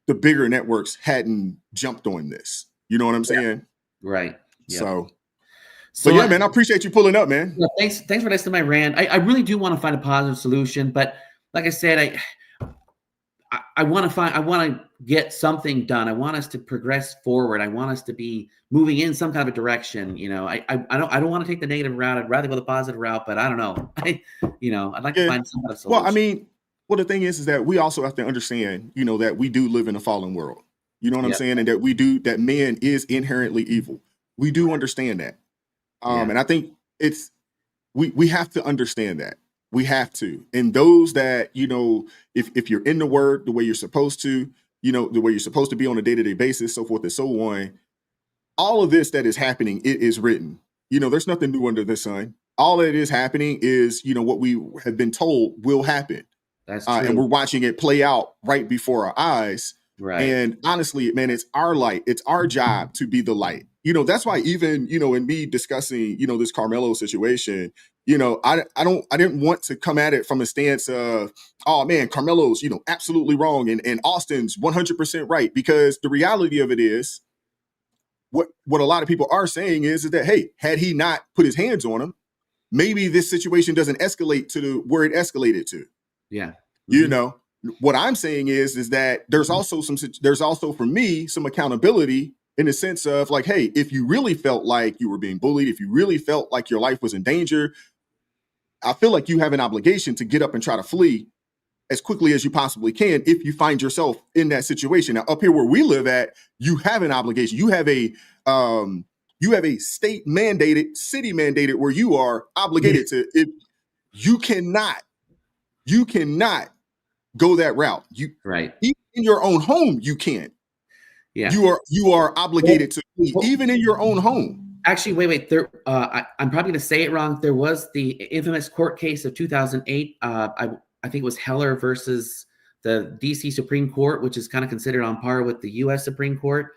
the bigger networks hadn't jumped on this. You know what I'm saying? Right. Yep. So So yeah, man, I appreciate you pulling up, man. Yeah, thanks for listening to my rant. I really do want to find a positive solution, but like I said, I want to get something done. I want us to progress forward. I want us to be moving in some kind of a direction. You know, I don't want to take the negative route. I'd rather go the positive route, but I don't know. I'd like to find some kind of solution. Well, I mean, the thing is that we also have to understand, that we do live in a fallen world. You know what I'm saying? And that man is inherently evil. We do understand that. And I think we have to understand that. We have to. And those that, if you're in the word the way you're supposed to, the way you're supposed to be on a day-to-day basis, so forth and so on, all of this that is happening, it is written. There's nothing new under the sun. All that is happening is, what we have been told will happen. That's true. And we're watching it play out right before our eyes. Right. And honestly, man, it's our light. It's our job to be the light. That's why even, in me discussing, this Carmelo situation, I didn't want to come at it from a stance of, oh man, Carmelo's, absolutely wrong. And Austin's 100% right. Because the reality of it is what a lot of people are saying is that, hey, had he not put his hands on him, maybe this situation doesn't escalate to where it escalated to. Yeah. What I'm saying is that there's also for me some accountability in the sense of like, hey, if you really felt like you were being bullied, if you really felt like your life was in danger, I feel like you have an obligation to get up and try to flee as quickly as you possibly can if you find yourself in that situation. Now, up here where we live at, you have an obligation. You have a state mandated, city mandated where you are obligated to. If you cannot go that route. Even in your own home, you can't. Yeah. You are obligated to flee, even in your own home. Actually, wait. There, I'm probably going to say it wrong. There was the infamous court case of 2008. I think it was Heller versus the DC Supreme Court, which is kind of considered on par with the U.S. Supreme Court,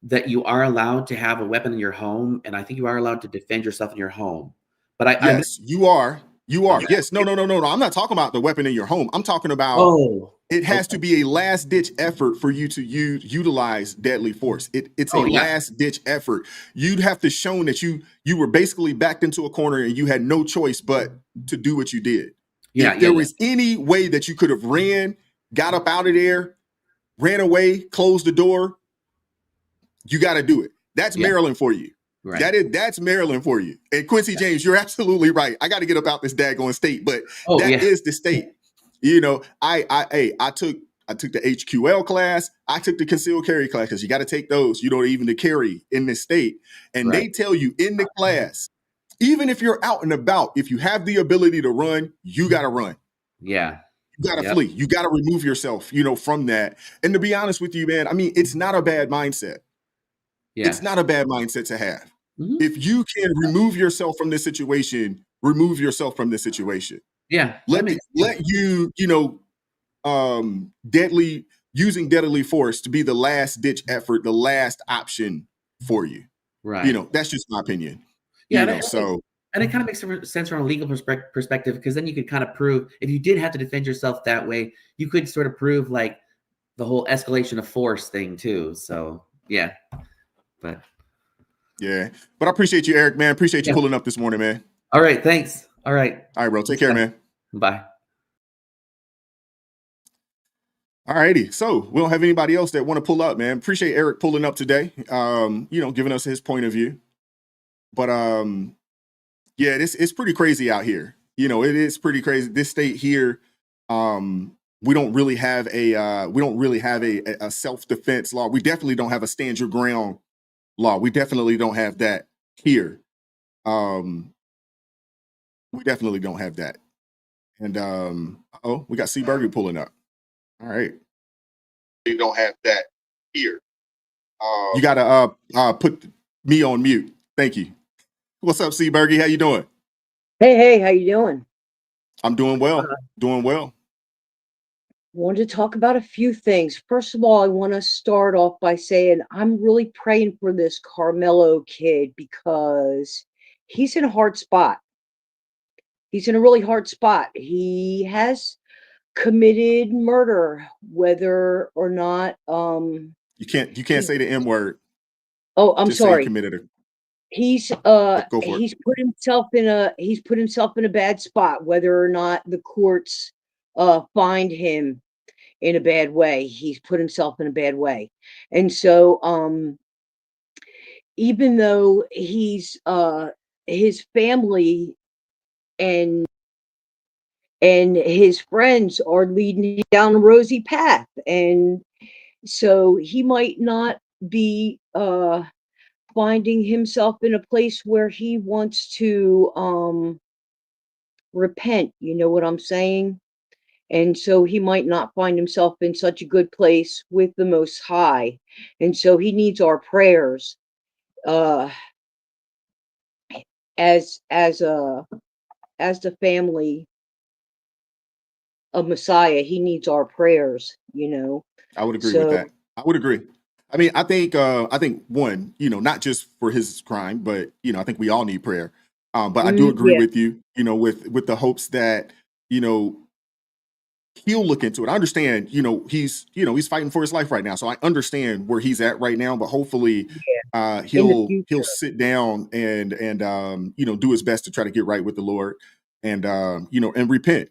that you are allowed to have a weapon in your home, and I think you are allowed to defend yourself in your home. But yes, you are. You are. Yes. No. I'm not talking about the weapon in your home. I'm talking about it has to be a last ditch effort for you to utilize deadly force. It's a last ditch effort. You'd have to show that you were basically backed into a corner and you had no choice but to do what you did. If there was any way that you could have ran, got up out of there, ran away, closed the door, you got to do it. That's Maryland for you. Right. That's Maryland for you. And Quincy James, you're absolutely right. I got to get up out this daggone state, but that is the state. I took the HQL class. I took the concealed carry class because you got to take those, even to carry in this state. And they tell you in the class, even if you're out and about, if you have the ability to run, you got to run. Yeah. You got to flee. You got to remove yourself, from that. And to be honest with you, man, I mean, it's not a bad mindset. Yeah. It's not a bad mindset to have. Mm-hmm. If you can remove yourself from this situation, remove yourself from this situation. Yeah. Using deadly force to be the last ditch effort, the last option for you. Right. That's just my opinion. Yeah. And it kind of makes sense from a legal perspective, because then you could kind of prove, if you did have to defend yourself that way, you could sort of prove like the whole escalation of force thing too. So yeah. But I appreciate you, Eric, man. Appreciate you pulling up this morning, man. All right. Thanks. All right, bro. Take care, man. Bye. All righty. So we don't have anybody else that want to pull up, man. Appreciate Eric pulling up today. Giving us his point of view. But it's pretty crazy out here. It is pretty crazy. This state here, we don't really have a self-defense law. We definitely don't have a stand your ground law. We definitely don't have that here. We definitely don't have that. And we got C Burger pulling up. All right. We don't have that here. You gotta put me on mute. Thank you. What's up, C Burger? How you doing? Hey, how you doing? I'm doing well. Doing well. Wanted to talk about a few things. First of all, I want to start off by saying I'm really praying for this Carmelo kid because he's in a hard spot. He's in a really hard spot. He has committed murder, whether or not You can't say the M word. oh, I'm Just say he sorry. committed a. He's Go for it. he's put himself in a bad spot, whether or not the courts find him in a bad way. He's put himself in a bad way. And so even though his family and his friends are leading him down a rosy path, and so he might not be finding himself in a place where he wants to repent, you know what I'm saying? And so he might not find himself in such a good place with the Most High. And so he needs our prayers uh as as a as the family of Messiah. He needs our prayers, you know. I would agree with So that. I would agree. I mean, I think one, not just for his crime, but I think we all need prayer. But I do agree yeah. with you, with the hopes that, you know, he'll look into it. I understand, he's fighting for his life right now. So I understand where he's at right now, but hopefully In the he'll future. sit down and do his best to try to get right with the Lord and and repent.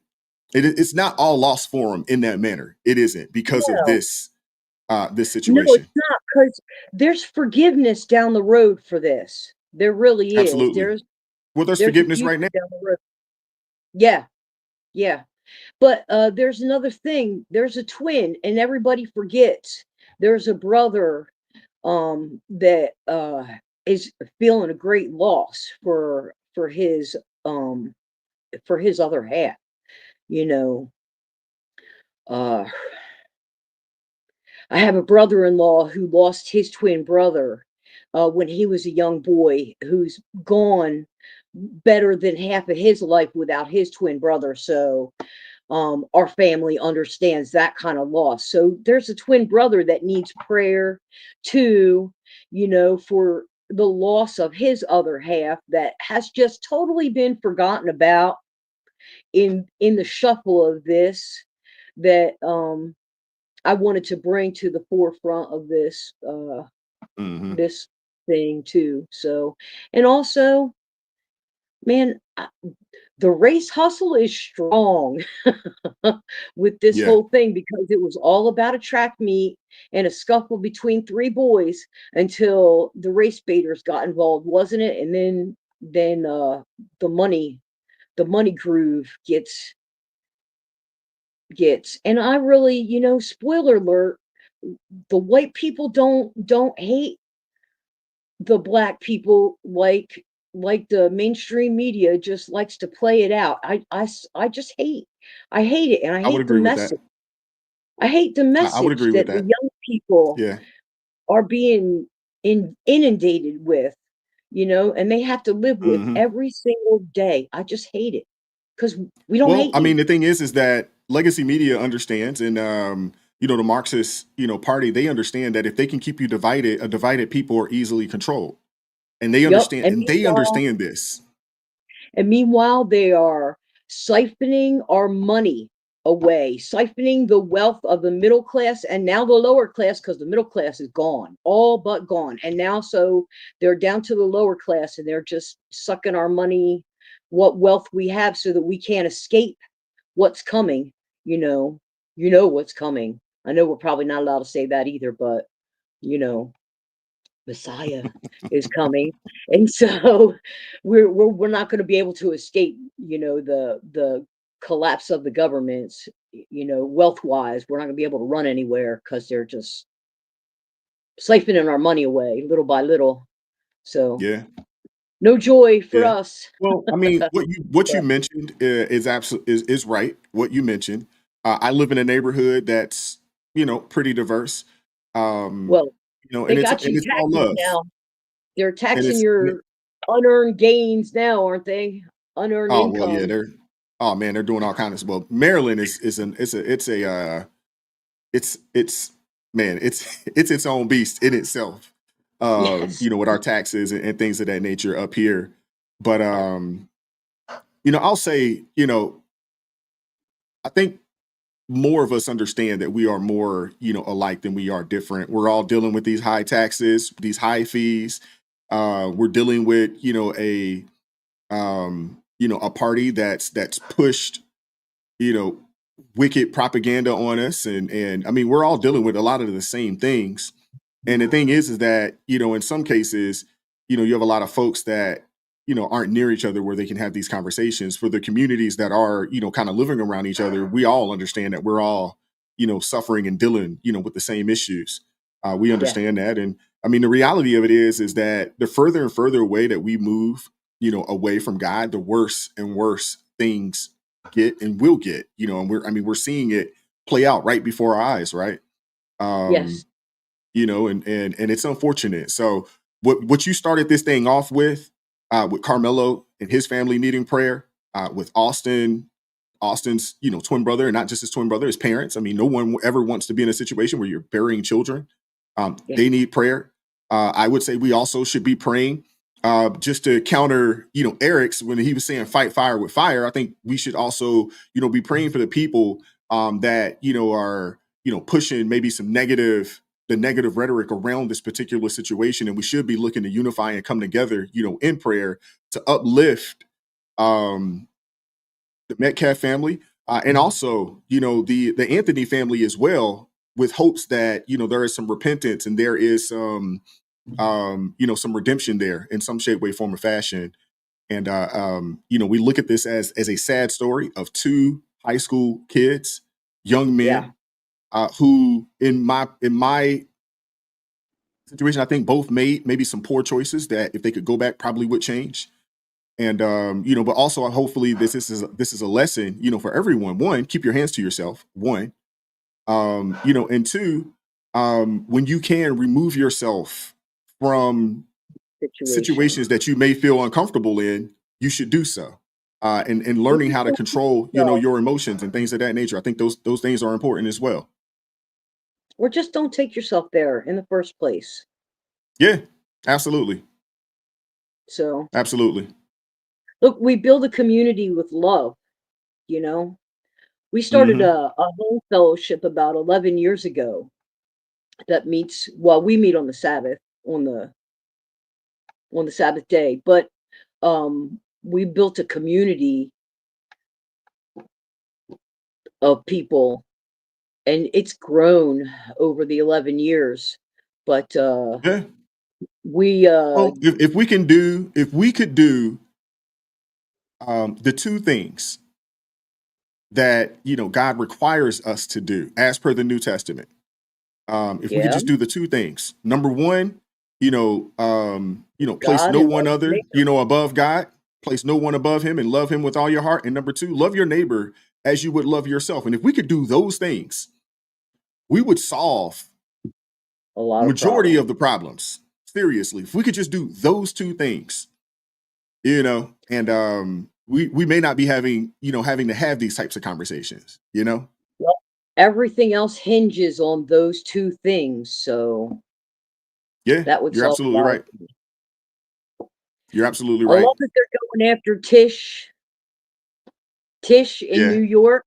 It's not all lost for him in that manner. It isn't because of No. this No, situation. it's not, because there's forgiveness down the road for this. There really is. Absolutely. Well, there's There's a forgiveness future right now. down the road. Yeah, yeah. But there's another thing. There's a twin, and everybody forgets. There's a brother that is feeling a great loss um for his other half, you know. Uh I have a brother-in-law who lost his twin brother when he was a young boy, who's gone better than half of his life without his twin brother. So our family understands that kind of loss. So there's a twin brother that needs prayer too, for the loss of his other half that has just totally been forgotten about in the shuffle of this, that I wanted to bring to the forefront of Hmm. this thing too. So, and also, man, the race hustle is strong with this Yeah, whole thing, because it was all about a track meet and a scuffle between three boys until the race baiters got involved, wasn't it? And then the money groove gets, and I really, spoiler alert, the white people don't hate the black people like the mainstream media just likes to play it out. I just I hate it, and I I would hate the agree with that. message. I hate the I would message agree with that the that. young people Yeah. are being inundated with, and they have to live with Hmm. every single day. I just hate it, because we don't Well, hate I you. mean, the thing is that legacy media understands, and the Marxist, party, they understand that if they can keep you divided, a divided people are easily controlled, and they Yep. understand, and they understand this. And meanwhile, they are siphoning our money away, siphoning the wealth of the middle class and now the lower class, because the middle class is gone, all but gone. And now, so they're down to the lower class, and they're just sucking our money, what wealth we have, so that we can't escape what's coming. You know, what's coming. I know we're probably not allowed to say that either, but you know, Messiah is coming, and so we're not going to be able to escape, the collapse of the governments, wealth wise. We're not going to be able to run anywhere, because they're just siphoning our money away little by little. So Yeah. no joy for Yeah. us. Well, I mean, what you But, mentioned is absolutely is right. What you mentioned. I live in a neighborhood that's pretty diverse. well, And they it's got you all taxing love, now. They're and taxing it's your unearned gains now, aren't they? Unearned oh well, yeah, income. oh man, they're doing all kinds of. Well, Maryland it's man, it's its own beast in itself. Yes. With our taxes and things of that nature up here. But I'll say, I think more of us understand that we are more, alike than we are different. We're all dealing with these high taxes, these high fees. We're dealing with, a party that's pushed, wicked propaganda on us. And I mean, we're all dealing with a lot of the same things. And the thing is that, in some cases, you have a lot of folks that, aren't near each other where they can have these conversations. For the communities that are, kind of living around each other, we all understand that we're all, suffering and dealing, with the same issues. We understand that. And I mean, the reality of it is that the further and further away that we move, away from God, the worse and worse things get and will get, and we're seeing it play out right before our eyes. Right. Yes. And it's unfortunate. So what you started this thing off with Carmelo and his family needing prayer, with Austin's, twin brother, and not just his twin brother, his parents. I mean, no one ever wants to be in a situation where you're burying children. They need prayer. I would say we also should be praying, just to counter, Eric's when he was saying fight fire with fire. I think we should also, be praying for the people that, are, pushing maybe the negative rhetoric around this particular situation. And we should be looking to unify and come together, in prayer to uplift the Metcalf family, and also, the Anthony family as well, with hopes that, there is some repentance and there is some redemption there in some shape, way, form, or fashion. And, we look at this as a sad story of two high school kids, young men, who in my situation, I think both made maybe some poor choices that if they could go back, probably would change. And, but also hopefully this is a lesson, for everyone. One, keep your hands to yourself. One, and two, when you can remove yourself from situations that you may feel uncomfortable in, you should do so. And learning how to control, your emotions and things of that nature. I think those things are important as well. Or just don't take yourself there in the first place. Yeah, absolutely. So absolutely. Look, we build a community with love, We started a home fellowship about 11 years ago that meets, well, we meet on the Sabbath, on the Sabbath day, but we built a community of people, and it's grown over the 11 years. But we well, if we could do the two things that God requires us to do as per the New Testament, if we could just do the two things. Number one, place no one other, above God. Place no one above him and love him with all your heart. And number two, love your neighbor as you would love yourself. And if we could do those things, we would solve a lot majority of the problems. Seriously, if we could just do those two things, and we may not be having to have these types of conversations, Well, everything else hinges on those two things. So yeah, that would you're solve absolutely right. You're absolutely I right. love that they're going after Tish in New York.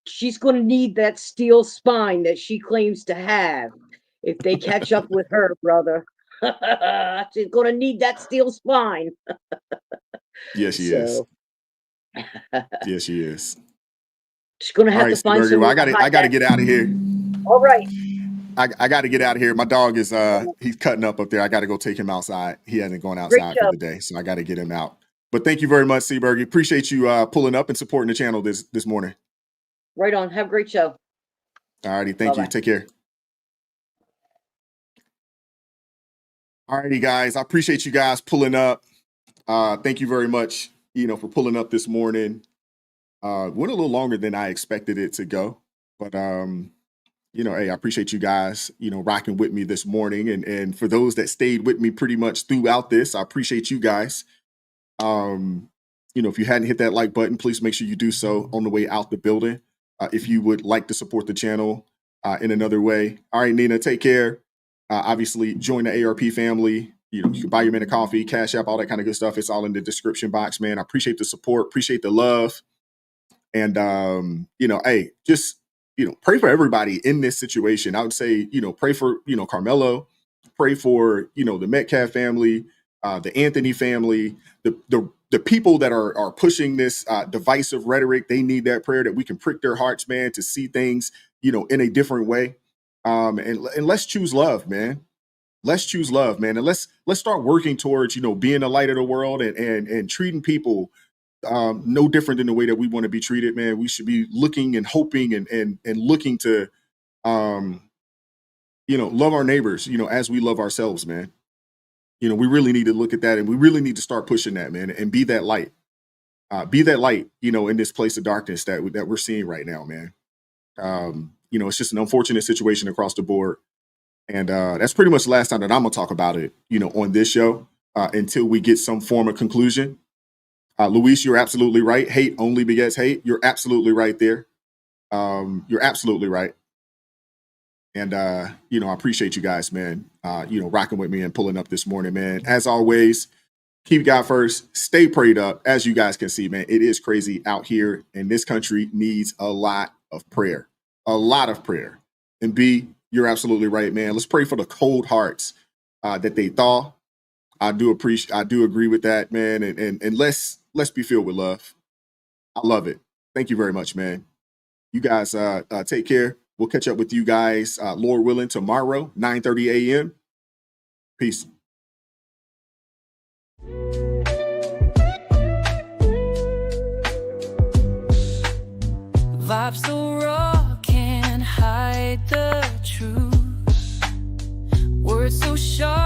She's going to need that steel spine that she claims to have if they catch up with her, brother. She's going to need that steel spine. Yes, she is. Yes, she is. She's going to have to find some. Well, I got to get out of here. All right. I got to get out of here. My dog is he's cutting up there. I got to go take him outside. He hasn't gone outside for the day, so I got to get him out. But thank you very much, Seaberg. Appreciate you pulling up and supporting the channel this morning. Right on. Have a great show. All righty. Thank you. Take care. All righty, guys. I appreciate you guys pulling up. Thank you very much, for pulling up this morning. Went a little longer than I expected it to go, but hey, I appreciate you guys, rocking with me this morning. And for those that stayed with me pretty much throughout this, I appreciate you guys. If you hadn't hit that like button, please make sure you do so on the way out the building. If you would like to support the channel in another way. All right, Nina, take care. Obviously, join the ARP family. You can buy your man a coffee, Cash App, all that kind of good stuff. It's all in the description box, man. I appreciate the support, appreciate the love. And, hey, just pray for everybody in this situation. I would say, pray for, Carmelo, pray for, the Metcalf family, the Anthony family, the people that are pushing this divisive rhetoric. They need that prayer, that we can prick their hearts, man, to see things, in a different way. And let's choose love, man. Let's choose love, man. And let's start working towards, being the light of the world and treating people no different than the way that we want to be treated, man. We should be looking and hoping and looking to, love our neighbors, as we love ourselves, man. We really need to look at that, and we really need to start pushing that, man, and be that light. Be that light, in this place of darkness that we're seeing right now, man. It's just an unfortunate situation across the board. And that's pretty much the last time that I'm going to talk about it, on this show until we get some form of conclusion. Luis, you're absolutely right. Hate only begets hate. You're absolutely right there. You're absolutely right. And, I appreciate you guys, man, rocking with me and pulling up this morning, man. As always, keep God first. Stay prayed up. As you guys can see, man, it is crazy out here, and this country needs a lot of prayer. A lot of prayer. And B, you're absolutely right, man. Let's pray for the cold hearts that they thaw. I do agree with that, man. And let's be filled with love. I love it. Thank you very much, man. You guys take care. We'll catch up with you guys, Lord willing, tomorrow, 9:30 a.m. Peace. Vibes so raw, can't hide the truth. Words so sharp.